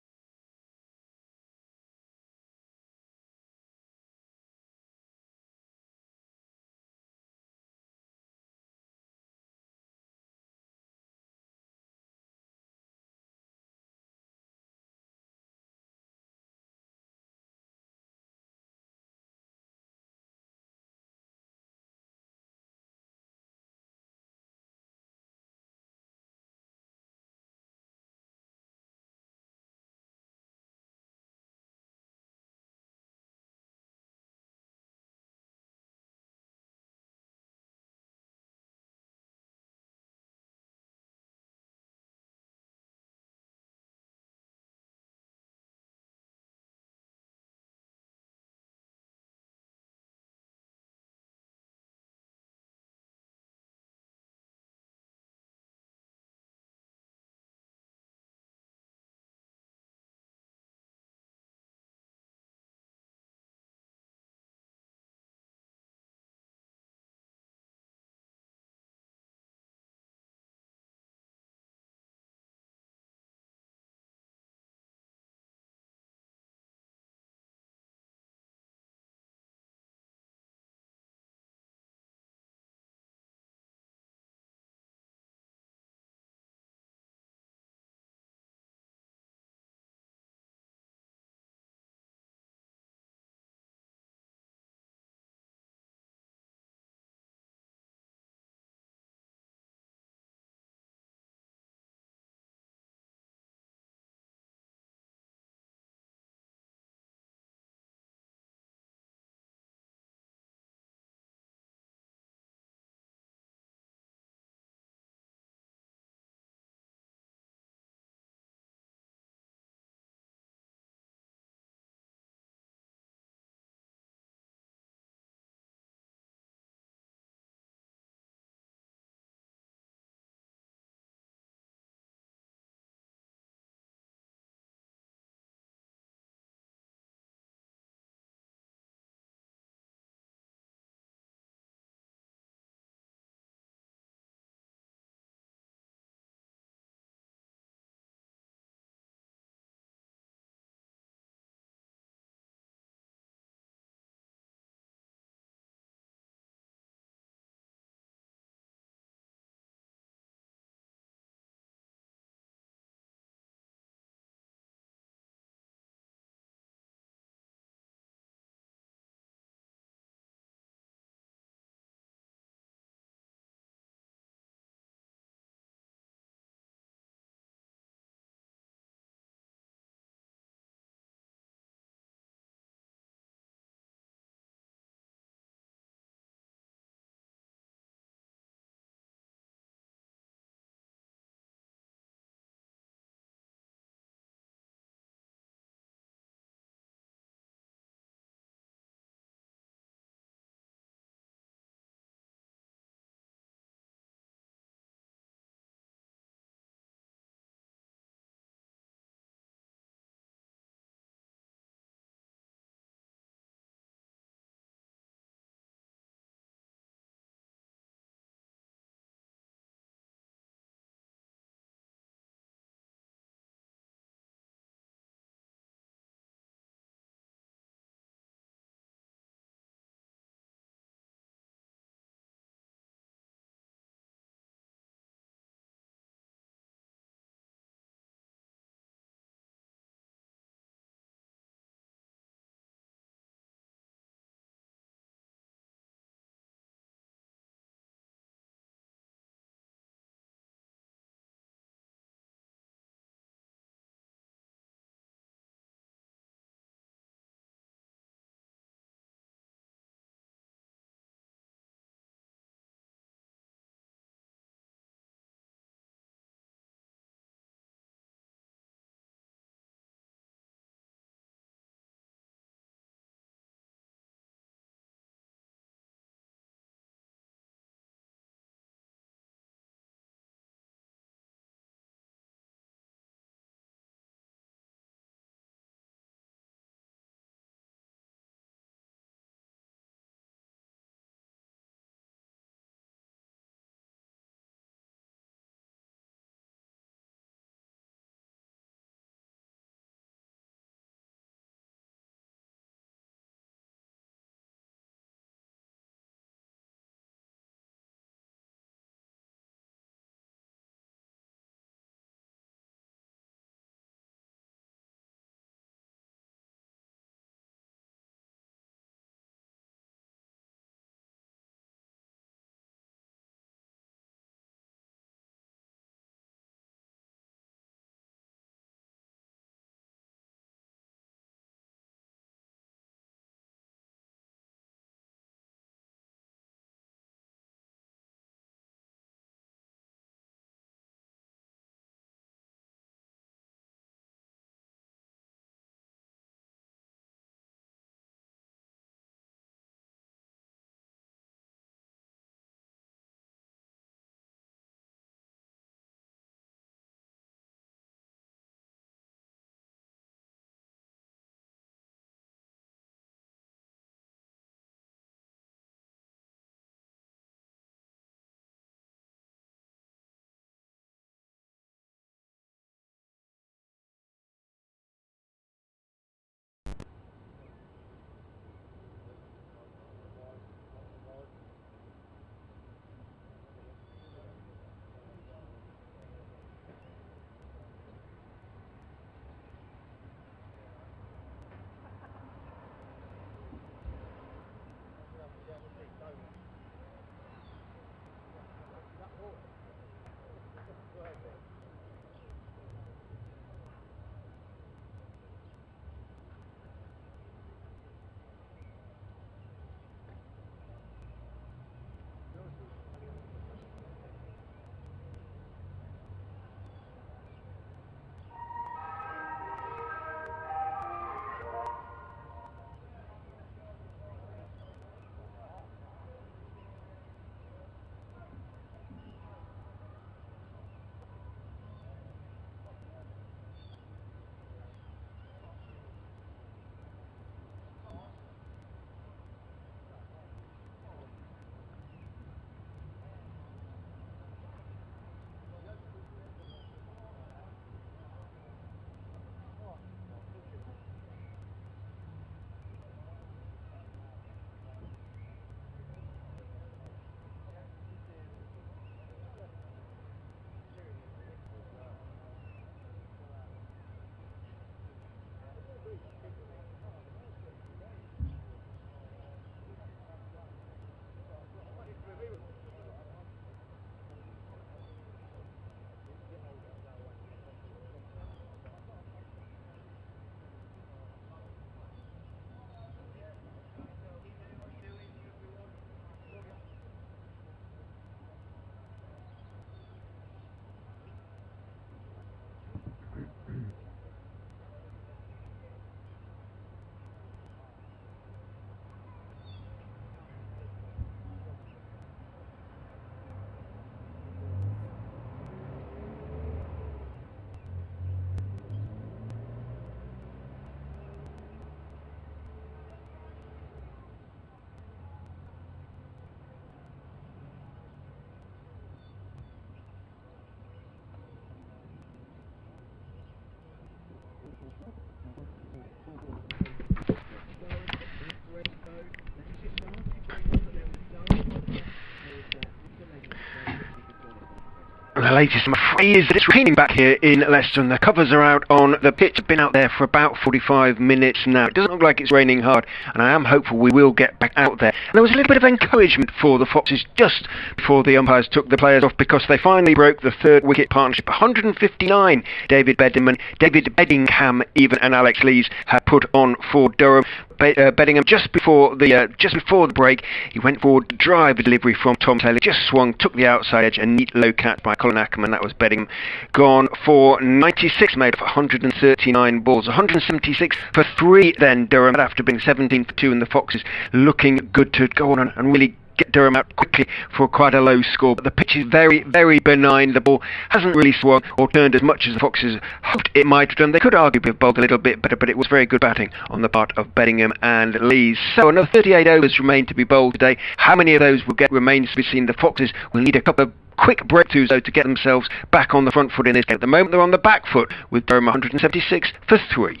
latest, I'm afraid, is that it's raining back here in Leicester, and the covers are out on the pitch. I've been out there for about 45 minutes now. It doesn't look like it's raining hard, and I am hopeful we will get back out there. And there was a little bit of encouragement for the Foxes just before the umpires took the players off, because they finally broke the third wicket partnership. 159 David Bedingham even and Alex Lees had put on for Durham. Bedingham just before the break, he went forward to drive a delivery from Tom Taylor, just swung, took the outside edge, a neat low catch by Colin Ackerman. That was Bedingham. Gone for 96, made of 139 balls, 176 for 3 then Durham, after being 17 for 2, and the Foxes looking good to go on and really get Durham out quickly for quite a low score. But the pitch is very, very benign. The ball hasn't really swung or turned as much as the Foxes hoped it might have done. They could arguably have bowled a little bit better, but it was very good batting on the part of Bedingham and Lees. So another 38 overs remain to be bowled today. How many of those will get remains to be seen. The Foxes will need a couple of quick breakthroughs though to get themselves back on the front foot in this game. At the moment they're on the back foot with Durham 176 for 3.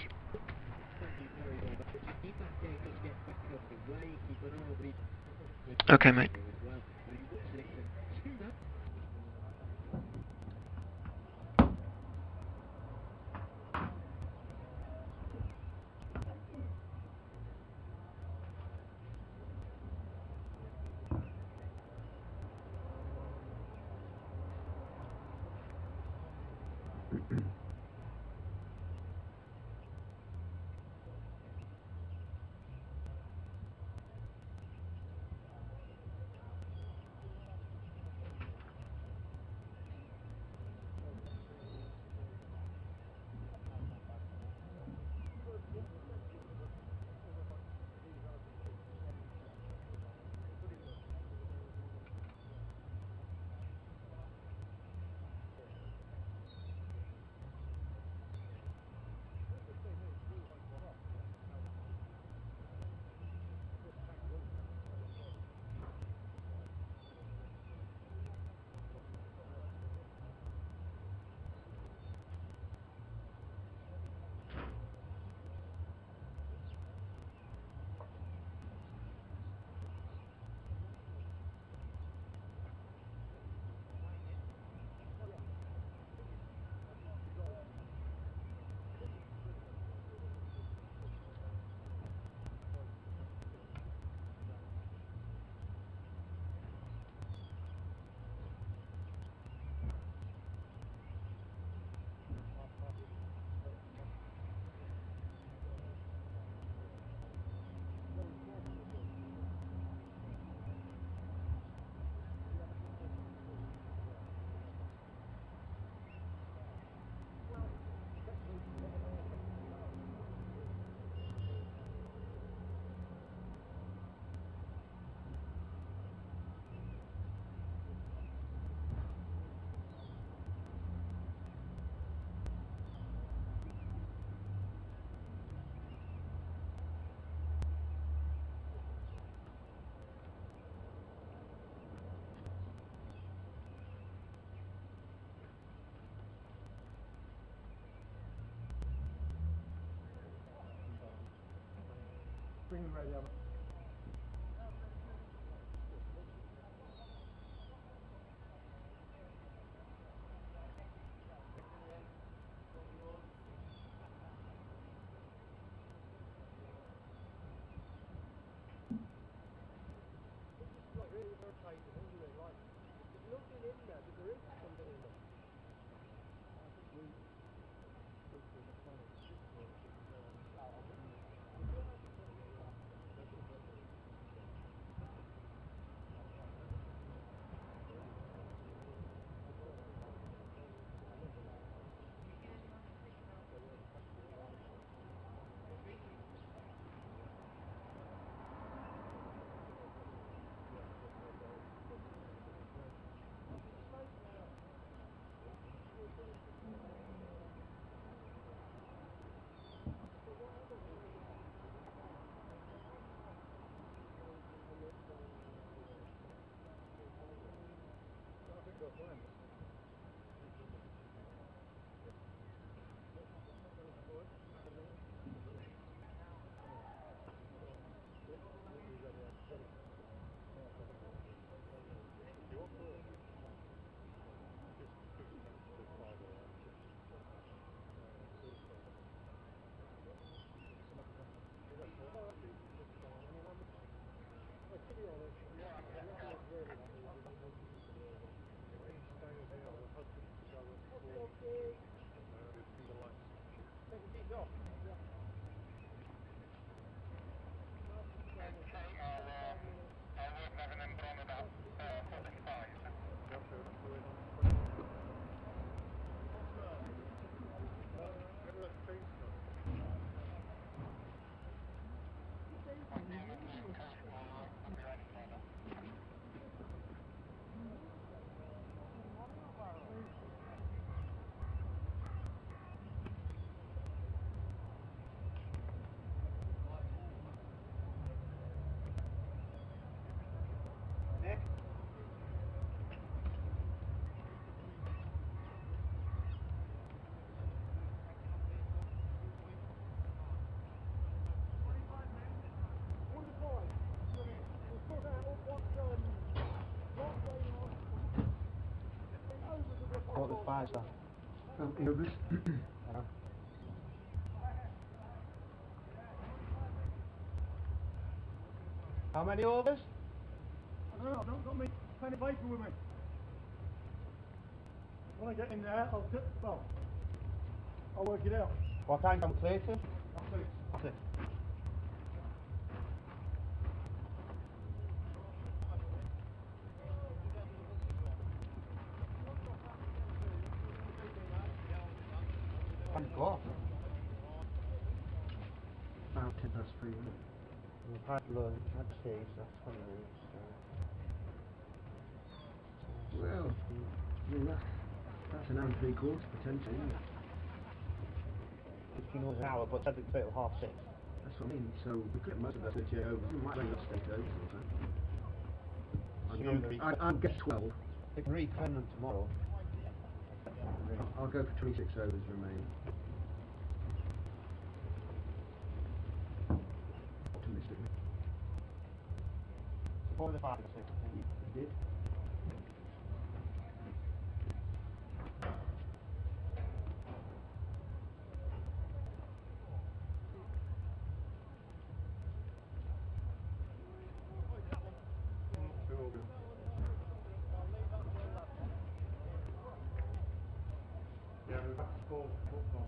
Okay, mate. Bring the radio. 5 star. Overs. How many overs? I don't know, I've not got my pen and paper with me. When I get in there, I'll work it out. What time completed? That's it. That's it. And go. About 10 past 3, isn't it? We've had lunch, had tea, so that's 20 minutes. Well, I mean, that's an hour and 3/4 potentially, isn't it? 15 hours an hour, but said it's till 6:30. That's what I mean. So we clip most of those 38 overs. We might bring us state overs or something. I'd guess 12. They can return them tomorrow. I'll go for 26 overs remaining. Optimistically. Before the 5 or 6, I think. He did. Yeah, we've got to score football.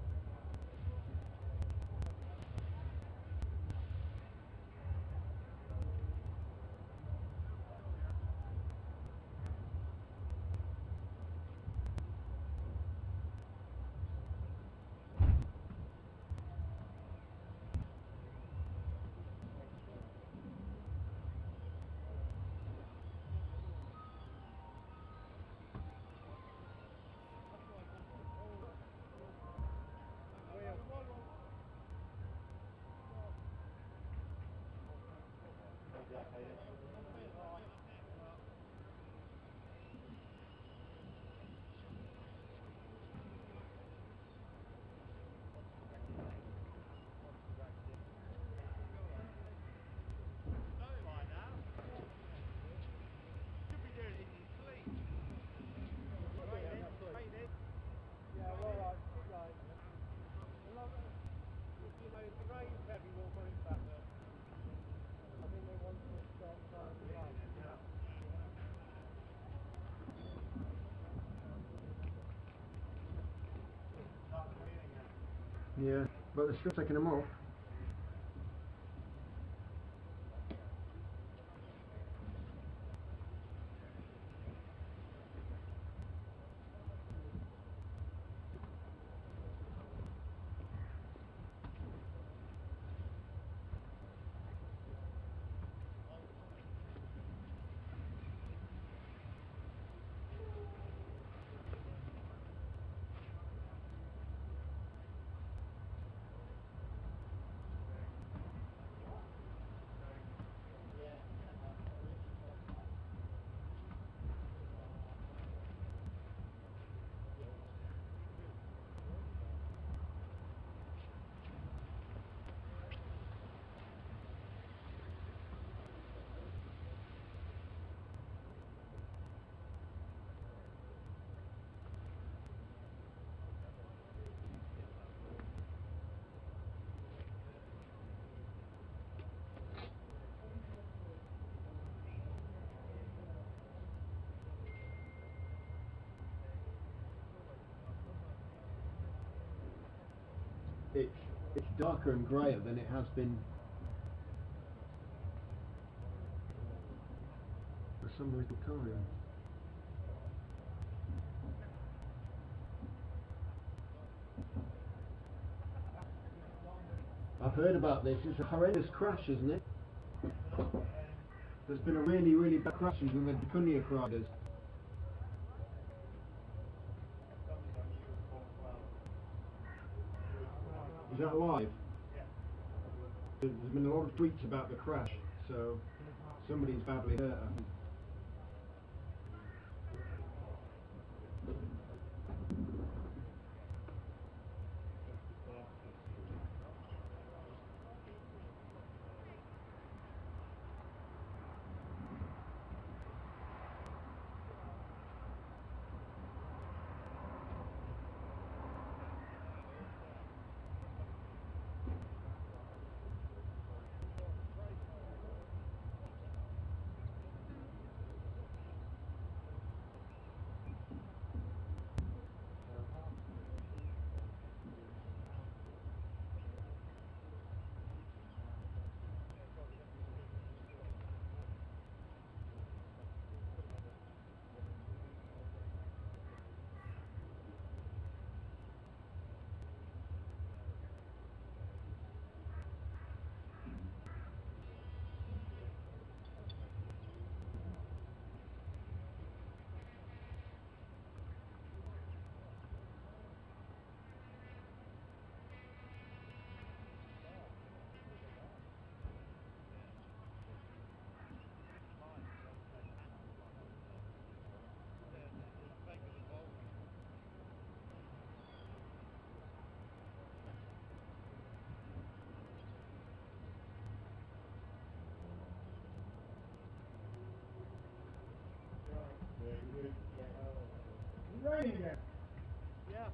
Yeah, right. You know, if the rain's heavy, we'll put it back there. I think they want to start trying to run. Yeah, but they're still taking them off. It's darker and greyer than it has been for some little time. I've heard about this. It's a horrendous crash, isn't it? There's been a really, really bad crash with the Cunniac riders. Is that live? Yeah. There's been a lot of tweets about the crash, so somebody's badly hurt, I think. It's raining again. Yeah.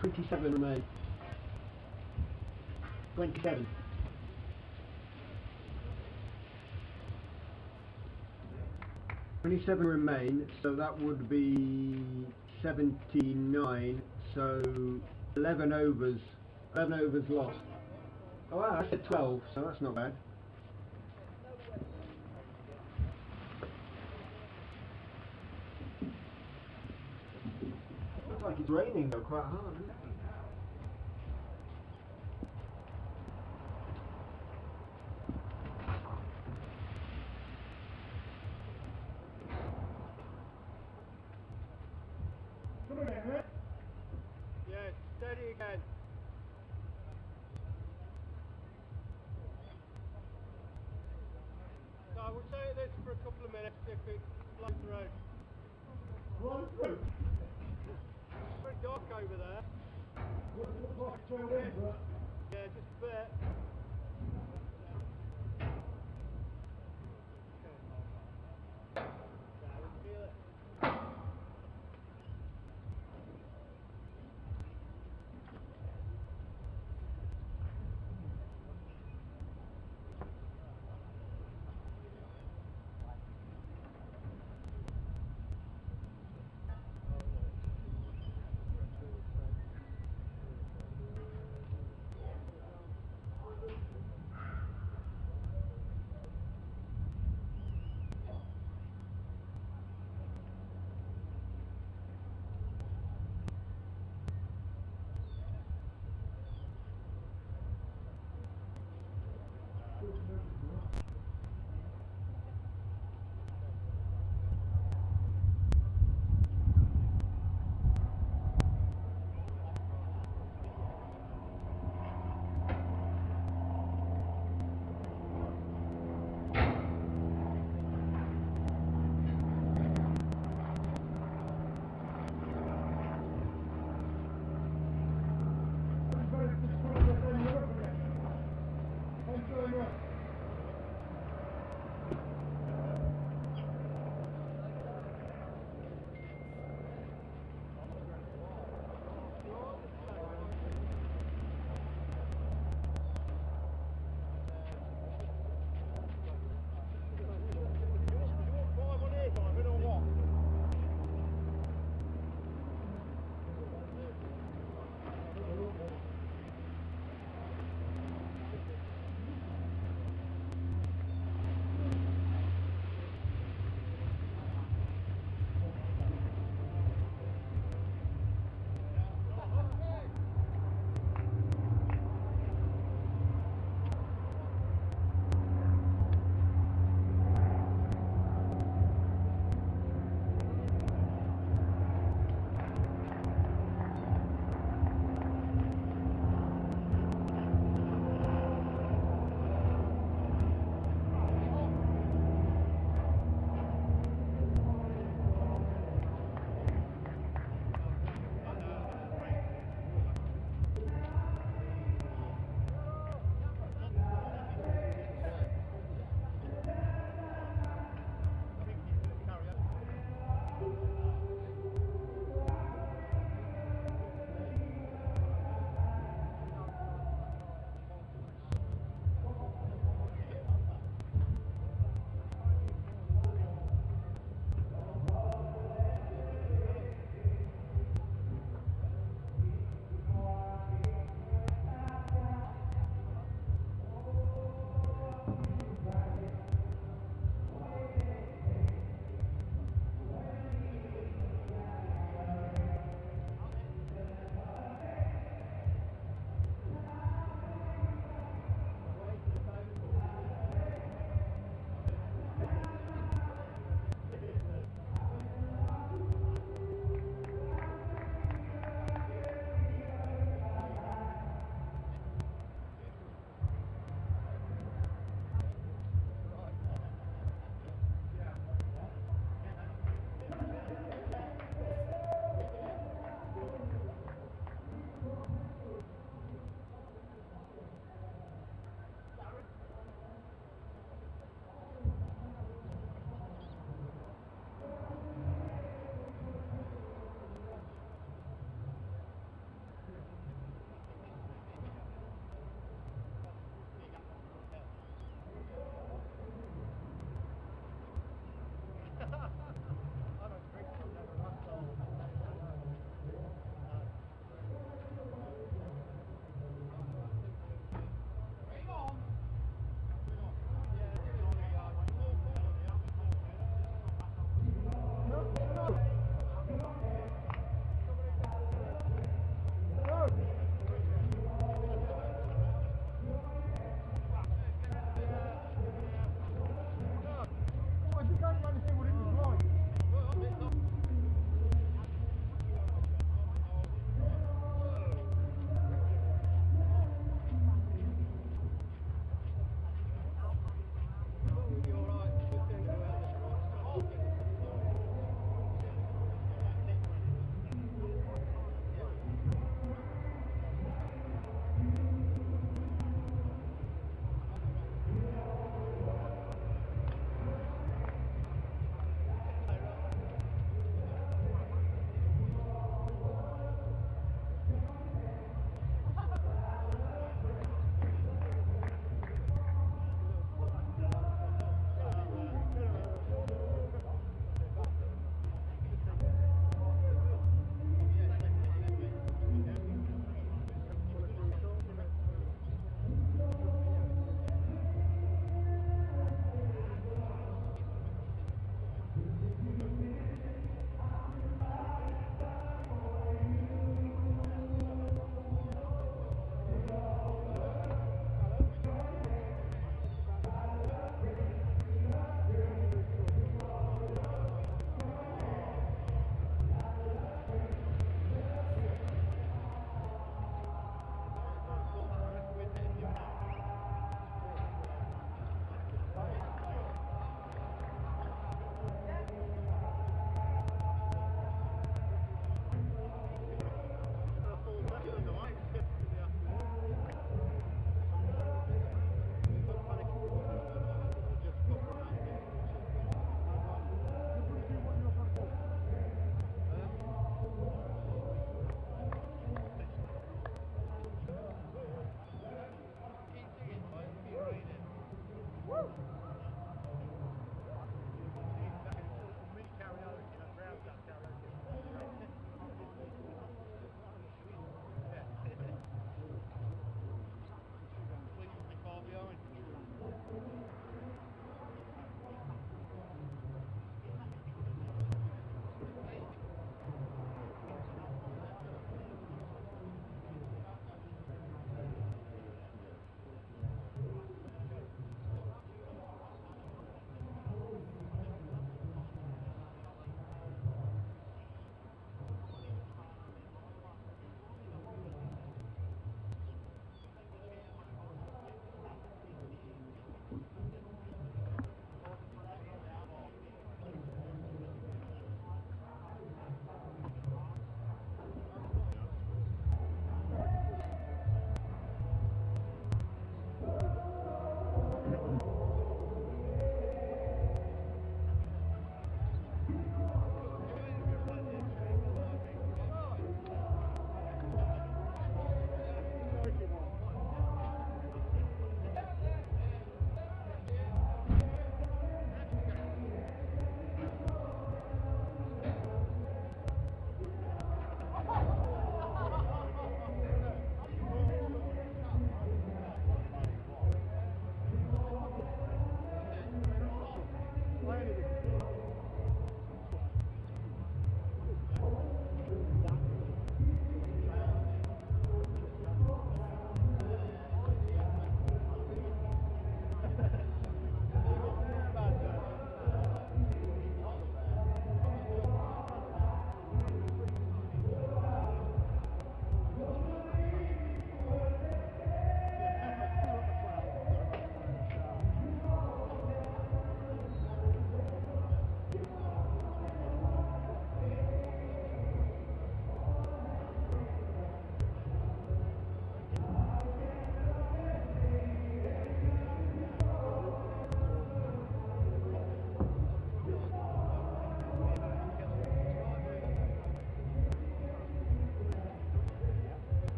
Twenty-seven remain. 27. Remain, so that would be 79. So 11 overs. 11 overs lost. Oh wow, I said 12, so that's not bad. Looks like it's raining though, quite hard, isn't it? Yeah, steady again. So I will say this for a couple of minutes if it blows through. Blow through? It's very dark over there. What does it look like through in, but... Yeah, just a bit. Yeah, we can feel it.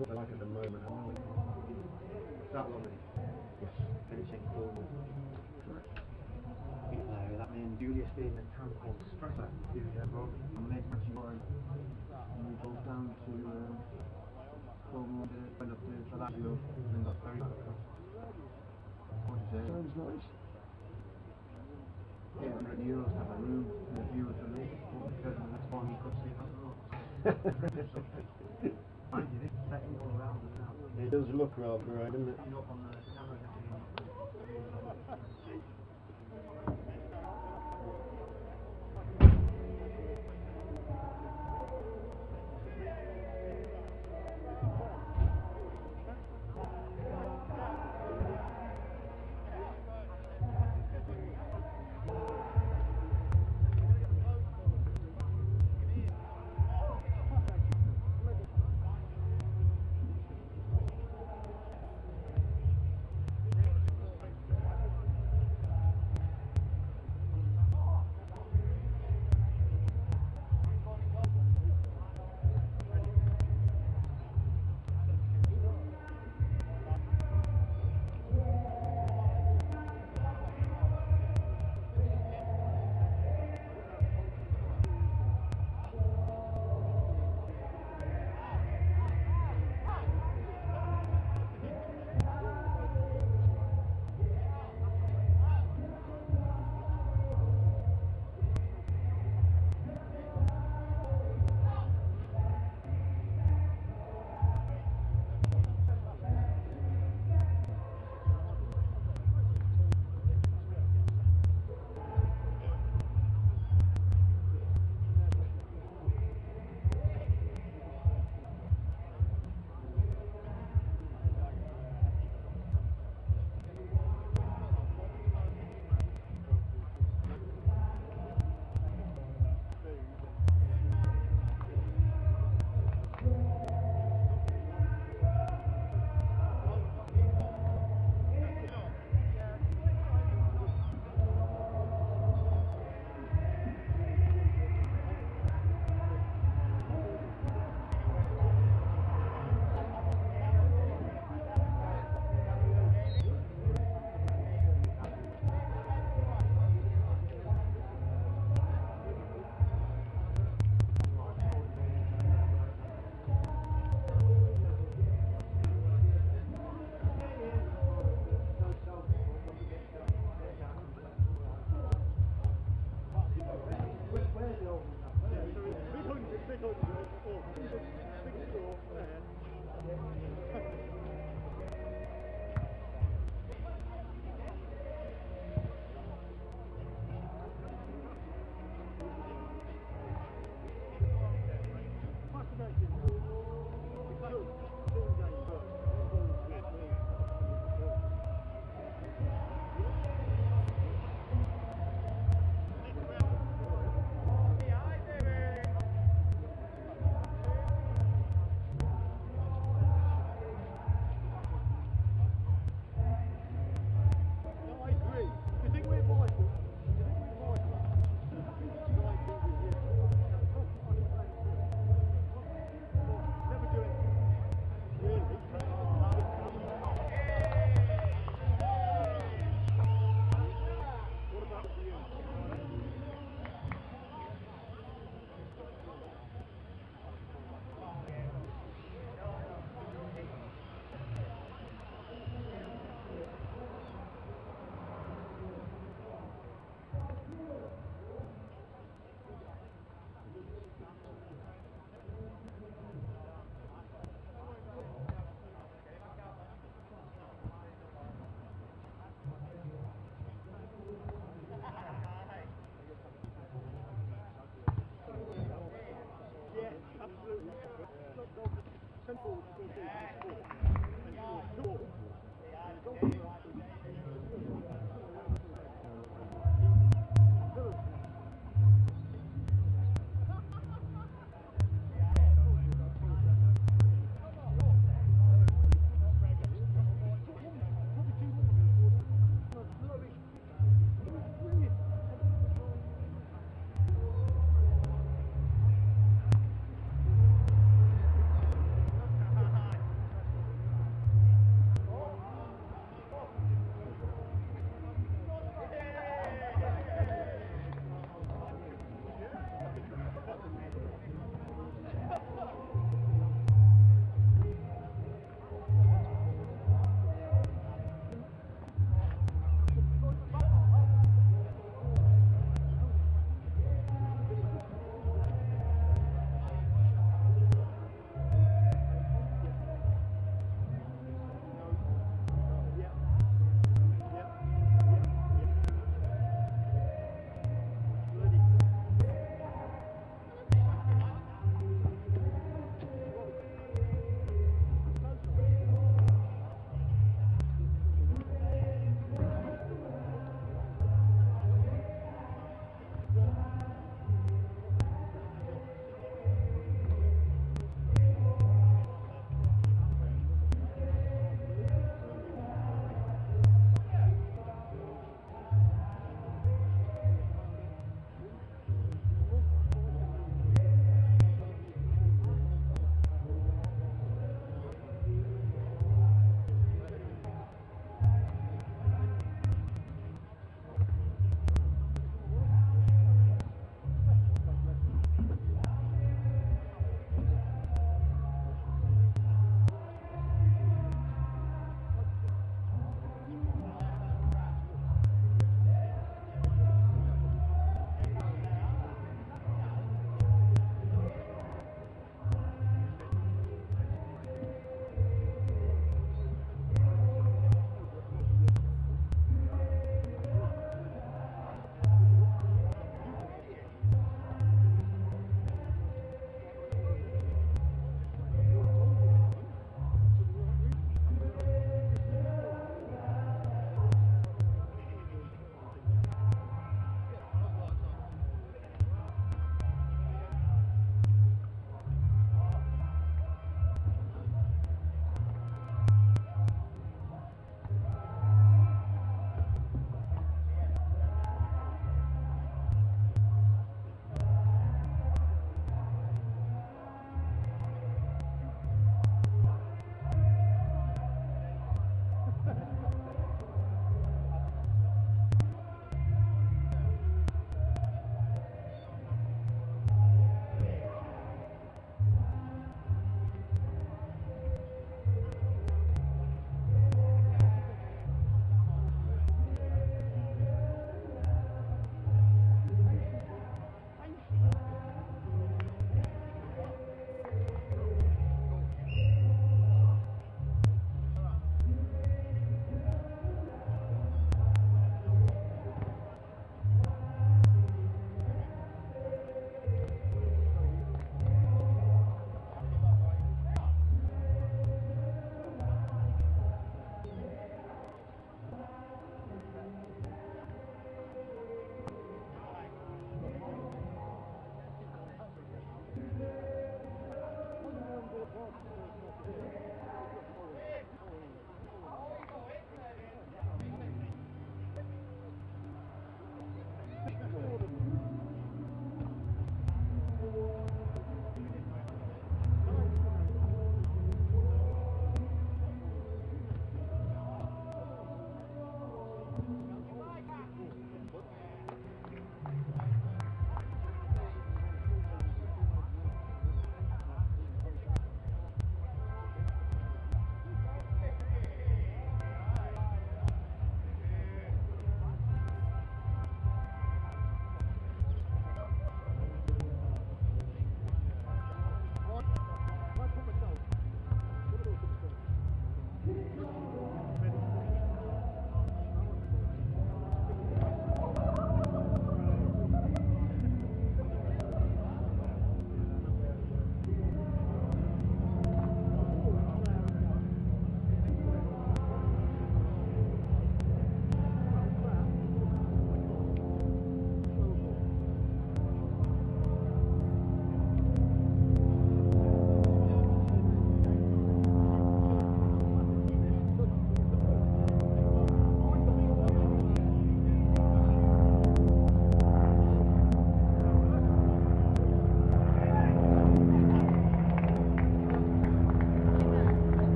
what they're like at the moment. That long, yes, finishing forward. That means Julius being the town called Strasser, and late matching on. And we both down to Cornwall, went up to Lazio, and then got very back across. Sounds nice. €800 to have a room and a view of the lake, because of the spawn you could see that. It does look rather right, doesn't it?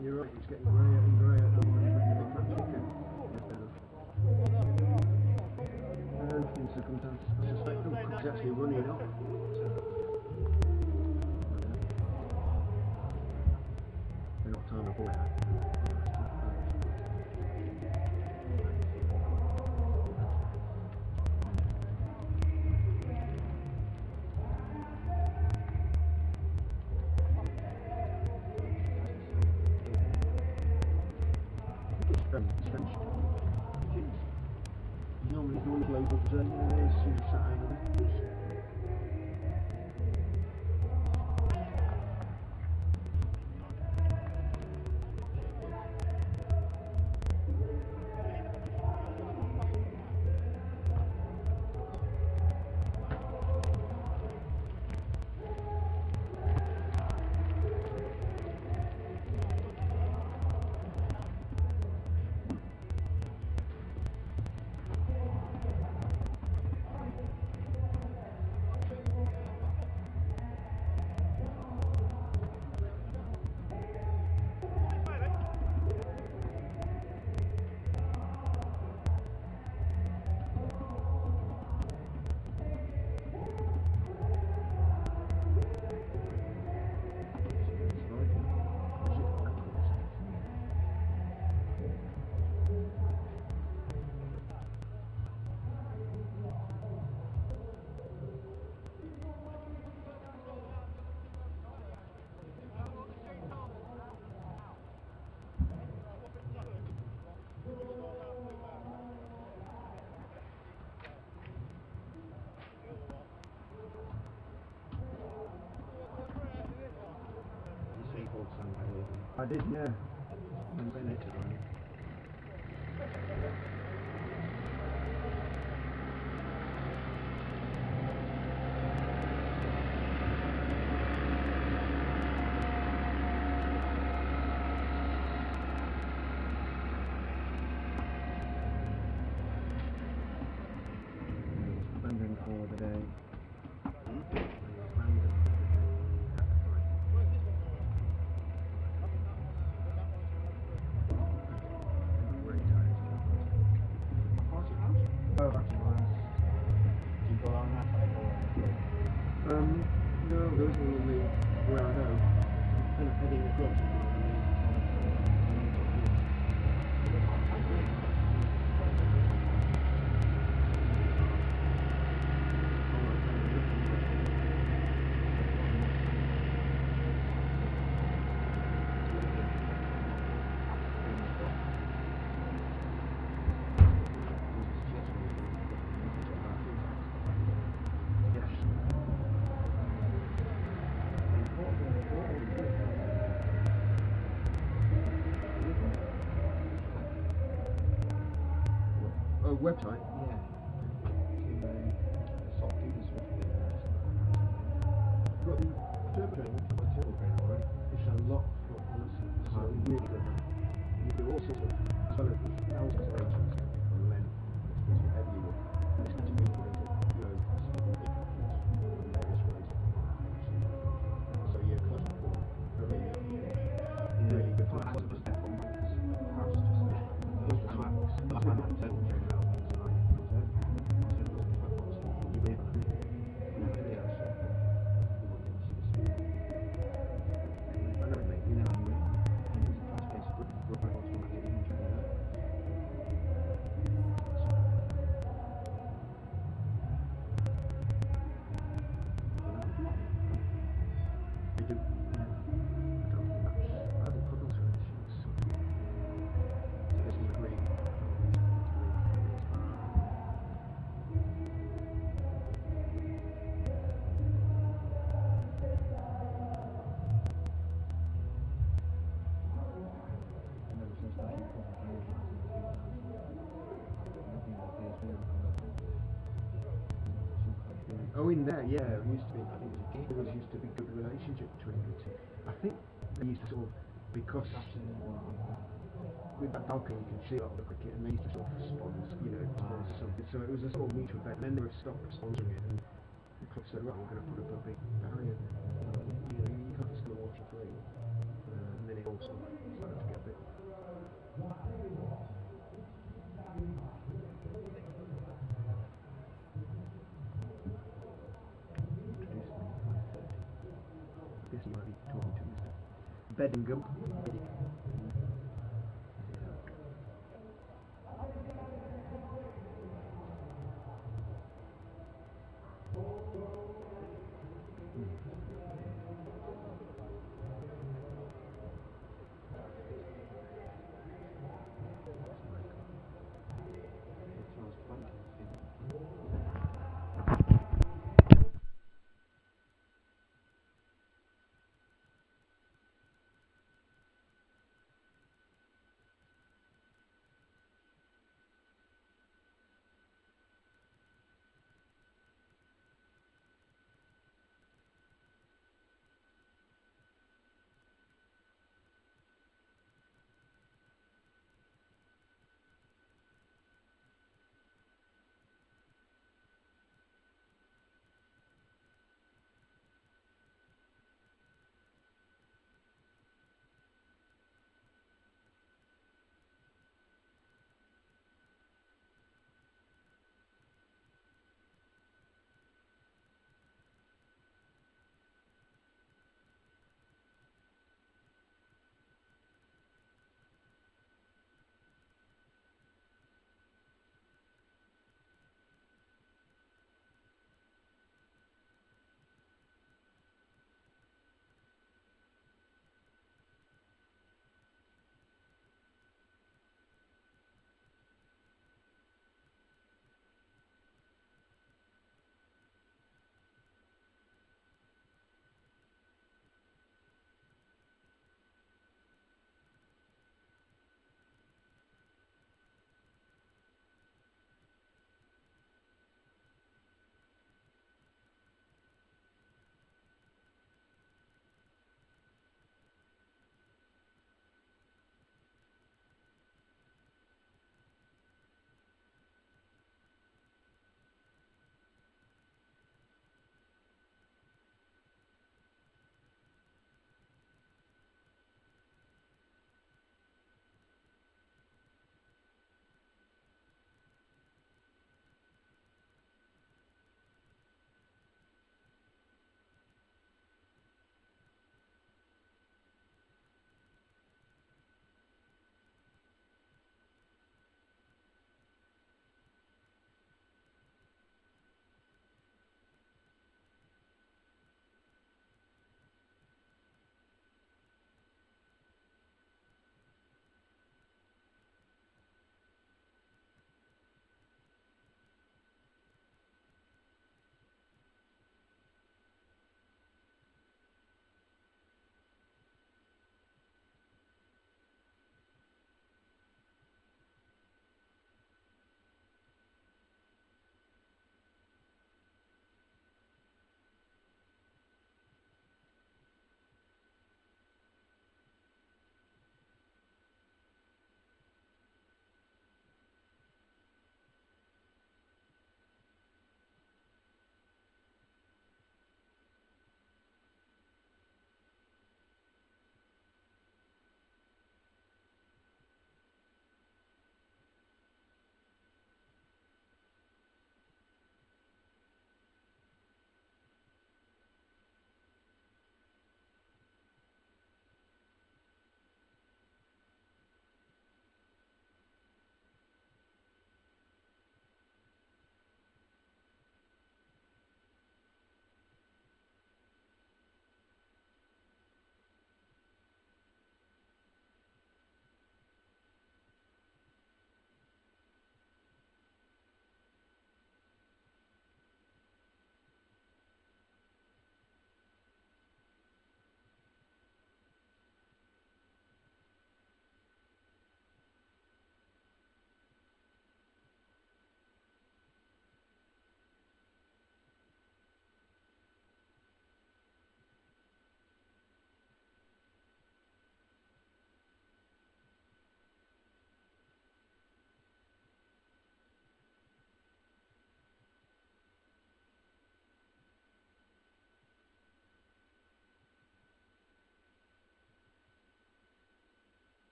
You're right, it's getting greyer and greyer at the moment. In circumstances, I suspect he's actually running off. They're not time to boy that. Normally do all the global zone and there's sat over there. I did, yeah. I'm going to run. Spending for the day. No, those are only where I go. Kind of heading across. Website? Yeah. Got the turbo train, alright? It's a lot for policy, so really good. You do all sorts of thousands of agents on length, whatever you want. Listen to people various ways. So you're close to really good for Oh, in there, yeah, it used to be. I think there was used to be good relationship between the two. I think they used to sort of, because with that balcony you can see a lot of the cricket, and they used to sort of sponsor, sponsor something. So it was a sort of mutual event. And then they were stopped sponsoring it, and the club said, right, we're going to put up a big barrier. You can't still watch it free. And then it all sort of started to get a bit. I guess you might be talking to Mr. Bedingham.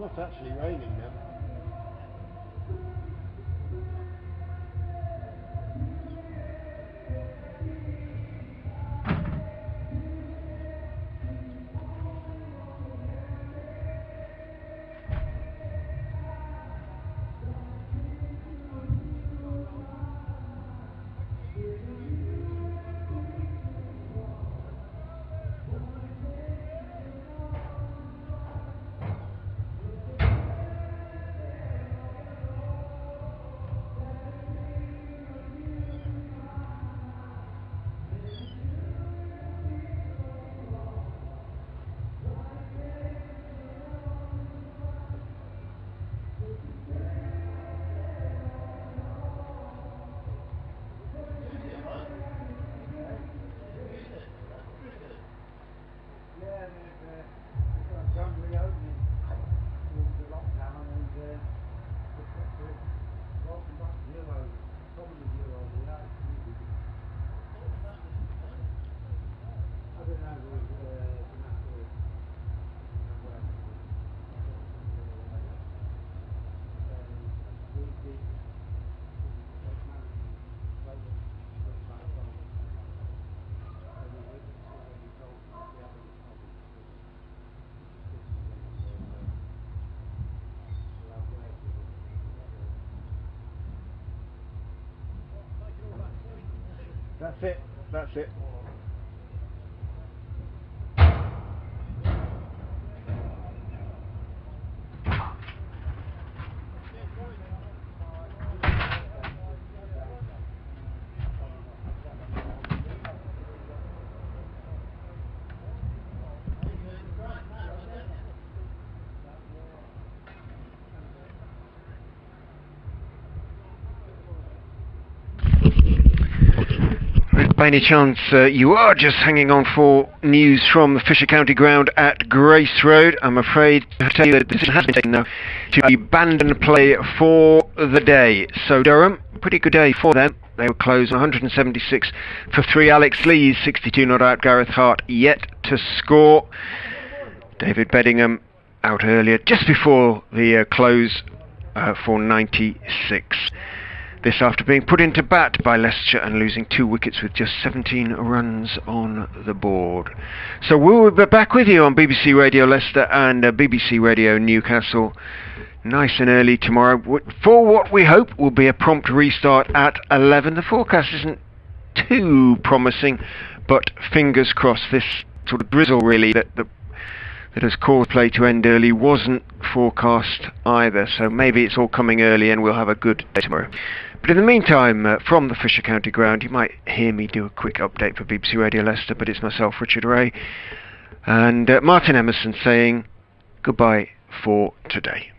not actually raining now. That's it. That's it. By any chance you are just hanging on for news from the Fisher County ground at Grace Road, I'm afraid to tell you that the decision has been taken now to abandon play for the day. So Durham, pretty good day for them. They were closed 176 for 3. Alex Lees 62 not out. Gareth Hart yet to score. David Beddingham out earlier just before the close for 96. This after being put into bat by Leicestershire and losing 2 wickets with just 17 runs on the board. So we'll be back with you on BBC Radio Leicester and BBC Radio Newcastle nice and early tomorrow for what we hope will be a prompt restart at 11. The forecast isn't too promising, but fingers crossed. This sort of drizzle really that has caused play to end early wasn't forecast either, so maybe it's all coming early and we'll have a good day tomorrow. But in the meantime, from the Fisher County ground, you might hear me do a quick update for BBC Radio Leicester, but it's myself, Richard Ray, and Martin Emerson saying goodbye for today.